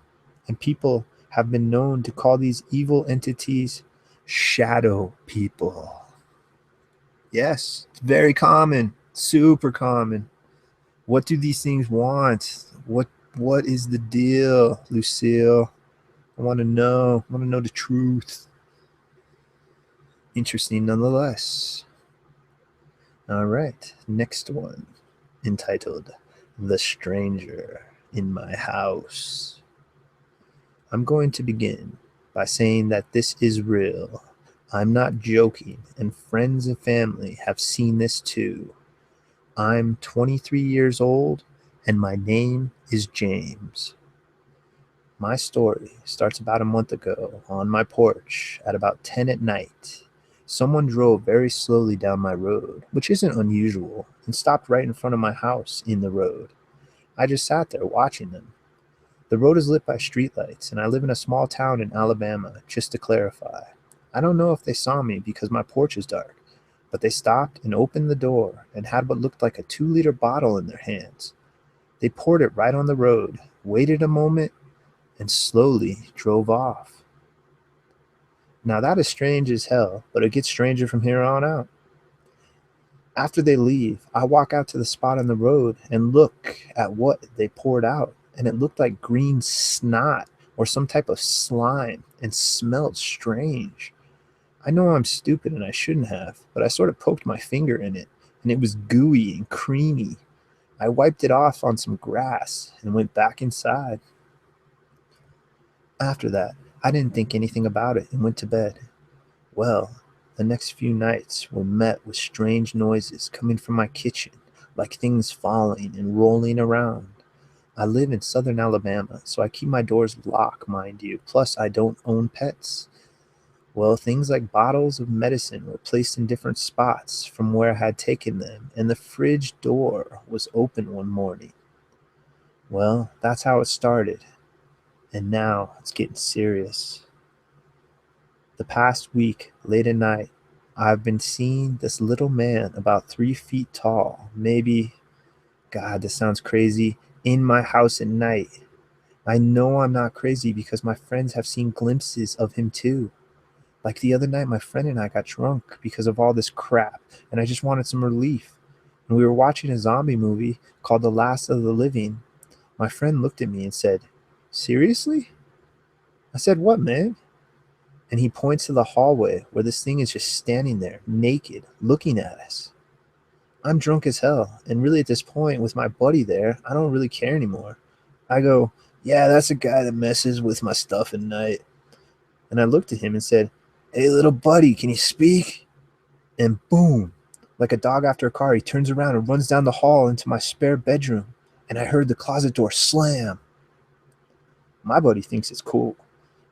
and people have been known to call these evil entities shadow people. Yes, it's very common, super common. What do these things want? What is the deal, Lucille? I want to know. I want to know the truth. Interesting nonetheless. All right, next one, entitled The Stranger in My House. I'm going to begin by saying that this is real. I'm not joking, and friends and family have seen this too. I'm 23 years old, and my name is James. My story starts about a month ago on my porch at about 10 at night. Someone drove very slowly down my road, which isn't unusual, and stopped right in front of my house in the road. I just sat there watching them. The road is lit by streetlights, and I live in a small town in Alabama, just to clarify. I don't know if they saw me because my porch is dark, but they stopped and opened the door and had what looked like a 2-liter bottle in their hands. They poured it right on the road, waited a moment, and slowly drove off. Now that is strange as hell, but it gets stranger from here on out. After they leave, I walk out to the spot on the road and look at what they poured out, and it looked like green snot or some type of slime and smelled strange. I know I'm stupid and I shouldn't have, but I sort of poked my finger in it, and it was gooey and creamy. I wiped it off on some grass and went back inside. After that, I didn't think anything about it and went to bed. Well, the next few nights were met with strange noises coming from my kitchen, like things falling and rolling around. I live in southern Alabama, so I keep my doors locked, mind you, plus I don't own pets. Well, things like bottles of medicine were placed in different spots from where I had taken them, and the fridge door was open one morning. Well, that's how it started, and now it's getting serious. The past week, late at night, I've been seeing this little man about 3 feet tall, maybe, God, this sounds crazy, in my house at night. I know I'm not crazy because my friends have seen glimpses of him too. Like the other night, my friend and I got drunk because of all this crap, and I just wanted some relief. And we were watching a zombie movie called The Last of the Living. My friend looked at me and said, "Seriously?" I said, "What, man?" And he points to the hallway where this thing is just standing there, naked, looking at us. I'm drunk as hell, and really at this point, with my buddy there, I don't really care anymore. I go, "Yeah, that's a guy that messes with my stuff at night." And I looked at him and said, "Hey, little buddy, can you speak?" And boom, like a dog after a car, he turns around and runs down the hall into my spare bedroom, and I heard the closet door slam. My buddy thinks it's cool,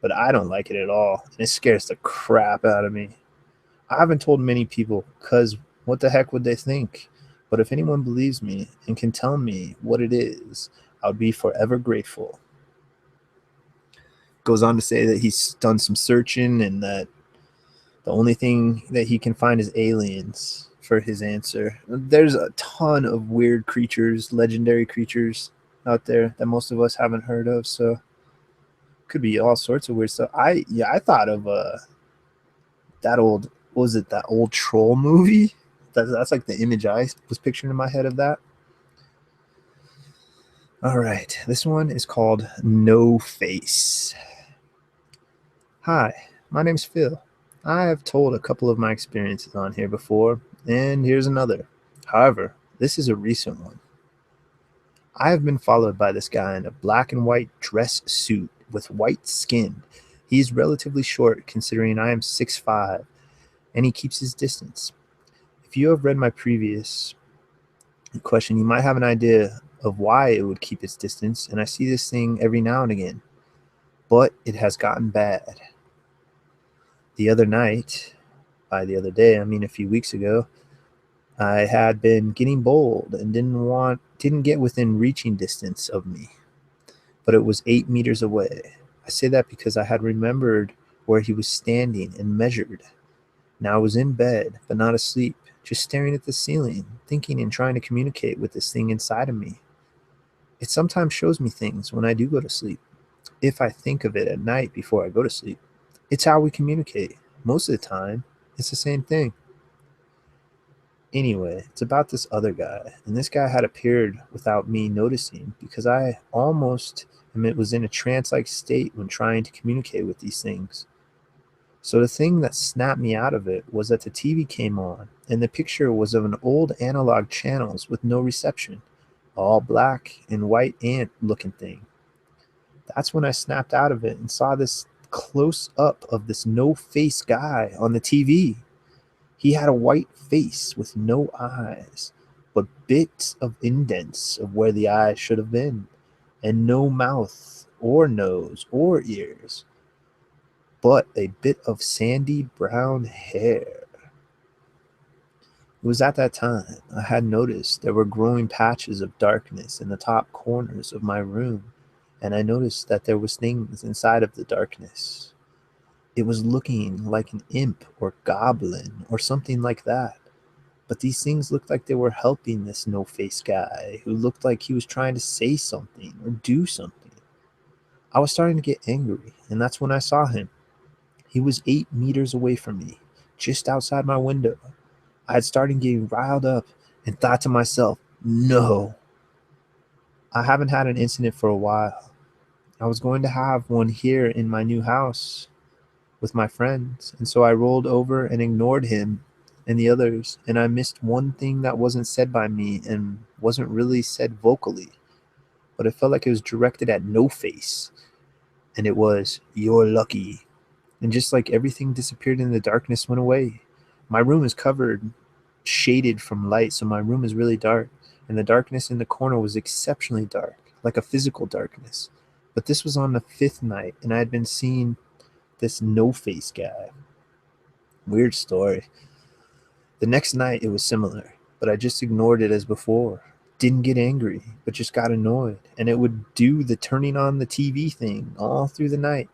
but I don't like it at all, and it scares the crap out of me. I haven't told many people because what the heck would they think? But if anyone believes me and can tell me what it is, I would be forever grateful. Goes on to say that he's done some searching and that the only thing that he can find is aliens for his answer. There's a ton of weird creatures, legendary creatures. out there that most of us haven't heard of. So could be all sorts of weird stuff. I thought of that old, what was it, that old troll movie? That's like the image I was picturing in my head of that. All right, this one is called No Face. Hi, my name's Phil. I have told a couple of my experiences on here before, and here's another. However, this is a recent one. I have been followed by this guy in a black and white dress suit with white skin. He's relatively short considering I am 6'5", and he keeps his distance. If you have read my previous question, you might have an idea of why it would keep its distance, and I see this thing every now and again. But it has gotten bad. The other night, by the other day, I mean a few weeks ago, I had been getting bold and didn't get within reaching distance of me, but it was 8 meters away. I say that because I had remembered where he was standing and measured. Now I was in bed, but not asleep, just staring at the ceiling, thinking and trying to communicate with this thing inside of me. It sometimes shows me things when I do go to sleep, if I think of it at night before I go to sleep. It's how we communicate. Most of the time, it's the same thing. Anyway, it's about this other guy, and this guy had appeared without me noticing because I almost was in a trance like state when trying to communicate with these things. So the thing that snapped me out of it was that the TV came on, and the picture was of an old analog channels with no reception, all black and white ant looking thing. That's when I snapped out of it and saw this close up of this no face guy on the TV. He had a white face with no eyes, but bits of indents of where the eyes should have been, and no mouth or nose or ears, but a bit of sandy brown hair. It was at that time I had noticed there were growing patches of darkness in the top corners of my room, and I noticed that there was things inside of the darkness. It was looking like an imp or goblin or something like that. But these things looked like they were helping this no face guy who looked like he was trying to say something or do something. I was starting to get angry, and that's when I saw him. He was 8 meters away from me, just outside my window. I had started getting riled up and thought to myself, no. I haven't had an incident for a while. I was going to have one here in my new house with my friends, and so I rolled over and ignored him and the others, and I missed one thing that wasn't said by me and wasn't really said vocally, but it felt like it was directed at No Face, and it was, "You're lucky." And just like everything disappeared and the darkness went away. My room is covered, shaded from light, so my room is really dark, and the darkness in the corner was exceptionally dark, like a physical darkness. But this was on the fifth night, and I had been seeing this no face guy. Weird story. The next night it was similar, but I just ignored it as before. Didn't get angry, but just got annoyed, and it would do the turning on the TV thing all through the night.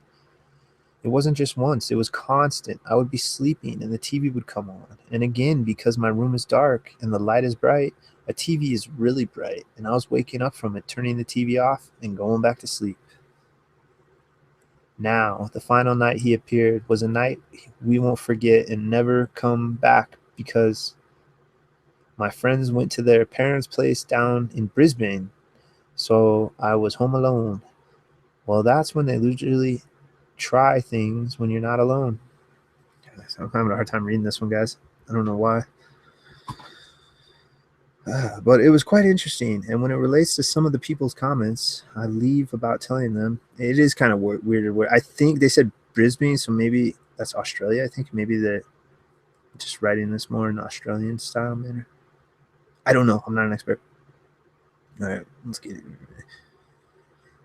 It wasn't just once, it was constant. I would be sleeping and the TV would come on. And again, because my room is dark and the light is bright, a TV is really bright, and I was waking up from it, turning the TV off and going back to sleep. Now, the final night he appeared was a night we won't forget and never come back because my friends went to their parents' place down in Brisbane, so I was home alone. Well, that's when they usually try things when you're not alone. I'm having a hard time reading this one, guys. I don't know why. But it was quite interesting. And when it relates to some of the people's comments, I leave about telling them. It is kind of weird. I think they said Brisbane, so maybe that's Australia. I think maybe they're just writing this more in Australian style manner. I don't know. I'm not an expert. All right, let's get it.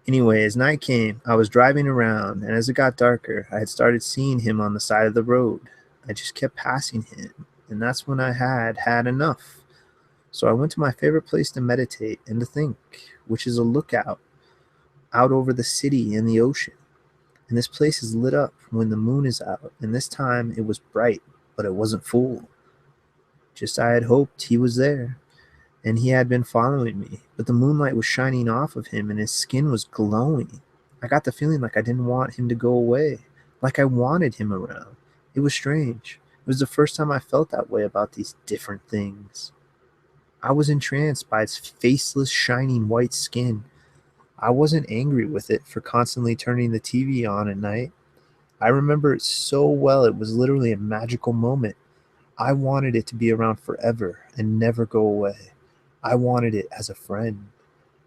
Anyway, as night came, I was driving around, and as it got darker, I had started seeing him on the side of the road. I just kept passing him, and that's when I had enough. So I went to my favorite place to meditate and to think, which is a lookout out over the city and the ocean. And this place is lit up when the moon is out, and this time it was bright, but it wasn't full. Just I had hoped he was there. and he had been following me, but the moonlight was shining off of him and his skin was glowing. I got the feeling like I didn't want him to go away, like I wanted him around. It was strange. It was the first time I felt that way about these different things. I was entranced by its faceless, shining white skin. I wasn't angry with it for constantly turning the TV on at night. I remember it so well, it was literally a magical moment. I wanted it to be around forever and never go away. I wanted it as a friend.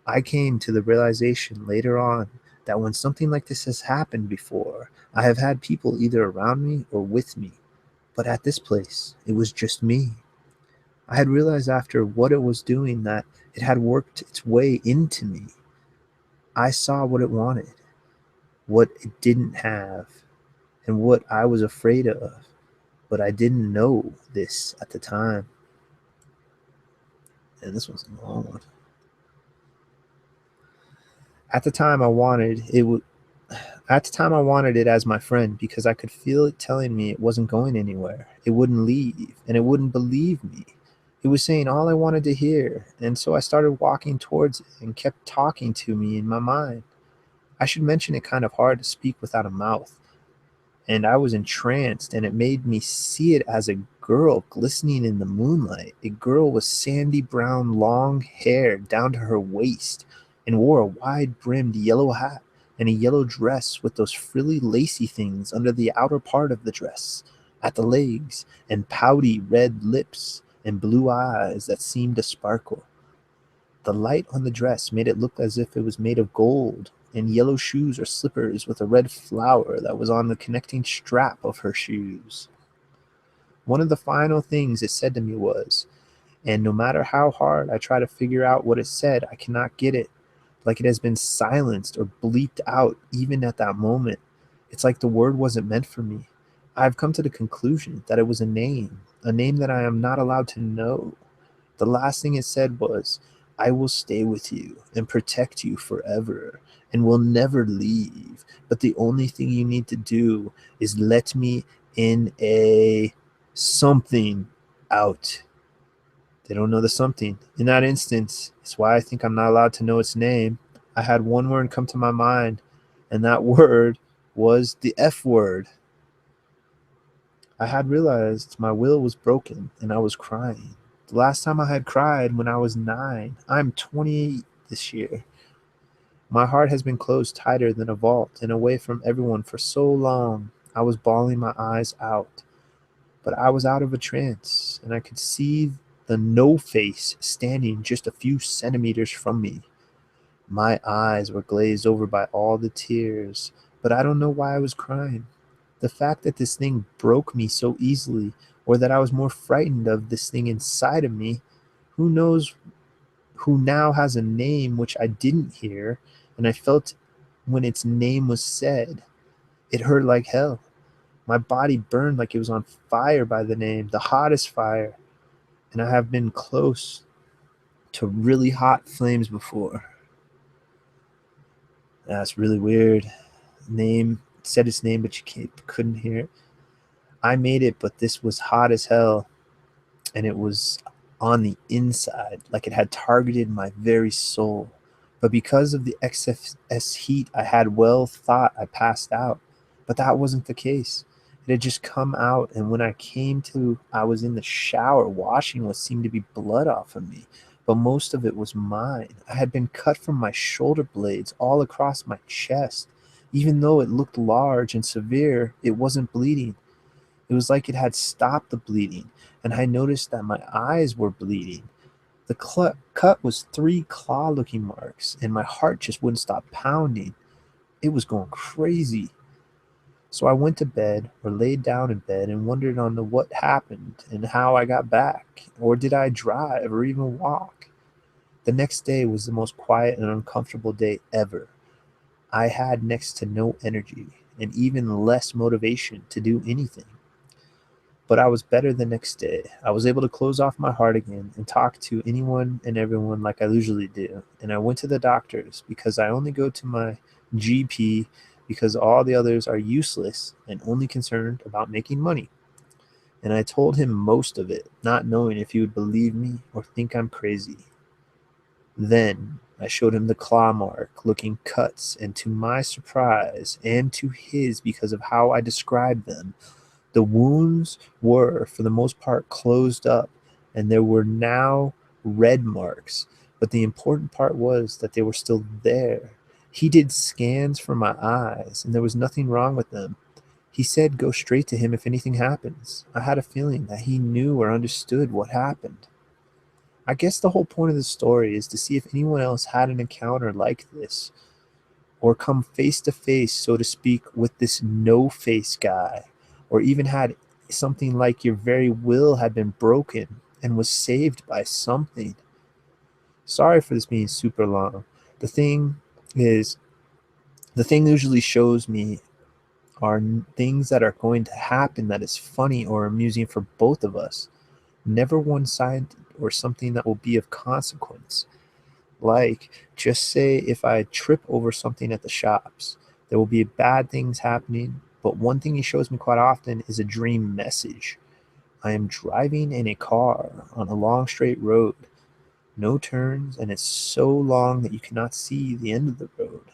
I came to the realization later on that when something like this has happened before, I have had people either around me or with me. But at this place, it was just me. I had realized after what it was doing that it had worked its way into me. I saw what it wanted, what it didn't have, and what I was afraid of. But I didn't know this at the time. And this one's a long one. At the time, I wanted it. At the time, I wanted it as my friend because I could feel it telling me it wasn't going anywhere. It wouldn't leave, and it wouldn't believe me. It was saying all I wanted to hear, and so I started walking towards it and kept talking to me in my mind. I should mention it kind of hard to speak without a mouth, and I was entranced, and it made me see it as a girl glistening in the moonlight. A girl with sandy brown long hair down to her waist and wore a wide brimmed yellow hat and a yellow dress with those frilly lacy things under the outer part of the dress at the legs, and pouty red lips and blue eyes that seemed to sparkle. The light on the dress made it look as if it was made of gold, and yellow shoes or slippers with a red flower that was on the connecting strap of her shoes. One of the final things it said to me was, and no matter how hard I try to figure out what it said, I cannot get it, like it has been silenced or bleeped out even at that moment. It's like the word wasn't meant for me. I've come to the conclusion that it was a name that I am not allowed to know. The last thing it said was, I will stay with you and protect you forever and will never leave. But the only thing you need to do is let me in a something out. They don't know the something. In that instance, it's why I think I'm not allowed to know its name. I had one word come to my mind, and that word was the F word. I had realized my will was broken and I was crying. The last time I had cried when I was 9. I'm 28 this year. My heart has been closed tighter than a vault and away from everyone for so long. I was bawling my eyes out, but I was out of a trance and I could see the no face standing just a few centimeters from me. My eyes were glazed over by all the tears, but I don't know why I was crying. The fact that this thing broke me so easily, or that I was more frightened of this thing inside of me, who knows, who now has a name which I didn't hear, and I felt when its name was said. It hurt like hell. My body burned like it was on fire by the name, the hottest fire, and I have been close to really hot flames before. That's really weird. Name said its name, but couldn't hear it. I made it, but this was hot as hell, and it was on the inside, like it had targeted my very soul. But because of the excess heat, I had well thought I passed out, but that wasn't the case. It had just come out, and when I came to, I was in the shower washing what seemed to be blood off of me, but most of it was mine. I had been cut from my shoulder blades all across my chest. Even though it looked large and severe, it wasn't bleeding. It was like it had stopped the bleeding, and I noticed that my eyes were bleeding. The cut was 3 claw-looking marks, and my heart just wouldn't stop pounding. It was going crazy. So I went to bed, or laid down in bed, and wondered on what happened and how I got back, or did I drive or even walk? The next day was the most quiet and uncomfortable day ever. I had next to no energy, and even less motivation to do anything. But I was better the next day. I was able to close off my heart again and talk to anyone and everyone like I usually do. And I went to the doctors because I only go to my GP because all the others are useless and only concerned about making money. And I told him most of it, not knowing if he would believe me or think I'm crazy. Then I showed him the claw mark looking cuts, and to my surprise, and to his because of how I described them, the wounds were, for the most part, closed up, and there were now red marks. But the important part was that they were still there. He did scans for my eyes, and there was nothing wrong with them. He said go straight to him if anything happens. I had a feeling that he knew or understood what happened. I guess the whole point of the story is to see if anyone else had an encounter like this, or come face to face, so to speak, with this no face guy, or even had something like your very will had been broken and was saved by something. Sorry for this being super long. The thing is, the thing usually shows me are things that are going to happen that is funny or amusing for both of us, never one side or something that will be of consequence. Like, just say if I trip over something at the shops, there will be bad things happening, but one thing he shows me quite often is a dream message. I am driving in a car on a long straight road, no turns, and it's so long that you cannot see the end of the road.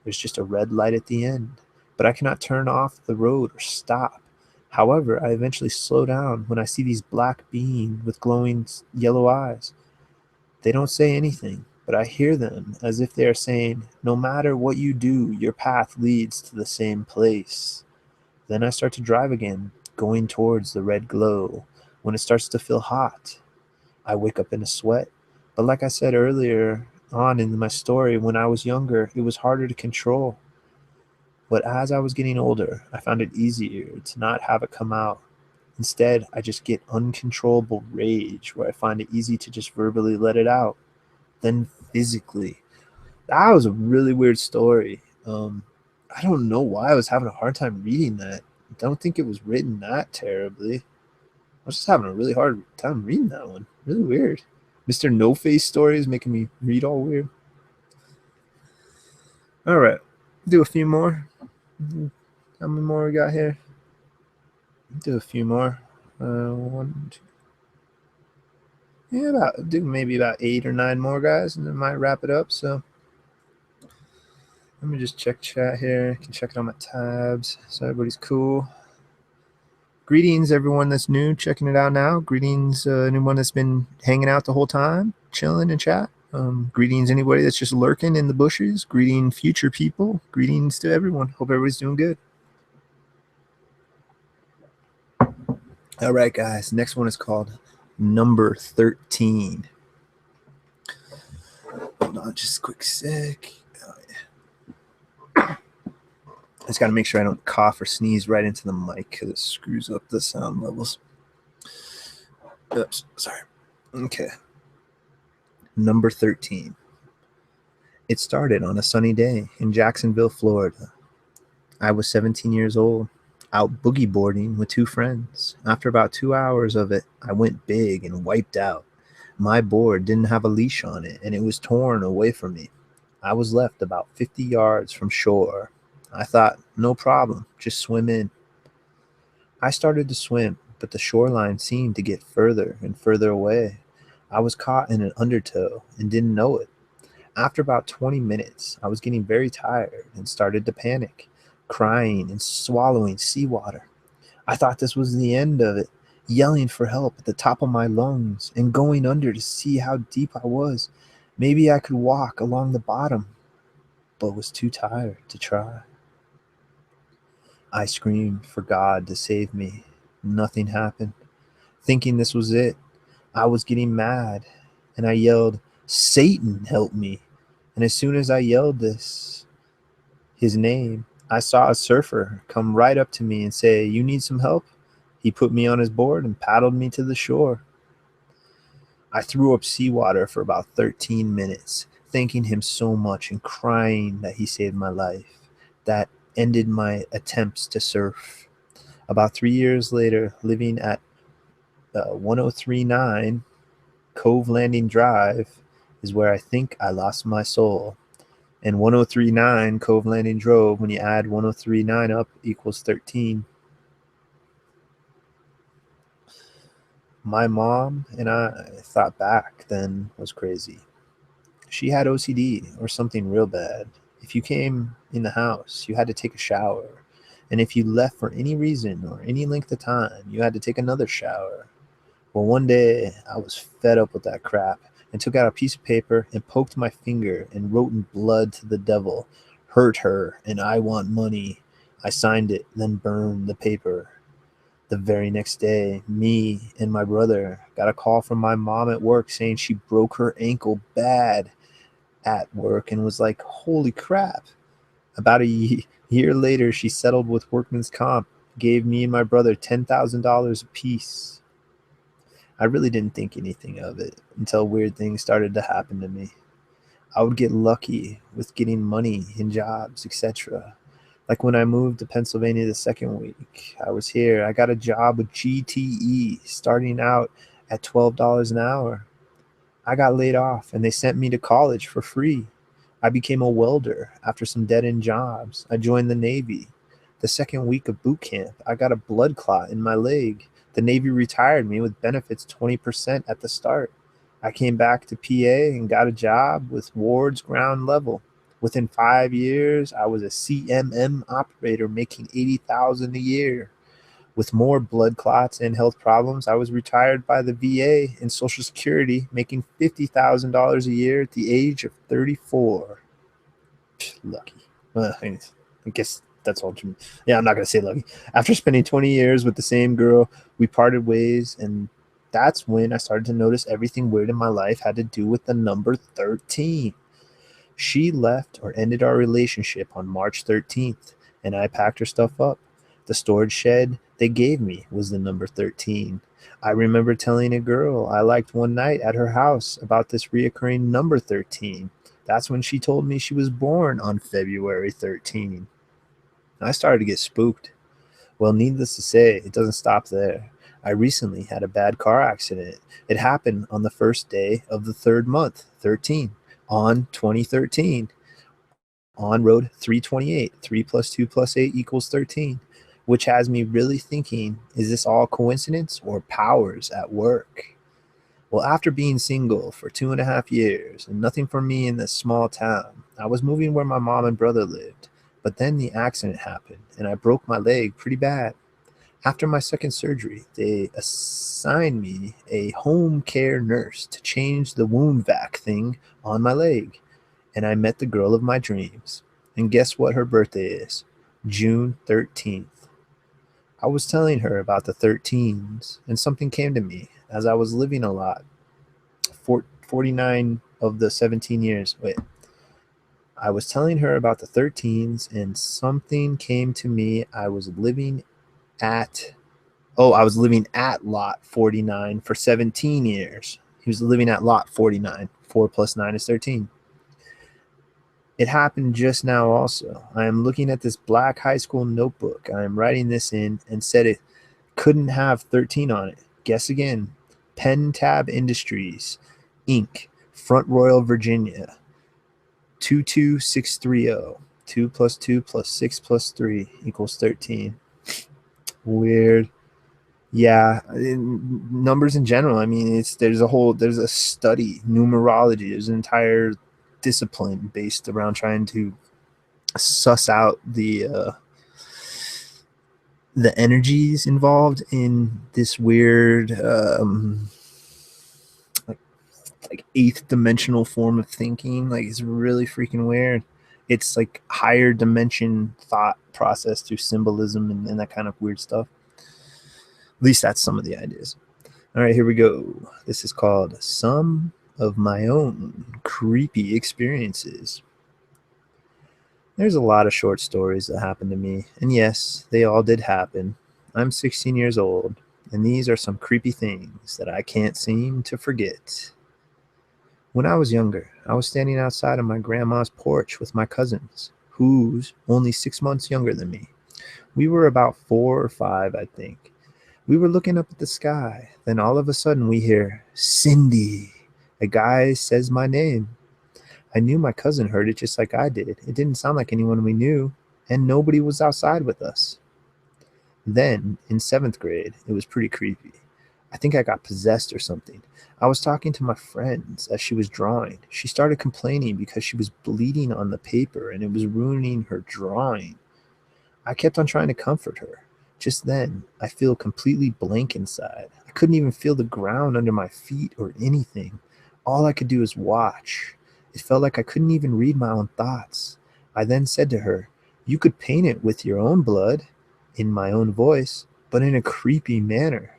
There's just a red light at the end, but I cannot turn off the road or stop. However, I eventually slow down when I see these black beings with glowing yellow eyes. They don't say anything, but I hear them as if they are saying, no matter what you do, your path leads to the same place. Then I start to drive again, going towards the red glow. When it starts to feel hot, I wake up in a sweat. But like I said earlier on in my story, when I was younger, it was harder to control. But as I was getting older, I found it easier to not have it come out. Instead, I just get uncontrollable rage where I find it easy to just verbally let it out, then physically. That was a really weird story. I don't know why I was having a hard time reading that. I don't think it was written that terribly. I was just having a really hard time reading that one. Really weird. Mr. No Face story is making me read all weird. All right, do a few more. How many more we got here? Do a few more. One, two. Yeah, do maybe about 8 or 9 more, guys, and then might wrap it up. So let me just check chat here. I can check it on my tabs so everybody's cool. Greetings, everyone that's new, checking it out now. Greetings, anyone that's been hanging out the whole time, chilling in chat. Greetings, anybody that's just lurking in the bushes. Greeting, future people. Greetings to everyone. Hope everybody's doing good. All right, guys. Next one is called Number 13. Hold on just a quick sec. Oh, yeah. I just got to make sure I don't cough or sneeze right into the mic because it screws up the sound levels. Oops, sorry. Okay. Number 13. It started on a sunny day in Jacksonville, Florida. I was 17 years old, out boogie boarding with 2 friends. After about 2 hours of it, I went big and wiped out. My board didn't have a leash on it, and it was torn away from me. I was left about 50 yards from shore. I thought, no problem, just swim in. I started to swim, but the shoreline seemed to get further and further away. I was caught in an undertow and didn't know it. After about 20 minutes, I was getting very tired and started to panic, crying and swallowing seawater. I thought this was the end of it, yelling for help at the top of my lungs and going under to see how deep I was. Maybe I could walk along the bottom, but was too tired to try. I screamed for God to save me. Nothing happened. Thinking this was it, I was getting mad and I yelled, Satan, help me. And as soon as I yelled his name, I saw a surfer come right up to me and say, You need some help? He put me on his board and paddled me to the shore. I threw up seawater for about 13 minutes, thanking him so much and crying that he saved my life. That ended my attempts to surf. About 3 years later, living at 1039 Cove Landing Drive is where I think I lost my soul. And 1039 Cove Landing Drove, when you add 1039 up, equals 13. My mom and I thought back then was crazy. She had OCD or something real bad. If you came in the house, you had to take a shower. And if you left for any reason or any length of time, you had to take another shower. Well, one day I was fed up with that crap and took out a piece of paper and poked my finger and wrote in blood to the devil, "Hurt her and I want money." I signed it, then burned the paper. The very next day, me and my brother got a call from my mom at work saying she broke her ankle bad at work and was like, "Holy crap." About a year later, she settled with Workman's Comp, gave me and my brother $10,000 apiece. I really didn't think anything of it until weird things started to happen to me. I would get lucky with getting money in jobs, etc. Like when I moved to Pennsylvania the second week I was here, I got a job with GTE starting out at $12 an hour. I got laid off and they sent me to college for free. I became a welder after some dead end jobs. I joined the Navy. The second week of boot camp, I got a blood clot in my leg. The Navy retired me with benefits 20% at the start. I came back to PA and got a job with Ward's ground level. Within 5 years, I was a CMM operator making $80,000 a year. With more blood clots and health problems, I was retired by the VA and Social Security, making $50,000 a year at the age of 34. Lucky. I guess that's all. Yeah, I'm not going to say lucky. After spending 20 years with the same girl, we parted ways, and that's when I started to notice everything weird in my life had to do with the number 13. She left or ended our relationship on March 13th, and I packed her stuff up. The storage shed they gave me was the number 13. I remember telling a girl I liked one night at her house about this reoccurring number 13. That's when she told me she was born on February 13. I started to get spooked. Well, needless to say, it doesn't stop there. I recently had a bad car accident. It happened on the first day of the third month, 13, on 2013, on road 328. 3 plus 2 plus 8 equals 13, which has me really thinking, is this all coincidence or powers at work? Well, after being single for 2.5 years and nothing for me in this small town, I was moving where my mom and brother lived. But then the accident happened and I broke my leg pretty bad. After my second surgery, they assigned me a home care nurse to change the wound vac thing on my leg. And I met the girl of my dreams. And guess what her birthday is? June 13th. I was telling her about the 13s, and something came to me as I was living a lot. 49 of the 17 years. Wait. I was telling her about the 13s, and something came to me. At I was living at lot 49 for 17 years. He was living at lot 49. 4 plus 9 is 13. It happened just now also. I am looking at this black high school notebook. I am writing this in and said it couldn't have 13 on it. Guess again. Pen Tab Industries, Inc., Front Royal, Virginia, 22630. 2 plus 2 plus 6 plus 3 equals 13. Weird. Yeah, numbers in general. I mean, there's a study, numerology. There's an entire discipline based around trying to suss out the energies involved in this weird like eighth dimensional form of thinking. Like, it's really freaking weird. It's like higher dimension thought process through symbolism and that kind of weird stuff. At least that's some of the ideas. All right, here we go. This is called Some of My Own Creepy Experiences. There's a lot of short stories that happened to me, and yes, they all did happen. I'm 16 years old, and these are some creepy things that I can't seem to forget. When I was younger, I was standing outside on my grandma's porch with my cousins, who's only 6 months younger than me. We were about 4 or 5, I think. We were looking up at the sky. Then all of a sudden we hear, "Cindy." A guy says my name. I knew my cousin heard it just like I did. It didn't sound like anyone we knew, and nobody was outside with us. Then, in 7th grade, it was pretty creepy. I think I got possessed or something. I was talking to my friends as she was drawing. She started complaining because she was bleeding on the paper and it was ruining her drawing. I kept on trying to comfort her. Just then, I feel completely blank inside. I couldn't even feel the ground under my feet or anything. All I could do was watch. It felt like I couldn't even read my own thoughts. I then said to her, "You could paint it with your own blood," in my own voice, but in a creepy manner.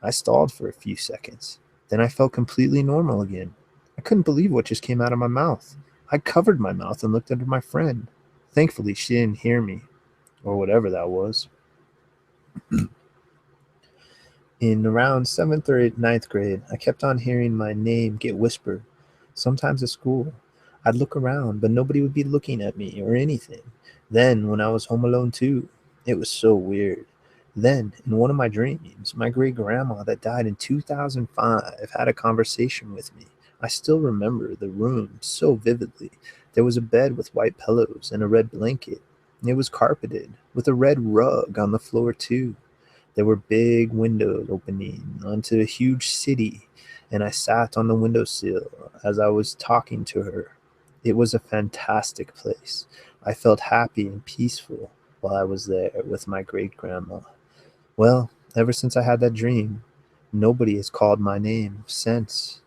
I stalled for a few seconds. Then I felt completely normal again. I couldn't believe what just came out of my mouth. I covered my mouth and looked at my friend. Thankfully, she didn't hear me, or whatever that was. In around seventh or eighth, ninth grade, I kept on hearing my name get whispered, sometimes at school. I'd look around, but nobody would be looking at me or anything. Then, when I was home alone too, it was so weird. Then, in one of my dreams, my great grandma that died in 2005 had a conversation with me. I still remember the room so vividly. There was a bed with white pillows and a red blanket. It was carpeted with a red rug on the floor, too. There were big windows opening onto a huge city, and I sat on the windowsill as I was talking to her. It was a fantastic place. I felt happy and peaceful while I was there with my great grandma. Well, ever since I had that dream, nobody has called my name since.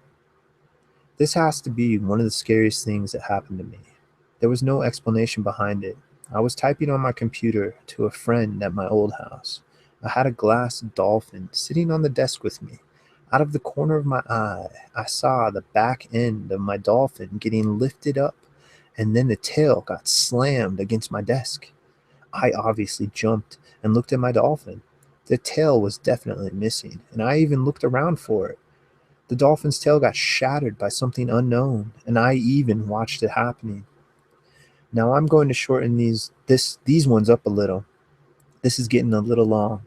This has to be one of the scariest things that happened to me. There was no explanation behind it. I was typing on my computer to a friend at my old house. I had a glass dolphin sitting on the desk with me. Out of the corner of my eye, I saw the back end of my dolphin getting lifted up, and then the tail got slammed against my desk. I obviously jumped and looked at my dolphin. The tail was definitely missing, and I even looked around for it. The dolphin's tail got shattered by something unknown, and I even watched it happening. Now I'm going to shorten these ones up a little. This is getting a little long.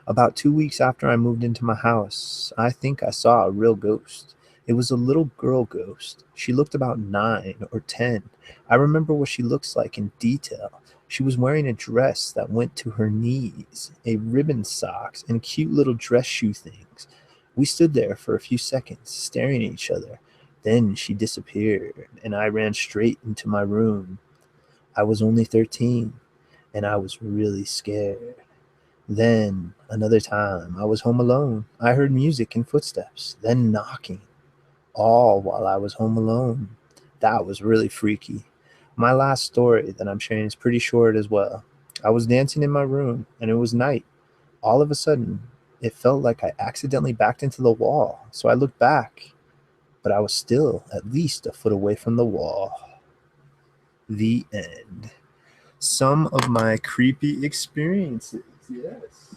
About 2 weeks after I moved into my house, I think I saw a real ghost. It was a little girl ghost. She looked about 9 or 10. I remember what she looks like in detail. She was wearing a dress that went to her knees, a ribbon socks, and cute little dress shoe things. We stood there for a few seconds, staring at each other. Then she disappeared, and I ran straight into my room. I was only 13, and I was really scared. Then, another time, I was home alone. I heard music and footsteps, then knocking, all while I was home alone. That was really freaky. My last story that I'm sharing is pretty short as well. I was dancing in my room, and it was night. All of a sudden, it felt like I accidentally backed into the wall, so I looked back, but I was still at least a foot away from the wall. The end. Some of my creepy experiences. Yes.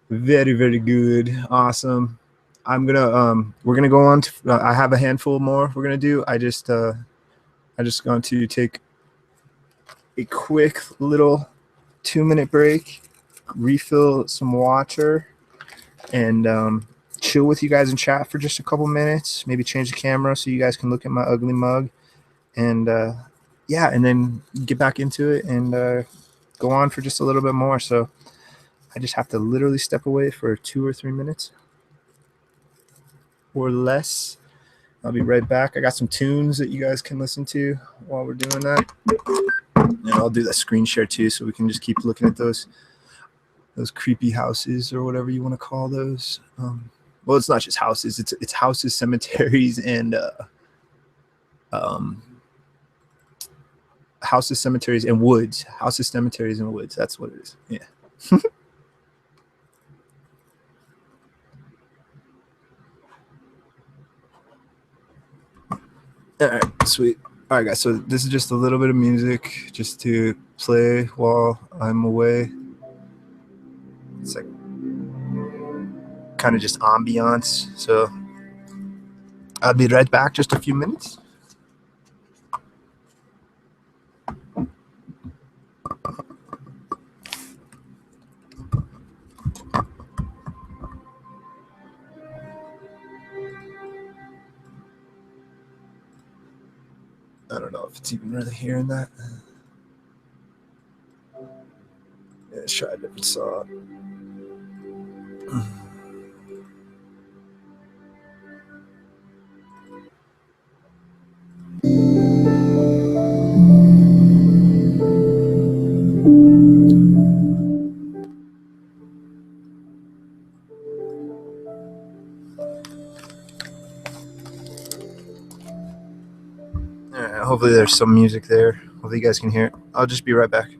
Very, very good. Awesome. We're gonna go on to, I have a handful more we're gonna do. I just going to take a quick little 2 minute break, refill some water, and chill with you guys in chat for just a couple minutes. Maybe change the camera so you guys can look at my ugly mug, and yeah, and then get back into it and go on for just a little bit more. So I just have to literally step away for 2 or 3 minutes or less. I'll be right back. I got some tunes that you guys can listen to while we're doing that. And I'll do that screen share too, so we can just keep looking at those creepy houses or whatever you want to call those. Well, it's not just houses; it's houses, cemeteries, and um, houses, cemeteries, and woods. Houses, cemeteries, and woods. That's what it is. Yeah. All right, sweet. All right, guys. So this is just a little bit of music just to play while I'm away. It's like kind of just ambiance. So I'll be right back. Just a few minutes. I don't know if it's even really hearing that. Yeah, let's try a different song. Hopefully there's some music there. Hopefully you guys can hear it. I'll just be right back.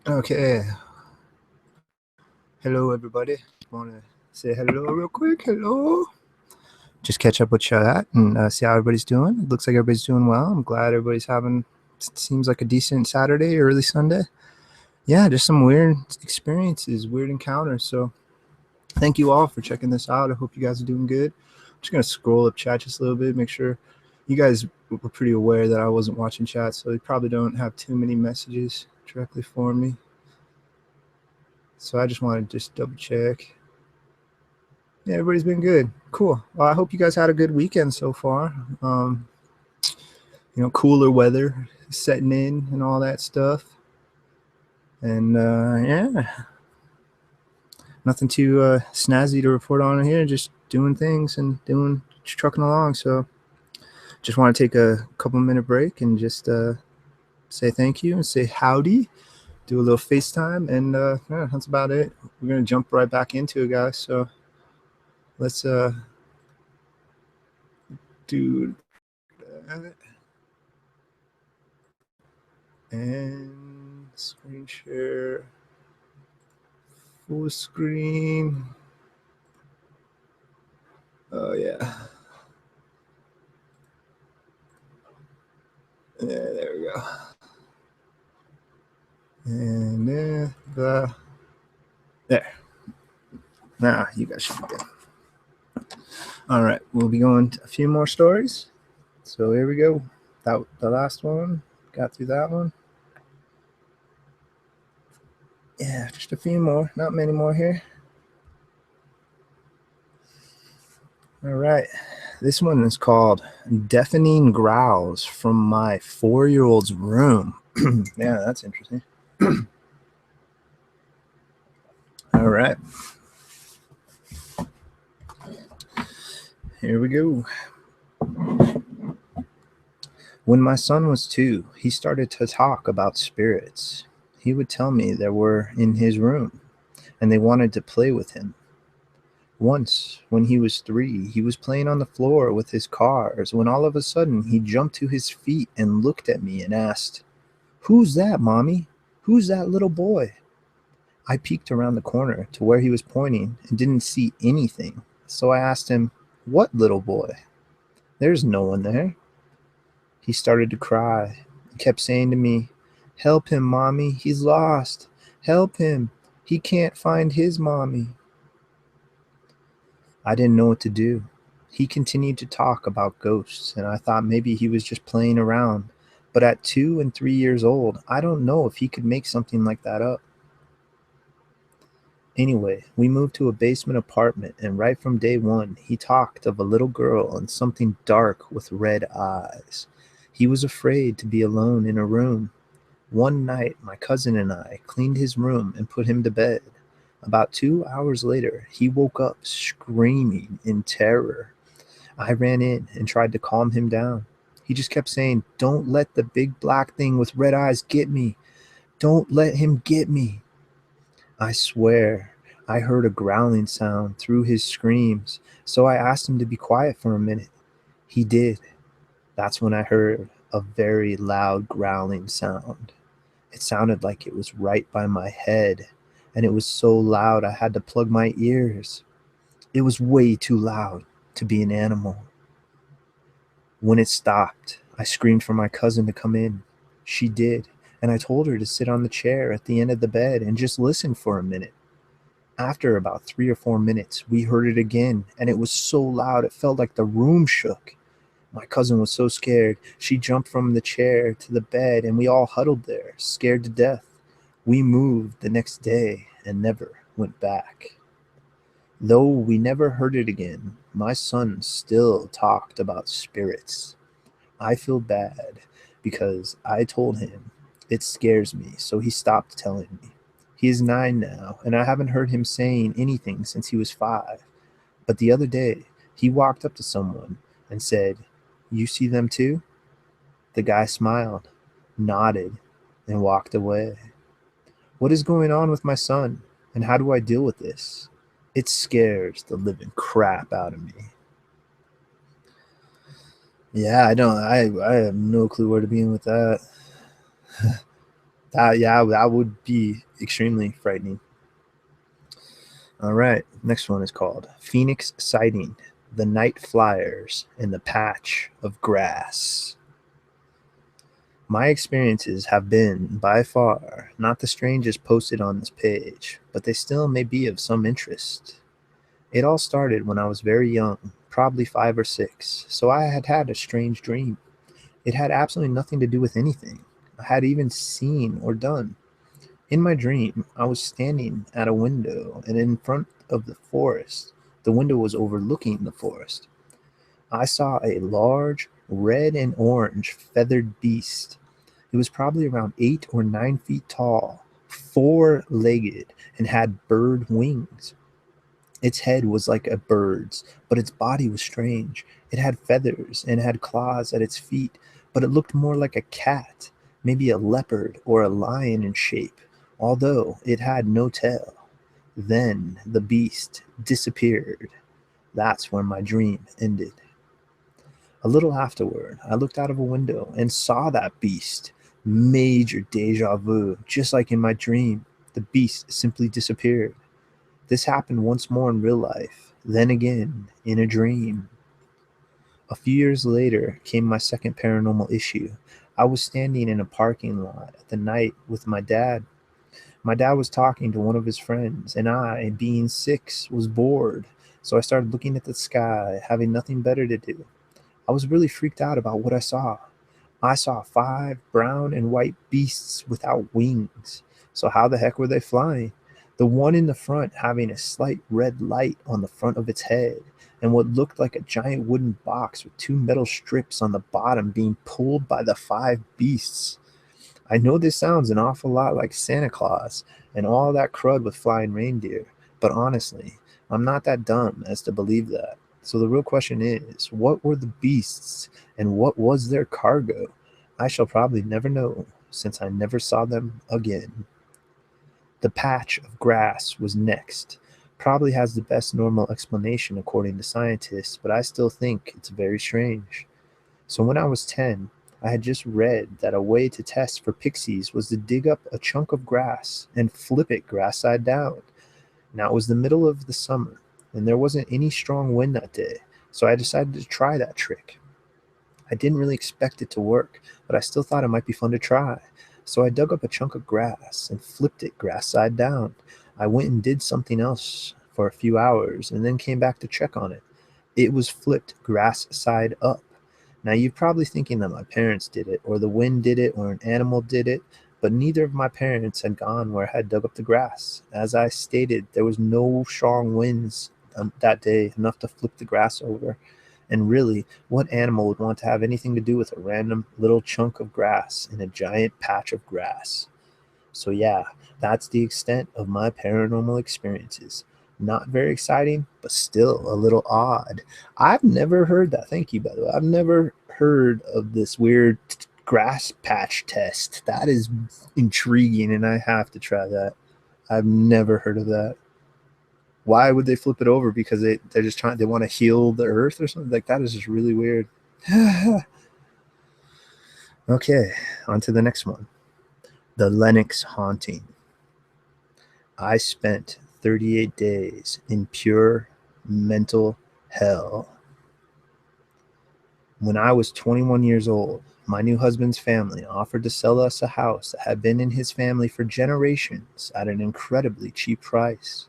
Okay. Hello, everybody. Want to say hello real quick? Hello. Just catch up with chat and see how everybody's doing. It looks like everybody's doing well. I'm glad everybody's having, seems like a decent Saturday, early Sunday. Yeah, just some weird experiences, weird encounters. So thank you all for checking this out. I hope you guys are doing good. I'm just going to scroll up chat just a little bit, make sure you guys were pretty aware that I wasn't watching chat, so you probably don't have too many messages directly for me. So I just want to just double check. Yeah, everybody's been good. Cool. Well, I hope you guys had a good weekend so far. Cooler weather setting in and all that stuff. And yeah, nothing too snazzy to report on here. Just doing things and trucking along. So just want to take a couple minute break and just say thank you and say howdy. Do a little FaceTime, and yeah, that's about it. We're gonna jump right back into it, guys. So let's do that. And screen share, full screen. Oh yeah. Yeah, there we go. And there. Now you guys should be good. All right, we'll be going to a few more stories. So here we go. That the last one. Got through that one. Yeah, just a few more. Not many more here. All right. This one is called Deafening Growls from My 4-Year-Old's Room. Yeah, that's interesting. All right. Here we go. When my son was 2, he started to talk about spirits. He would tell me they were in his room and they wanted to play with him. Once, when he was 3, he was playing on the floor with his cars when all of a sudden he jumped to his feet and looked at me and asked, "Who's that, Mommy? Who's that little boy?" I peeked around the corner to where he was pointing and didn't see anything, so I asked him, "What little boy? There's no one there." He started to cry and kept saying to me, "Help him, Mommy, he's lost. Help him. He can't find his mommy." I didn't know what to do. He continued to talk about ghosts, and I thought maybe he was just playing around. But at 2 and 3 years old, I don't know if he could make something like that up. Anyway, we moved to a basement apartment, and right from day one, he talked of a little girl and something dark with red eyes. He was afraid to be alone in a room. One night, my cousin and I cleaned his room and put him to bed. About 2 hours later, he woke up screaming in terror. I ran in and tried to calm him down. He just kept saying, "Don't let the big black thing with red eyes get me. Don't let him get me." I swear, I heard a growling sound through his screams, so I asked him to be quiet for a minute. He did. That's when I heard a very loud growling sound. It sounded like it was right by my head, and it was so loud I had to plug my ears. It was way too loud to be an animal. When it stopped, I screamed for my cousin to come in. She did, and I told her to sit on the chair at the end of the bed and just listen for a minute. After about 3 or 4 minutes, we heard it again, and it was so loud it felt like the room shook. My cousin was so scared, she jumped from the chair to the bed, and we all huddled there, scared to death. We moved the next day and never went back. Though we never heard it again, my son still talked about spirits. I feel bad because I told him it scares me, so he stopped telling me. He is 9 now, and I haven't heard him saying anything since he was 5. But the other day, he walked up to someone and said, "You see them too?" The guy smiled, nodded, and walked away. What is going on with my son, and how do I deal with this? It scares the living crap out of me. Yeah, I don't. I have no clue where to begin with that. That would be extremely frightening. All right, next one is called Phoenix Sighting: The Night Flyers in the Patch of Grass. My experiences have been, by far, not the strangest posted on this page, but they still may be of some interest. It all started when I was very young, probably 5 or 6, so I had had a strange dream. It had absolutely nothing to do with anything I had even seen or done. In my dream, I was standing at a window and in front of the forest. The window was overlooking the forest. I saw a large red and orange feathered beast. It was probably around 8 or 9 feet tall, four-legged, and had bird wings. Its head was like a bird's, but its body was strange. It had feathers and had claws at its feet, but it looked more like a cat, maybe a leopard or a lion in shape, although it had no tail. Then the beast disappeared. That's where my dream ended. A little afterward, I looked out of a window and saw that beast. Major deja vu, just like in my dream. The beast simply disappeared. This happened once more in real life, then again in a dream. A few years later came my second paranormal issue. I was standing in a parking lot at the night with my dad. My dad was talking to one of his friends, and I, being 6, was bored. So I started looking at the sky, having nothing better to do. I was really freaked out about what I saw. I saw 5 brown and white beasts without wings. So how the heck were they flying? The one in the front having a slight red light on the front of its head, and what looked like a giant wooden box with 2 metal strips on the bottom being pulled by the 5 beasts. I know this sounds an awful lot like Santa Claus and all that crud with flying reindeer, but honestly, I'm not that dumb as to believe that. So the real question is, what were the beasts and what was their cargo? I shall probably never know, since I never saw them again. The patch of grass was next. Probably has the best normal explanation according to scientists, but I still think it's very strange. So when I was 10, I had just read that a way to test for pixies was to dig up a chunk of grass and flip it grass side down. Now it was the middle of the summer, and there wasn't any strong wind that day, so I decided to try that trick. I didn't really expect it to work, but I still thought it might be fun to try. So I dug up a chunk of grass and flipped it grass side down. I went and did something else for a few hours and then came back to check on it. It was flipped grass side up. Now you're probably thinking that my parents did it, or the wind did it, or an animal did it, but neither of my parents had gone where I had dug up the grass. As I stated, there was no strong winds that day enough to flip the grass over. And really, what animal would want to have anything to do with a random little chunk of grass in a giant patch of grass? So, yeah, that's the extent of my paranormal experiences. Not very exciting, but still a little odd. I've never heard that. Thank you, by the way. I've never heard of this weird grass patch test. That is intriguing, and I have to try that. I've never heard of that. Why would they flip it over? Because they're just trying, they want to heal the earth or something? Like, that is just really weird. Okay, on to the next one. The Lennox haunting. I spent 38 days in pure mental hell. When I was 21 years old, my new husband's family offered to sell us a house that had been in his family for generations at an incredibly cheap price.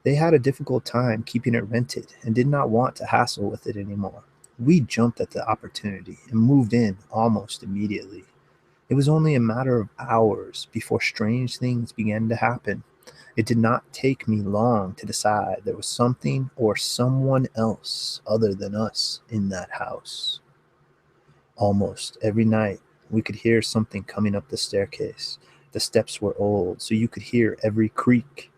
They had a difficult time keeping it rented and did not want to hassle with it anymore. We jumped at the opportunity and moved in almost immediately. It was only a matter of hours before strange things began to happen. It did not take me long to decide there was something or someone else other than us in that house. Almost every night, we could hear something coming up the staircase. The steps were old, so you could hear every creak.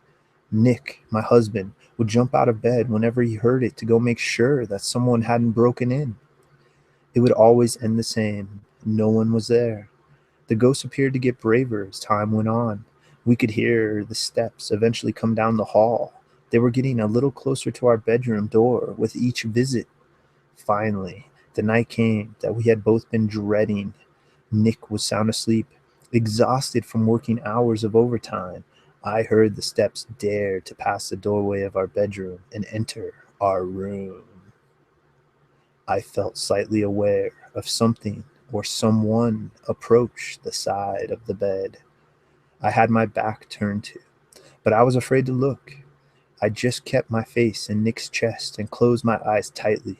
Nick, my husband, would jump out of bed whenever he heard it to go make sure that someone hadn't broken in. It would always end the same. No one was there. The ghosts appeared to get braver as time went on. We could hear the steps eventually come down the hall. They were getting a little closer to our bedroom door with each visit. Finally, the night came that we had both been dreading. Nick was sound asleep, exhausted from working hours of overtime. I heard the steps dare to pass the doorway of our bedroom and enter our room. I felt slightly aware of something or someone approach the side of the bed. I had my back turned to, but I was afraid to look. I just kept my face in Nick's chest and closed my eyes tightly.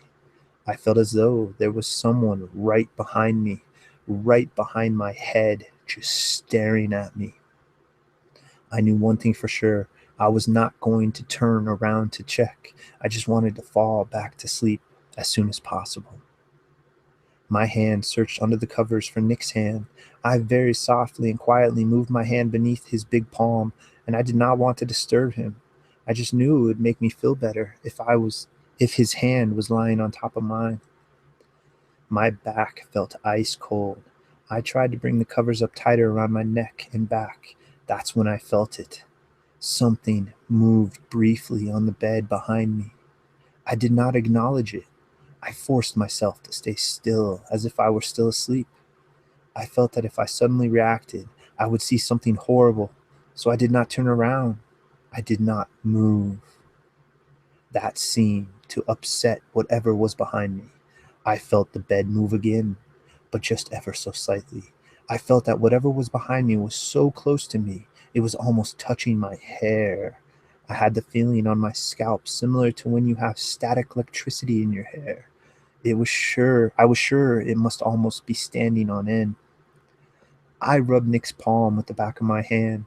I felt as though there was someone right behind me, right behind my head, just staring at me. I knew one thing for sure. I was not going to turn around to check. I just wanted to fall back to sleep as soon as possible. My hand searched under the covers for Nick's hand. I very softly and quietly moved my hand beneath his big palm, and I did not want to disturb him. I just knew it would make me feel better if his hand was lying on top of mine. My back felt ice cold. I tried to bring the covers up tighter around my neck and back. That's when I felt it. Something moved briefly on the bed behind me. I did not acknowledge it. I forced myself to stay still as if I were still asleep. I felt that if I suddenly reacted, I would see something horrible, so I did not turn around. I did not move. That seemed to upset whatever was behind me. I felt the bed move again, but just ever so slightly. I felt that whatever was behind me was so close to me, it was almost touching my hair. I had the feeling on my scalp similar to when you have static electricity in your hair. I was sure it must almost be standing on end. I rubbed Nick's palm with the back of my hand.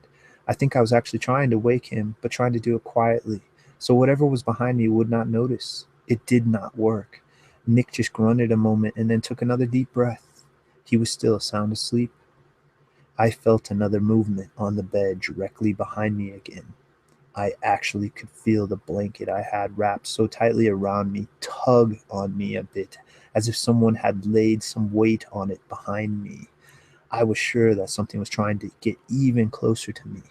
I think I was actually trying to wake him, but trying to do it quietly, so whatever was behind me would not notice. It did not work. Nick just grunted a moment and then took another deep breath. He was still sound asleep. I felt another movement on the bed directly behind me again. I actually could feel the blanket I had wrapped so tightly around me tug on me a bit, as if someone had laid some weight on it behind me. I was sure that something was trying to get even closer to me.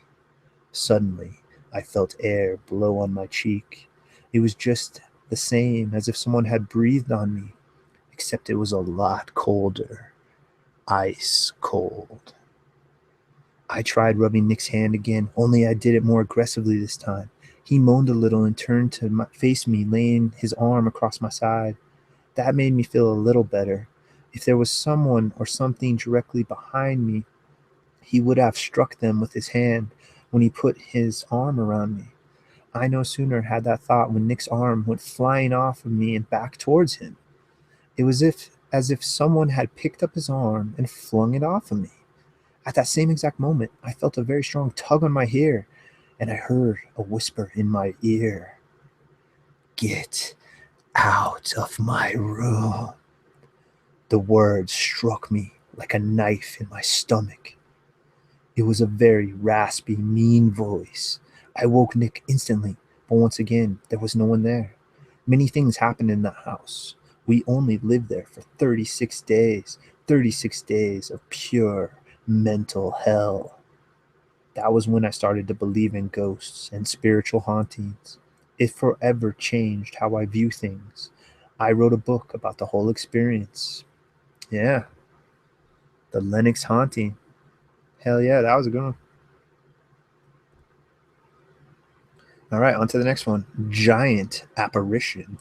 Suddenly, I felt air blow on my cheek. It was just the same as if someone had breathed on me, except it was a lot colder. Ice cold. I tried rubbing Nick's hand again, only I did it more aggressively this time. He moaned a little and turned to face me, laying his arm across my side. That made me feel a little better. If there was someone or something directly behind me, he would have struck them with his hand when he put his arm around me. I no sooner had that thought when Nick's arm went flying off of me and back towards him. It was as if someone had picked up his arm and flung it off of me. At that same exact moment, I felt a very strong tug on my hair, and I heard a whisper in my ear. Get out of my room. The words struck me like a knife in my stomach. It was a very raspy, mean voice. I woke Nick instantly, but once again, there was no one there. Many things happened in that house. We only lived there for 36 days. 36 days of pure mental hell. That was when I started to believe in ghosts and spiritual hauntings. It forever changed how I view things. I wrote a book about the whole experience. Yeah, the Lennox haunting. Hell yeah, that was a good one. All right, on to the next one. Giant apparition.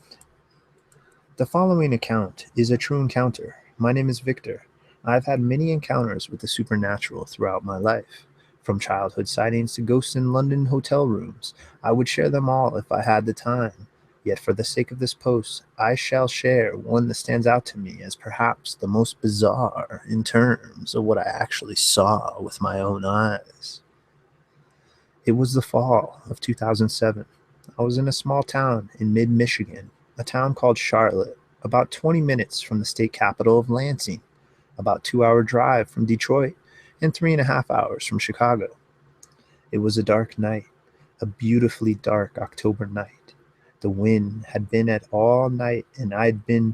The following account is a true encounter. My name is Victor. I've had many encounters with the supernatural throughout my life. From childhood sightings to ghosts in London hotel rooms, I would share them all if I had the time. Yet, for the sake of this post, I shall share one that stands out to me as perhaps the most bizarre in terms of what I actually saw with my own eyes. It was the fall of 2007. I was in a small town in mid Michigan, a town called Charlotte, about 20 minutes from the state capital of Lansing, about 2 hour drive from Detroit, and 3.5 hours from Chicago. It was a dark night, a beautifully dark October night. The wind had been at all night, and I'd been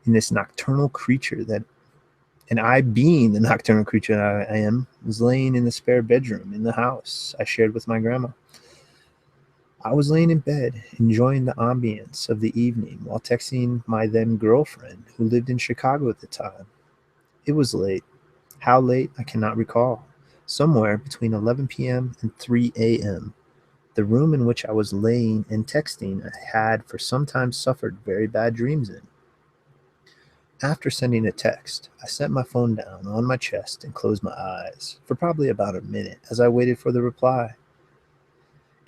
in this nocturnal creature that and I, being the nocturnal creature that I am, was laying in the spare bedroom in the house I shared with my grandma. I was laying in bed, enjoying the ambience of the evening while texting my then girlfriend, who lived in Chicago at the time. It was late. How late, I cannot recall. Somewhere between 11 p.m. and 3 a.m. The room in which I was laying and texting I had for some time suffered very bad dreams in. After sending a text, I set my phone down on my chest and closed my eyes for probably about a minute as I waited for the reply.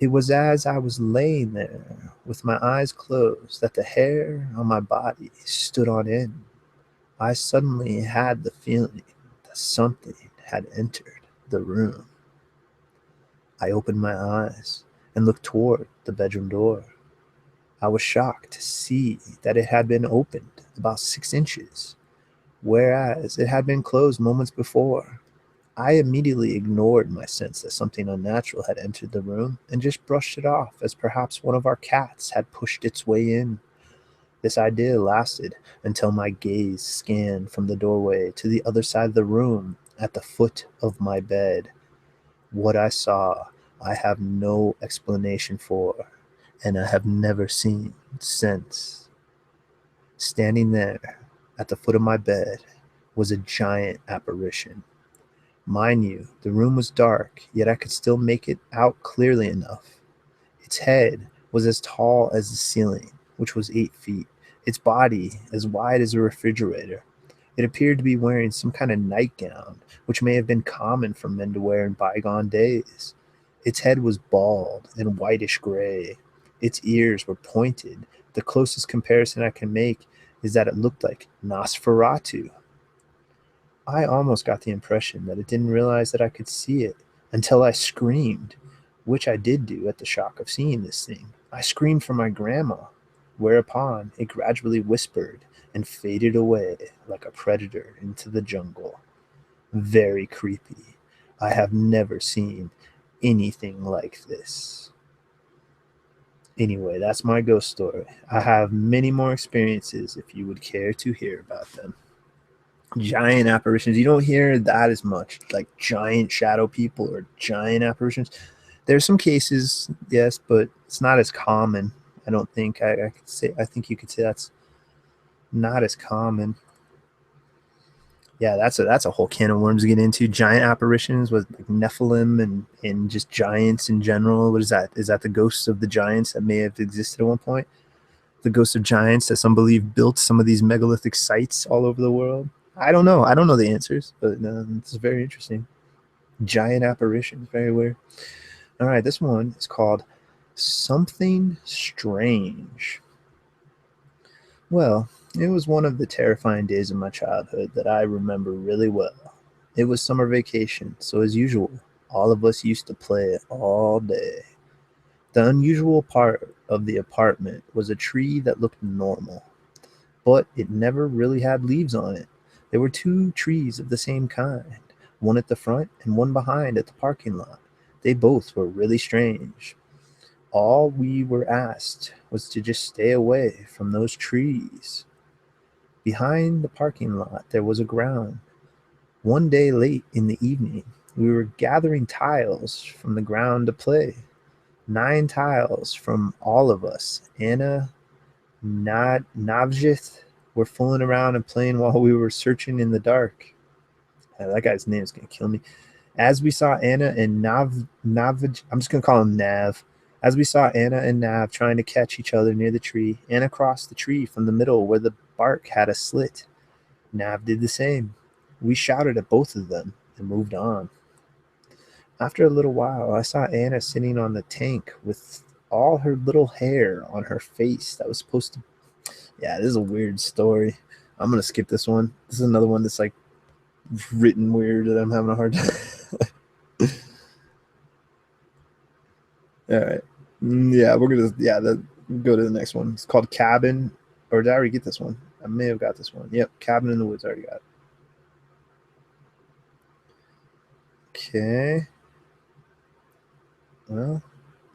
It was as I was laying there with my eyes closed that the hair on my body stood on end. I suddenly had the feeling that something had entered the room. I opened my eyes and looked toward the bedroom door. I was shocked to see that it had been opened about 6 inches, whereas it had been closed moments before. I immediately ignored my sense that something unnatural had entered the room and just brushed it off as perhaps one of our cats had pushed its way in. This idea lasted until my gaze scanned from the doorway to the other side of the room at the foot of my bed. What I saw, I have no explanation for, and I have never seen since. Standing there at the foot of my bed was a giant apparition. Mind you, the room was dark, yet I could still make it out clearly enough. Its head was as tall as the ceiling, which was 8 feet, its body as wide as a refrigerator. It appeared to be wearing some kind of nightgown, which may have been common for men to wear in bygone days. Its head was bald and whitish gray. Its ears were pointed. The closest comparison I can make is that it looked like Nosferatu. I almost got the impression that it didn't realize that I could see it until I screamed, which I did do at the shock of seeing this thing. I screamed for my grandma, whereupon it gradually whispered and faded away like a predator into the jungle. Very creepy. I have never seen anything like this. Anyway, that's my ghost story. I have many more experiences if you would care to hear about them. Giant apparitions. You don't hear that as much, like giant shadow people or giant apparitions. There's some cases, yes, but it's not as common. I don't think I could say. I think you could say that's not as common. Yeah, that's a whole can of worms to get into. Giant apparitions with like Nephilim and just giants in general. What is that? Is that the ghosts of the giants that may have existed at one point? The ghosts of giants that some believe built some of these megalithic sites all over the world. I don't know. I don't know the answers, but it's very interesting. Giant apparitions, very weird. All right, this one is called Something Strange. Well, it was one of the terrifying days of my childhood that I remember really well. It was summer vacation, so as usual, all of us used to play all day. The unusual part of the apartment was a tree that looked normal, but it never really had leaves on it. There were two trees of the same kind, one at the front and one behind at the parking lot. They both were really strange. All we were asked was to just stay away from those trees. Behind the parking lot, there was a ground. One day late in the evening, we were gathering tiles from the ground to play. 9 tiles from all of us. Anna, Navjith were fooling around and playing while we were searching in the dark. That guy's name is going to kill me. As we saw Anna and I'm just going to call him Nav. As we saw Anna and Nav trying to catch each other near the tree, Anna crossed the tree from the middle where the bark had a slit. Nav did the same. We shouted at both of them and moved on. After a little while, I saw Anna sitting on the tank with all her little hair on her face that was supposed to. Yeah, this is a weird story. I'm going to skip this one. This is another one that's like written weird that I'm having a hard time. All right. Yeah, we're gonna go to the next one. It's called Cabin, or did I already get this one? I may have got this one. Yep, Cabin in the Woods. I already got it. Okay. Well,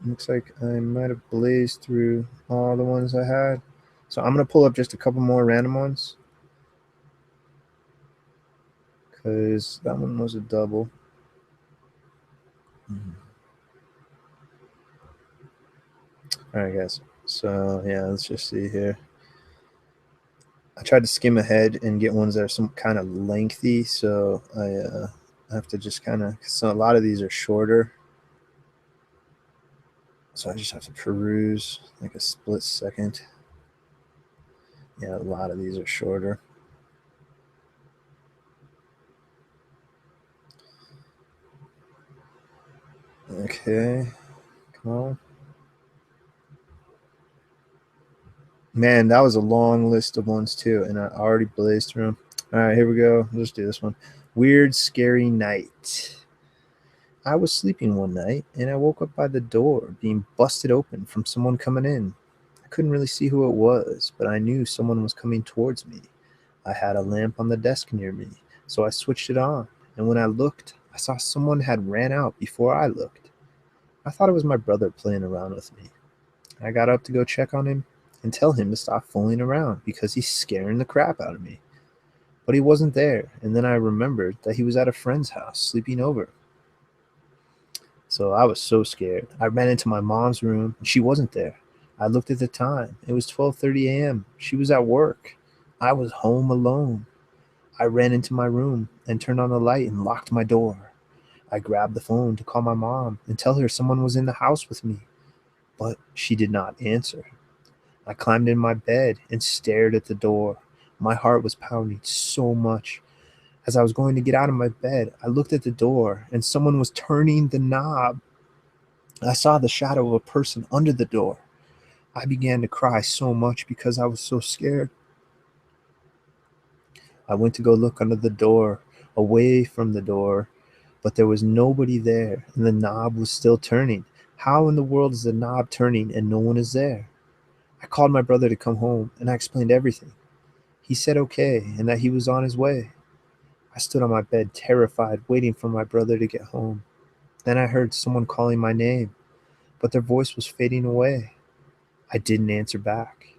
looks like I might have blazed through all the ones I had. So I'm gonna pull up just a couple more random ones because that one was a double. All right, guys. So yeah, let's just see here. I tried to skim ahead and get ones that are some kind of lengthy, so I have to just kind of. So a lot of these are shorter, so I just have to peruse like a split second. Yeah, a lot of these are shorter. Okay, come on. Man, that was a long list of ones too, and I already blazed through them. All right, here we go. Let's do this one. Weird, scary night. I was sleeping one night and I woke up by the door being busted open from someone coming in. I couldn't really see who it was, but I knew someone was coming towards me. I had a lamp on the desk near me, so I switched it on, and when I looked, I saw someone had ran out before I looked. I thought it was my brother playing around with me. I got up to go check on him and tell him to stop fooling around because he's scaring the crap out of me. But he wasn't there, and then I remembered that he was at a friend's house sleeping over. So I was so scared. I ran into my mom's room and she wasn't there. I looked at the time. It was 12:30 a.m. She was at work. I was home alone. I ran into my room and turned on the light and locked my door. I grabbed the phone to call my mom and tell her someone was in the house with me, but she did not answer. I climbed in my bed and stared at the door. My heart was pounding so much. As I was going to get out of my bed, I looked at the door and someone was turning the knob. I saw the shadow of a person under the door. I began to cry so much because I was so scared. I went to go look under the door, away from the door, but there was nobody there, and the knob was still turning. How in the world is the knob turning and no one is there? I called my brother to come home, and I explained everything. He said okay, and that he was on his way. I stood on my bed, terrified, waiting for my brother to get home. Then I heard someone calling my name, but their voice was fading away. I didn't answer back.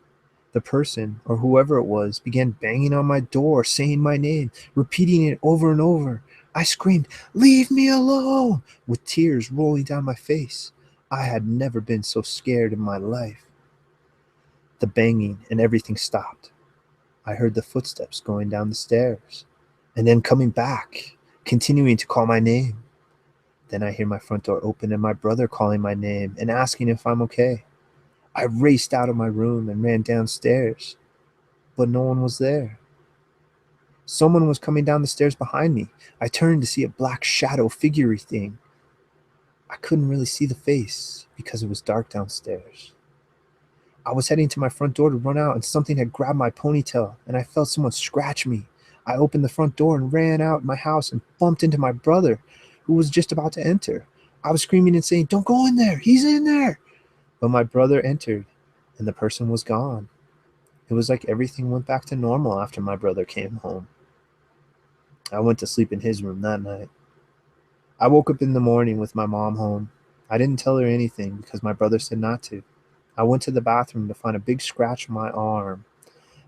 The person, or whoever it was, began banging on my door, saying my name, repeating it over and over. I screamed, "Leave me alone!" with tears rolling down my face. I had never been so scared in my life. The banging and everything stopped. I heard the footsteps going down the stairs, and then coming back, continuing to call my name. Then I hear my front door open and my brother calling my name and asking if I'm okay. I raced out of my room and ran downstairs, but no one was there. Someone was coming down the stairs behind me. I turned to see a black shadow figurey thing. I couldn't really see the face because it was dark downstairs. I was heading to my front door to run out, and something had grabbed my ponytail, and I felt someone scratch me. I opened the front door and ran out my house and bumped into my brother, who was just about to enter. I was screaming and saying, "Don't go in there! He's in there!" But my brother entered, and the person was gone. It was like everything went back to normal after my brother came home. I went to sleep in his room that night. I woke up in the morning with my mom home. I didn't tell her anything because my brother said not to. I went to the bathroom to find a big scratch on my arm.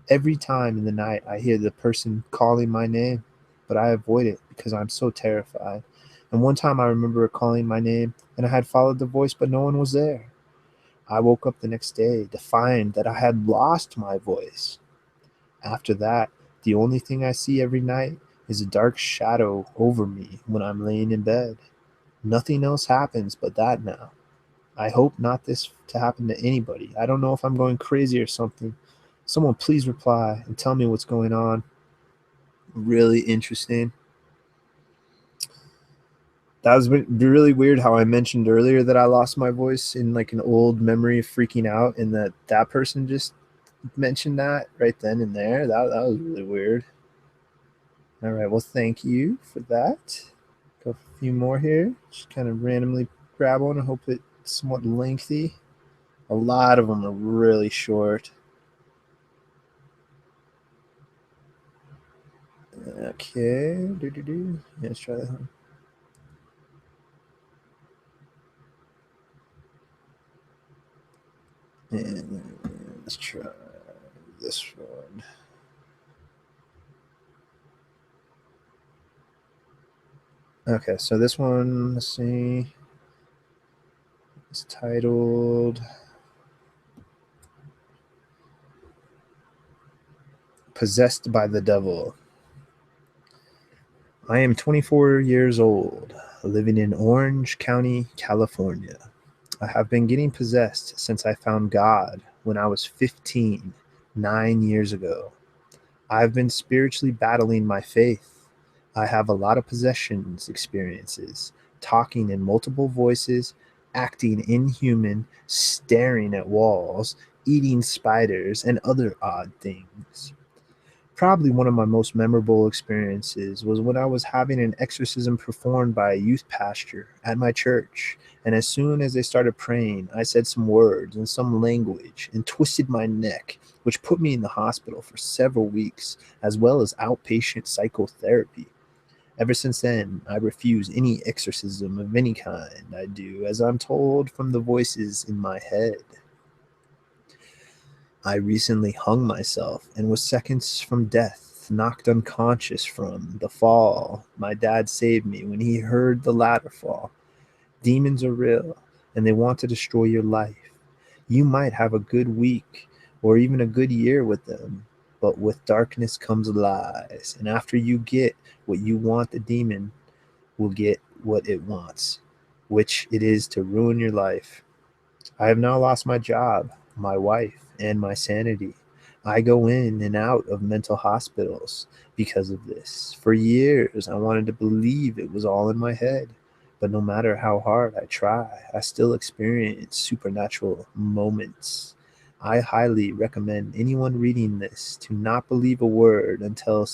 Every time in the night, I hear the person calling my name, but I avoid it because I'm so terrified. And one time I remember calling my name, and I had followed the voice, but no one was there. I woke up the next day to find that I had lost my voice. After that, the only thing I see every night is a dark shadow over me when I'm laying in bed. Nothing else happens but that now. I hope not this to happen to anybody. I don't know if I'm going crazy or something. Someone please reply and tell me what's going on. Really interesting. That was really weird how I mentioned earlier that I lost my voice in like an old memory of freaking out, and that person just mentioned that right then and there. That was really weird. All right, well, thank you for that. Got a few more here. Just kind of randomly grab one. I hope it's somewhat lengthy. A lot of them are really short. Okay. Yeah, let's try that one. And let's try this one. Okay, so this one, let's see, is titled Possessed by the Devil. I am 24 years old, living in Orange County, California. I have been getting possessed since I found God when I was 15, 9 years ago. I've been spiritually battling my faith. I have a lot of possessions experiences, talking in multiple voices, acting inhuman, staring at walls, eating spiders, and other odd things. Probably one of my most memorable experiences was when I was having an exorcism performed by a youth pastor at my church. And as soon as they started praying, I said some words in some language and twisted my neck, which put me in the hospital for several weeks, as well as outpatient psychotherapy. Ever since then, I refuse any exorcism of any kind I do, as I'm told from the voices in my head. I recently hung myself and was seconds from death, knocked unconscious from the fall. My dad saved me when he heard the ladder fall. Demons are real, and they want to destroy your life. You might have a good week or even a good year with them, but with darkness comes lies. And after you get what you want, the demon will get what it wants, which it is to ruin your life. I have now lost my job, my wife, and my sanity. I go in and out of mental hospitals because of this. For years, I wanted to believe it was all in my head. But no matter how hard I try, I still experience supernatural moments. I highly recommend anyone reading this to not believe a word until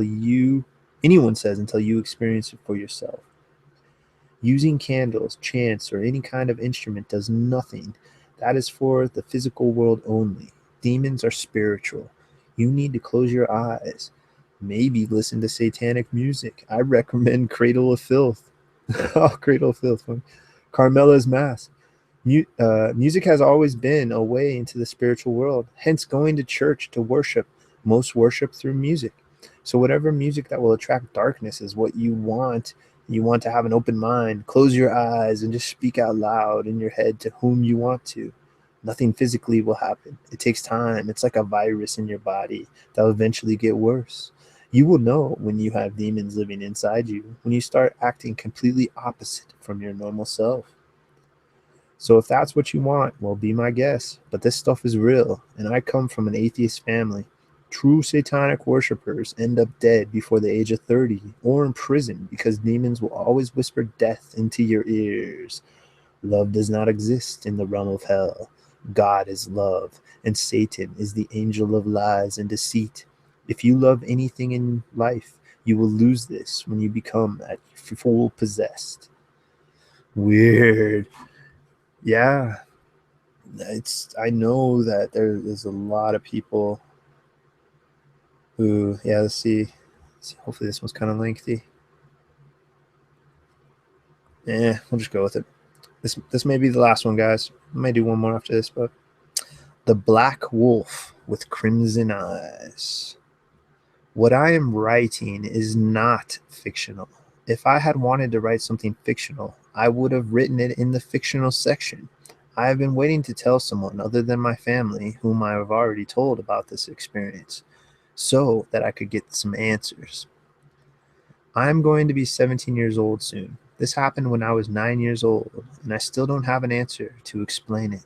you experience it for yourself. Using candles, chants, or any kind of instrument does nothing. That is for the physical world only. Demons are spiritual. You need to close your eyes. Maybe listen to satanic music. I recommend Cradle of Filth. Oh, Cradle of Filth. Carmela's Mask. Music has always been a way into the spiritual world, hence going to church to worship. Most worship through music. So, whatever music that will attract darkness is what you want. You want to have an open mind, close your eyes, and just speak out loud in your head to whom you want to. Nothing physically will happen. It takes time. It's like a virus in your body that will eventually get worse. You will know when you have demons living inside you, when you start acting completely opposite from your normal self. So if that's what you want, well, be my guest. But this stuff is real, and I come from an atheist family. True satanic worshippers end up dead before the age of 30 or in prison because demons will always whisper death into your ears. Love does not exist in the realm of hell. God is love, and Satan is the angel of lies and deceit. If you love anything in life, you will lose this when you become at full possessed. Weird. Yeah, I know that there's a lot of people who, yeah, let's see, hopefully this one's kind of lengthy. We'll just go with it. This may be the last one, guys. I may do one more after this, but the Black Wolf with Crimson Eyes. What I am writing is not fictional. If I had wanted to write something fictional, I would have written it in the fictional section. I have been waiting to tell someone other than my family, whom I have already told about this experience, so that I could get some answers. I am going to be 17 years old soon. This happened when I was 9 years old, and I still don't have an answer to explain it.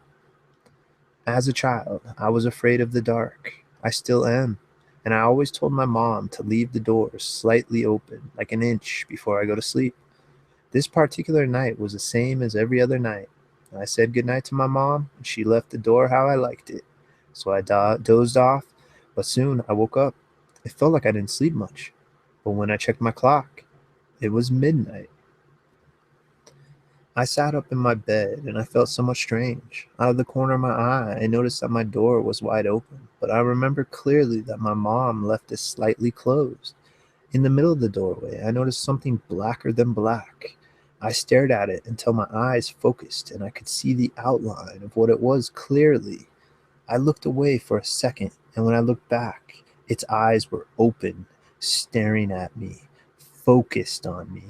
As a child, I was afraid of the dark. I still am. And I always told my mom to leave the doors slightly open, like an inch, before I go to sleep. This particular night was the same as every other night. I said goodnight to my mom, and she left the door how I liked it. So I dozed off, but soon I woke up. It felt like I didn't sleep much. But when I checked my clock, it was midnight. I sat up in my bed and I felt somewhat strange. Out of the corner of my eye, I noticed that my door was wide open, but I remember clearly that my mom left it slightly closed. In the middle of the doorway, I noticed something blacker than black. I stared at it until my eyes focused and I could see the outline of what it was clearly. I looked away for a second, and when I looked back, its eyes were open, staring at me, focused on me,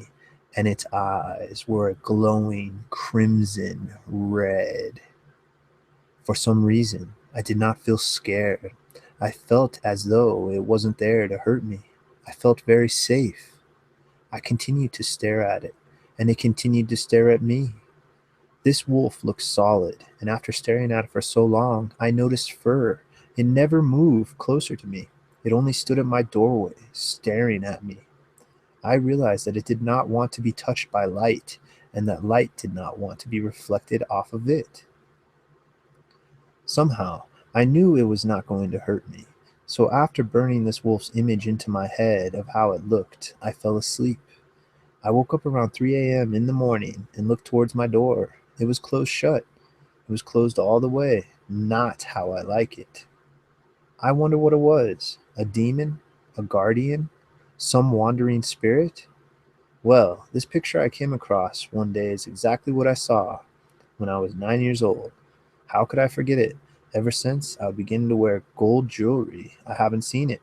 and its eyes were a glowing crimson red. For some reason, I did not feel scared. I felt as though it wasn't there to hurt me. I felt very safe. I continued to stare at it, and it continued to stare at me. This wolf looked solid, and after staring at it for so long, I noticed fur. It never moved closer to me. It only stood at my doorway, staring at me. I realized that it did not want to be touched by light, and that light did not want to be reflected off of it. Somehow, I knew it was not going to hurt me. So after burning this wolf's image into my head of how it looked, I fell asleep. I woke up around 3 a.m. in the morning and looked towards my door. It was closed shut. It was closed all the way, not how I like it. I wonder what it was. A demon? A guardian? Some wandering spirit? Well, this picture I came across one day is exactly what I saw when I was 9 years old. How could I forget it? Ever since, I began to wear gold jewelry. I haven't seen it,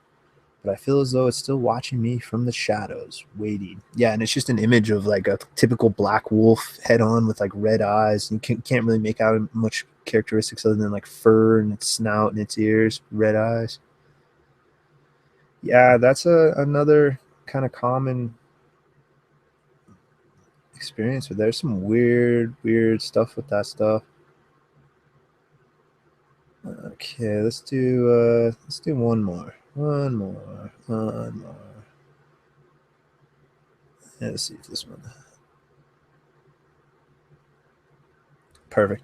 but I feel as though it's still watching me from the shadows, waiting. Yeah, and it's just an image of like a typical black wolf head on with like red eyes. You can't really make out much characteristics other than like fur and its snout and its ears, red eyes. Yeah, that's another kind of common experience. But there's some weird stuff with that stuff. Okay, let's do one more. One more. One more. Let's see if this one. Perfect.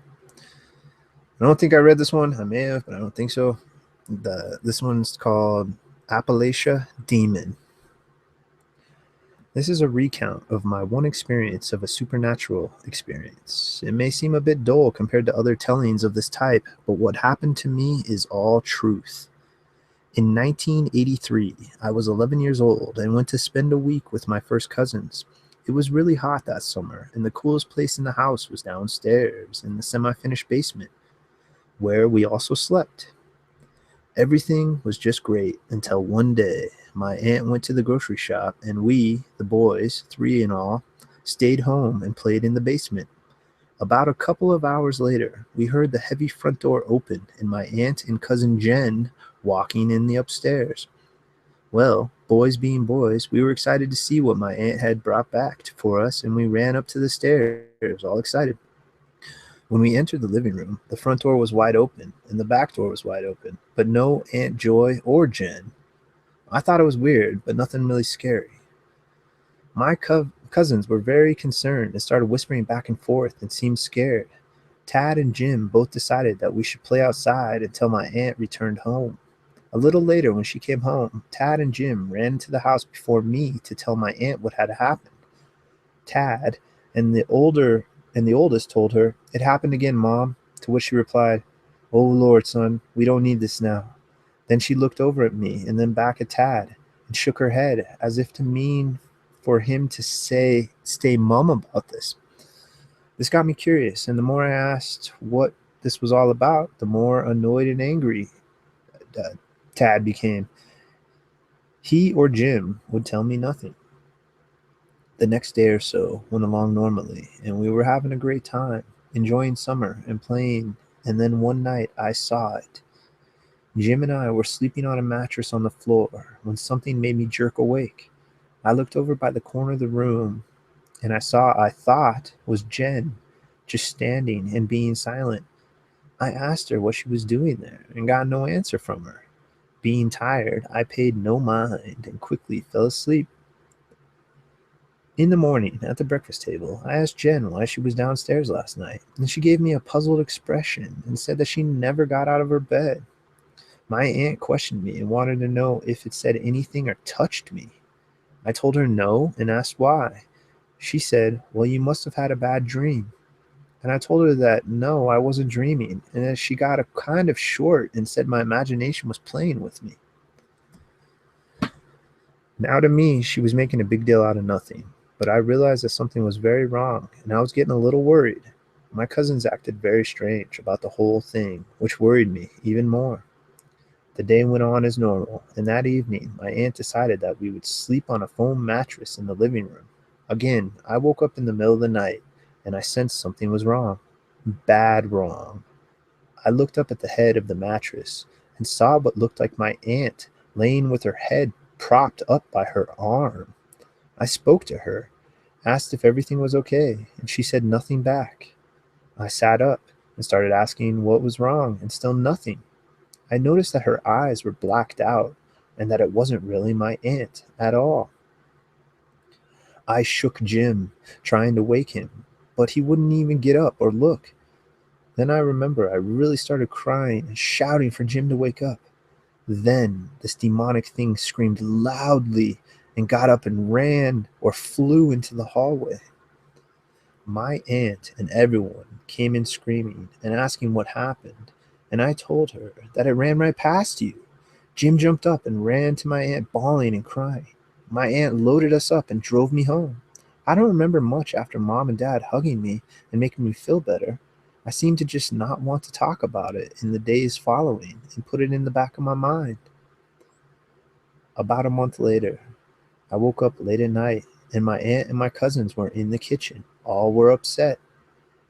I don't think I read this one. I may have, but I don't think so. This one's called Appalachia Demon. This is a recount of my one experience of a supernatural experience. It may seem a bit dull compared to other tellings of this type, but what happened to me is all truth. In 1983, I was 11 years old and went to spend a week with my first cousins. It was really hot that summer, and the coolest place in the house was downstairs in the semi finished basement, where we also slept. Everything was just great until one day my aunt went to the grocery shop, and we, the boys, three in all, stayed home and played in the basement. About a couple of hours later, we heard the heavy front door open and my aunt and cousin Jen walking in the upstairs. Well, boys being boys, we were excited to see what my aunt had brought back for us, and we ran up to the stairs, all excited. When we entered the living room, the front door was wide open and the back door was wide open, but no Aunt Joy or Jen. I thought it was weird, but nothing really scary. My cousins were very concerned and started whispering back and forth and seemed scared. Tad and Jim both decided that we should play outside until my aunt returned home. A little later, when she came home, Tad and Jim ran into the house before me to tell my aunt what had happened. Tad and the oldest told her, "It happened again, Mom," to which she replied, "Oh Lord, son, we don't need this now." Then she looked over at me and then back at Tad and shook her head as if to mean for him to say, "Stay mum about this." This got me curious, and the more I asked what this was all about, the more annoyed and angry uh, Tad became. He or Jim would tell me nothing. The next day or so went along normally, and we were having a great time, enjoying summer and playing, and then one night I saw it. Jim and I were sleeping on a mattress on the floor when something made me jerk awake. I looked over by the corner of the room and I thought was Jen, just standing and being silent. I asked her what she was doing there and got no answer from her. Being tired, I paid no mind and quickly fell asleep. In the morning, at the breakfast table, I asked Jen why she was downstairs last night, and she gave me a puzzled expression and said that she never got out of her bed. My aunt questioned me and wanted to know if it said anything or touched me. I told her no and asked why. She said, "Well, you must have had a bad dream." And I told her that no, I wasn't dreaming, and that she got a kind of short and said my imagination was playing with me. Now, to me, she was making a big deal out of nothing, but I realized that something was very wrong, and I was getting a little worried. My cousins acted very strange about the whole thing, which worried me even more. The day went on as normal, and that evening my aunt decided that we would sleep on a foam mattress in the living room. Again, I woke up in the middle of the night, and I sensed something was wrong. Bad wrong. I looked up at the head of the mattress and saw what looked like my aunt laying with her head propped up by her arm. I spoke to her, asked if everything was okay, and she said nothing back. I sat up and started asking what was wrong, and still nothing. I noticed that her eyes were blacked out and that it wasn't really my aunt at all. I shook Jim, trying to wake him, but he wouldn't even get up or look. Then I remember I really started crying and shouting for Jim to wake up. Then this demonic thing screamed loudly and got up and ran or flew into the hallway. My aunt and everyone came in screaming and asking what happened, and I told her that it ran right past you. Jim jumped up and ran to my aunt, bawling and crying. My aunt loaded us up and drove me home. I don't remember much after Mom and Dad hugging me and making me feel better. I seemed to just not want to talk about it in the days following and put it in the back of my mind. About a month later, I woke up late at night and my aunt and my cousins were in the kitchen. All were upset.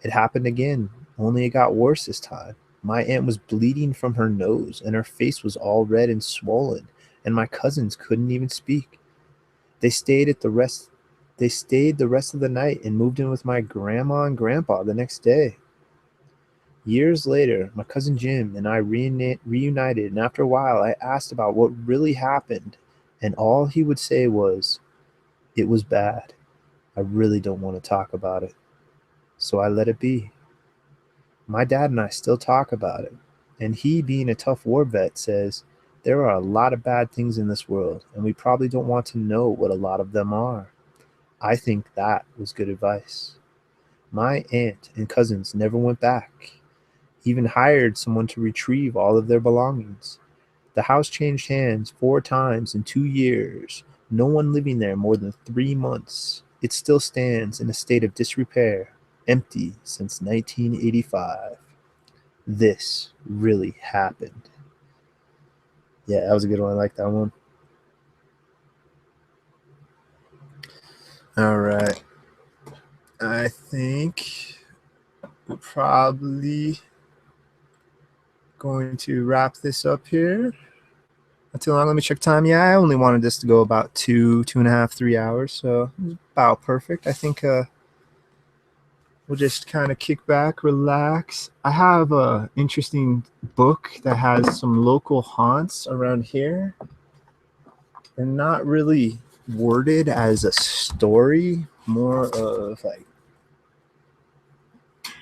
It happened again, only it got worse this time. My aunt was bleeding from her nose and her face was all red and swollen, and my cousins couldn't even speak. They stayed at the rest they stayed the rest of the night and moved in with my grandma and grandpa the next day. Years later, my cousin Jim and I reunited, and after a while I asked about what really happened, and all he would say was, "It was bad. I really don't want to talk about it." So I let it be. My dad and I still talk about it, and he, being a tough war vet, says there are a lot of bad things in this world, and we probably don't want to know what a lot of them are. I think that was good advice. My aunt and cousins never went back, even hired someone to retrieve all of their belongings. The house changed hands 4 times in 2 years, no one living there more than 3 months. It still stands in a state of disrepair, empty since 1985. This really happened. Yeah, that was a good one. I like that one. All right. I think we're probably going to wrap this up here. Not too long. Let me check time. Yeah, I only wanted this to go about 2.5, 3 hours. So it's about perfect. I think we'll just kind of kick back, relax. I have a interesting book that has some local haunts around here. They're not really worded as a story, more of like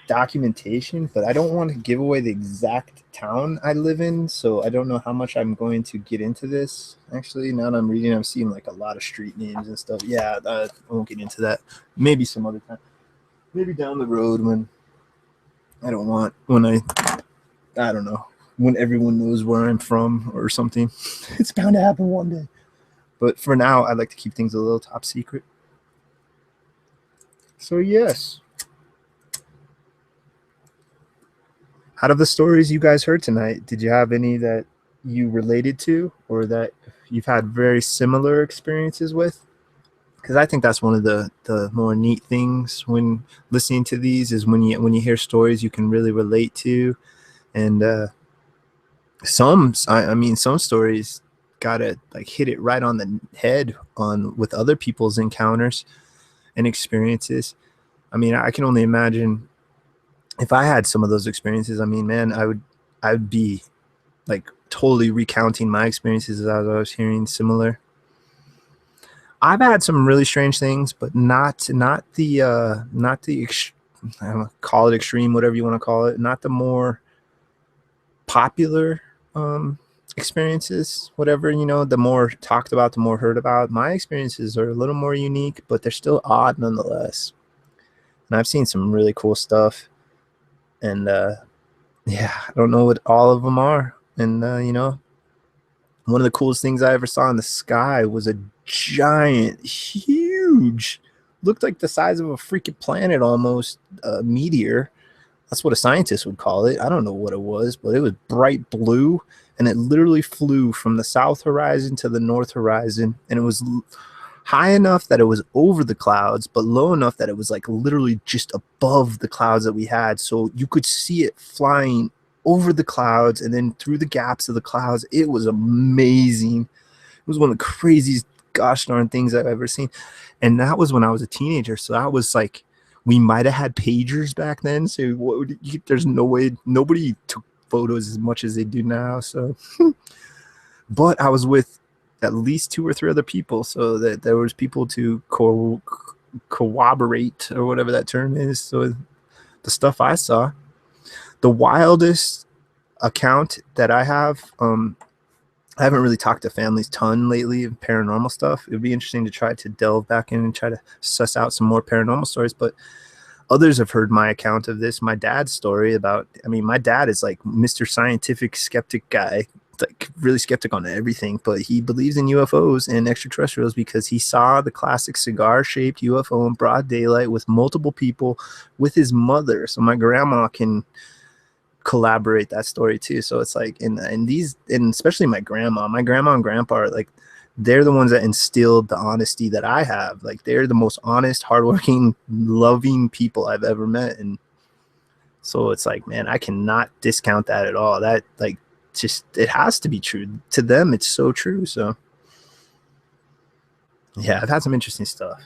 documentation, but I don't want to give away the exact town I live in, so I don't know how much I'm going to get into this. Actually, now that I'm reading, I'm seeing like a lot of street names and stuff. Yeah, I won't get into that. Maybe some other time. Maybe down the road when I don't want, when I don't know, when everyone knows where I'm from or something. It's bound to happen one day. But for now, I like to keep things a little top secret. So, yes. Out of the stories you guys heard tonight, did you have any that you related to or that you've had very similar experiences with? Because I think that's one of the more neat things when listening to these is when you hear stories you can really relate to, and I mean some stories gotta like hit it right on the head on with other people's encounters and experiences. I mean, I can only imagine if I had some of those experiences. I mean, man, I would be like totally recounting my experiences as I was hearing similar. I've had some really strange things, but not the I don't know, call it extreme, whatever you want to call it, not the more popular experiences, whatever, the more talked about, the more heard about. My experiences are a little more unique, but they're still odd nonetheless. And I've seen some really cool stuff, and yeah, I don't know what all of them are. And one of the coolest things I ever saw in the sky was a giant, huge, looked like the size of a freaking planet almost, meteor. That's what a scientist would call it. I don't know what it was, but it was bright blue, and it literally flew from the south horizon to the north horizon, and it was high enough that it was over the clouds, but low enough that it was like literally just above the clouds that we had. So you could see it flying over the clouds and then through the gaps of the clouds. It was amazing. It was one of the craziest gosh darn things I've ever seen. And that was when I was a teenager. So that was like, we might have had pagers back then. So there's no way, nobody took photos as much as they do now. So, but I was with at least 2 or 3 other people, so that there was people to corroborate or whatever that term is. So the stuff I saw, the wildest account that I have, I haven't really talked to families ton lately of paranormal stuff. It would be interesting to try to delve back in and try to suss out some more paranormal stories, but others have heard my account of this. My dad's story about, I mean, my dad is like Mr. Scientific skeptic guy, like really skeptic on everything, but he believes in UFOs and extraterrestrials because he saw the classic cigar shaped UFO in broad daylight with multiple people with his mother. So my grandma can collaborate that story too. So it's like, and these, and especially my grandma and grandpa are like, they're the ones that instilled the honesty that I have. Like, they're the most honest, hardworking, loving people I've ever met. And so it's like, man, I cannot discount that at all. That, like, just, it has to be true to them. It's so true. So yeah, I've had some interesting stuff.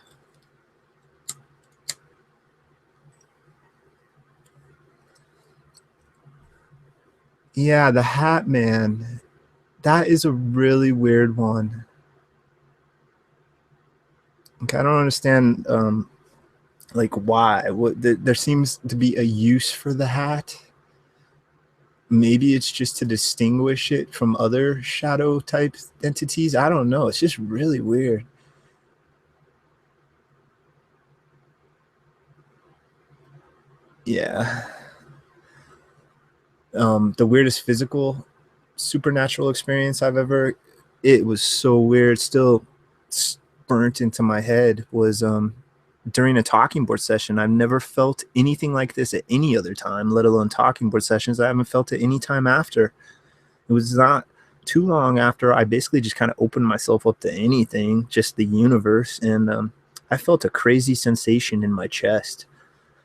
Yeah, the Hat Man. That is a really weird one. Like, I don't understand, like, why. There seems to be a use for the hat. Maybe it's just to distinguish it from other shadow type entities. I don't know. It's just really weird. Yeah. The weirdest physical supernatural experience I've ever, it was so weird, still burnt into my head, was during a talking board session. I've never felt anything like this at any other time, let alone talking board sessions. I haven't felt it any time after. It was not too long after I basically just kind of opened myself up to anything, just the universe. And I felt a crazy sensation in my chest.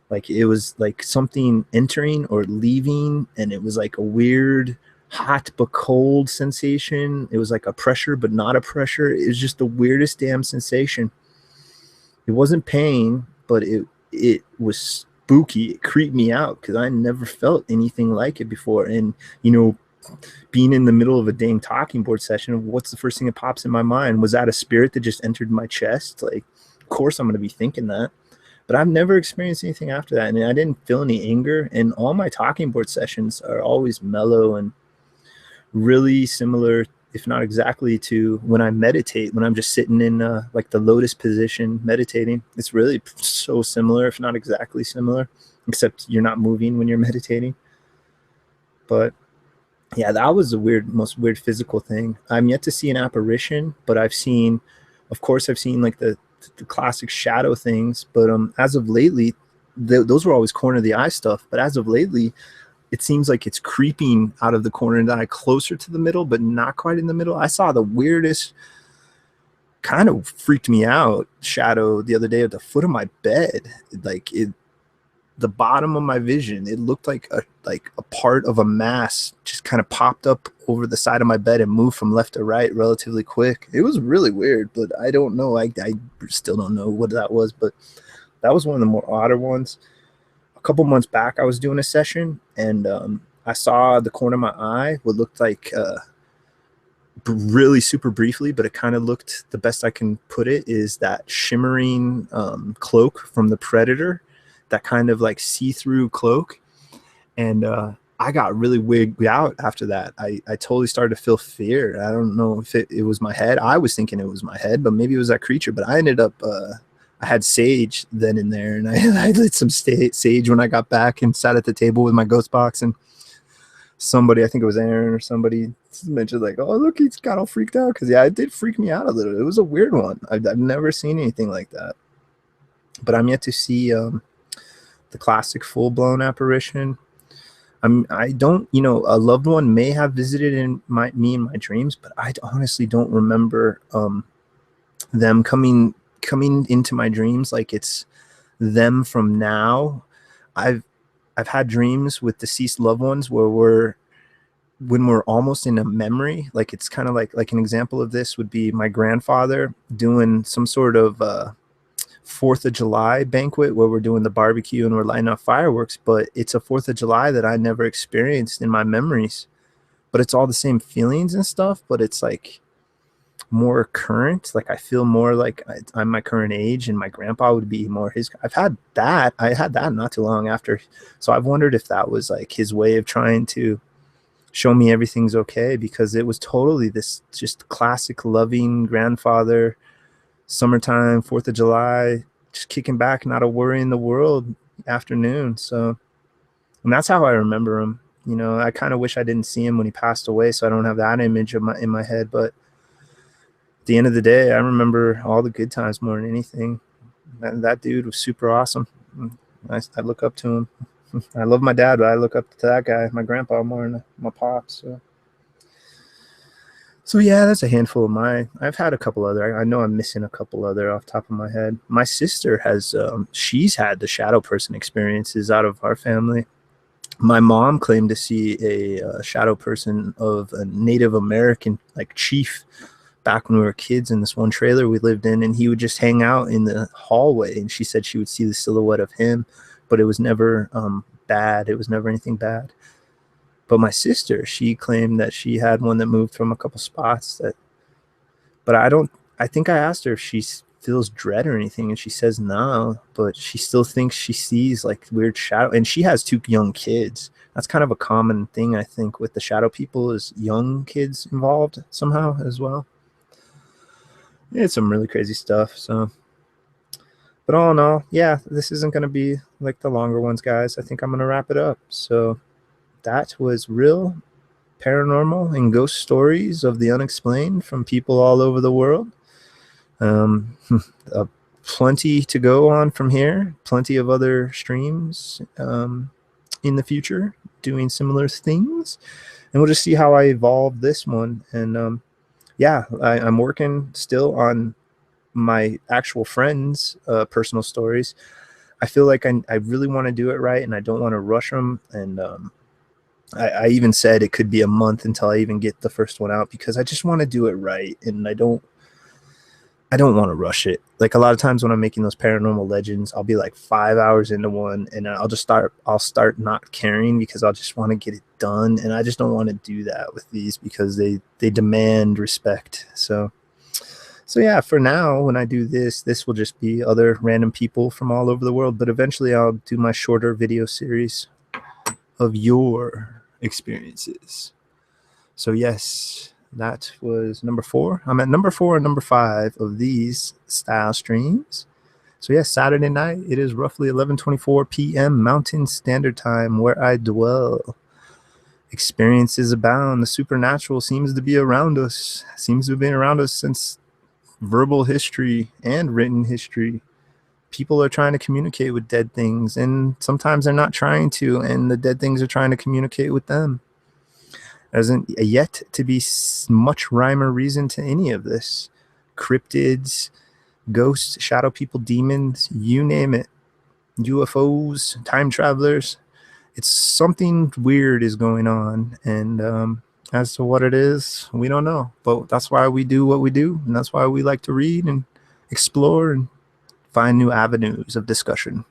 Like it was like something entering or leaving, and it was like a weird hot but cold sensation. It was like a pressure but not a pressure. It was just the weirdest damn sensation. It wasn't pain, but it was spooky. It creeped me out because I never felt anything like it before. And you know, being in the middle of a dang talking board session, what's the first thing that pops in my mind? Was that a spirit that just entered my chest? Like, of course I'm going to be thinking that. But I've never experienced anything after that, and I didn't feel any anger. And all my talking board sessions are always mellow and really similar, if not exactly, to when I meditate, when I'm just sitting in like the lotus position meditating. It's really so similar, if not exactly similar, except you're not moving when you're meditating. But yeah, that was the most weird physical thing. I'm yet to see an apparition, but I've seen, of course, I've seen like the classic shadow things. But as of lately, those were always corner of the eye stuff. But as of lately, it seems like it's creeping out of the corner of the eye closer to the middle, but not quite in the middle. I saw the weirdest, kind of freaked me out, shadow the other day at the foot of my bed. Like the bottom of my vision, it looked like a part of a mass just kind of popped up over the side of my bed and moved from left to right relatively quick. It was really weird, but I don't know. I still don't know what that was, but that was one of the more odder ones. A couple months back, I was doing a session, and I saw the corner of my eye, what looked like really super briefly, but it kind of looked, the best I can put it is that shimmering cloak from the Predator, that kind of like see-through cloak. And I got really wigged out after that. I totally started to feel fear. I don't know if it was my head. I was thinking it was my head, but maybe it was that creature. But I ended up, I had sage then and there, and I lit some sage when I got back and sat at the table with my ghost box. And somebody, I think it was Aaron or somebody, mentioned like, oh, look, he's got all freaked out. Because yeah, it did freak me out a little. It was a weird one. I've never seen anything like that. But I'm yet to see the classic full-blown apparition. I don't, a loved one may have visited me in my dreams, but I honestly don't remember them coming into my dreams like it's them from now. I've had dreams with deceased loved ones where when we're almost in a memory, like it's kind of like an example of this would be my grandfather doing some sort of 4th of July banquet where we're doing the barbecue and we're lighting up fireworks, but it's a 4th of July that I never experienced in my memories. But it's all the same feelings and stuff, but it's like more current. Like I feel more like I'm my current age, and my grandpa would be more his. I had that not too long after. So I've wondered if that was like his way of trying to show me everything's okay, because it was totally this just classic loving grandfather, summertime, 4th of July, just kicking back, not a worry in the world afternoon. So, and that's how I remember him. I kind of wish I didn't see him when he passed away, so I don't have that image in my head. But at the end of the day, I remember all the good times more than anything. That dude was super awesome. I look up to him. I love my dad, but I look up to that guy, my grandpa, more than my pops. So yeah, that's a handful of mine. I've had a couple other. I know I'm missing a couple other off the top of my head. My sister has, she's had the shadow person experiences out of our family. My mom claimed to see a shadow person of a Native American like chief back when we were kids in this one trailer we lived in, and he would just hang out in the hallway, and she said she would see the silhouette of him, but it was never bad. It was never anything bad. But my sister, she claimed that she had one that moved from a couple spots but I think I asked her if she feels dread or anything, and she says no, but she still thinks she sees like weird shadow, and she has 2 young kids. That's kind of a common thing, I think, with the shadow people, is young kids involved somehow as well. It's some really crazy stuff. So, but all in all, yeah, this isn't going to be like the longer ones, guys. I think I'm going to wrap it up. So that was real paranormal and ghost stories of the unexplained from people all over the world. plenty to go on from here. Plenty of other streams in the future doing similar things, and we'll just see how I evolve this one. And yeah, I'm working still on my actual friends' personal stories. I feel like I really want to do it right, and I don't want to rush them. And I even said it could be a month until I even get the first one out, because I just want to do it right, and I don't want to rush it. Like a lot of times when I'm making those paranormal legends, I'll be like 5 hours into one, and I'll start not caring because I'll just want to get it done. And I just don't want to do that with these because they demand respect. So yeah, for now, when I do this will just be other random people from all over the world. But eventually I'll do my shorter video series of your experiences. So yes, that was number 4. I'm at number 4 and number 5 of these style streams. So yes, Saturday night, it is roughly 11:24 p.m. Mountain Standard Time where I dwell. Experiences abound. The supernatural seems to be around us. Seems to have been around us since verbal history and written history. People are trying to communicate with dead things, and sometimes they're not trying to, and the dead things are trying to communicate with them. There isn't yet to be much rhyme or reason to any of this. Cryptids, ghosts, shadow people, demons, you name it. UFOs, time travelers. It's something weird is going on, and as to what it is, we don't know. But that's why we do what we do, and that's why we like to read and explore and find new avenues of discussion.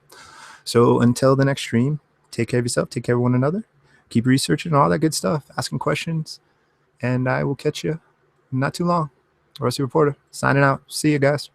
So until the next stream, take care of yourself, take care of one another, keep researching all that good stuff, asking questions, and I will catch you not too long. Rusty Reporter, signing out. See you guys.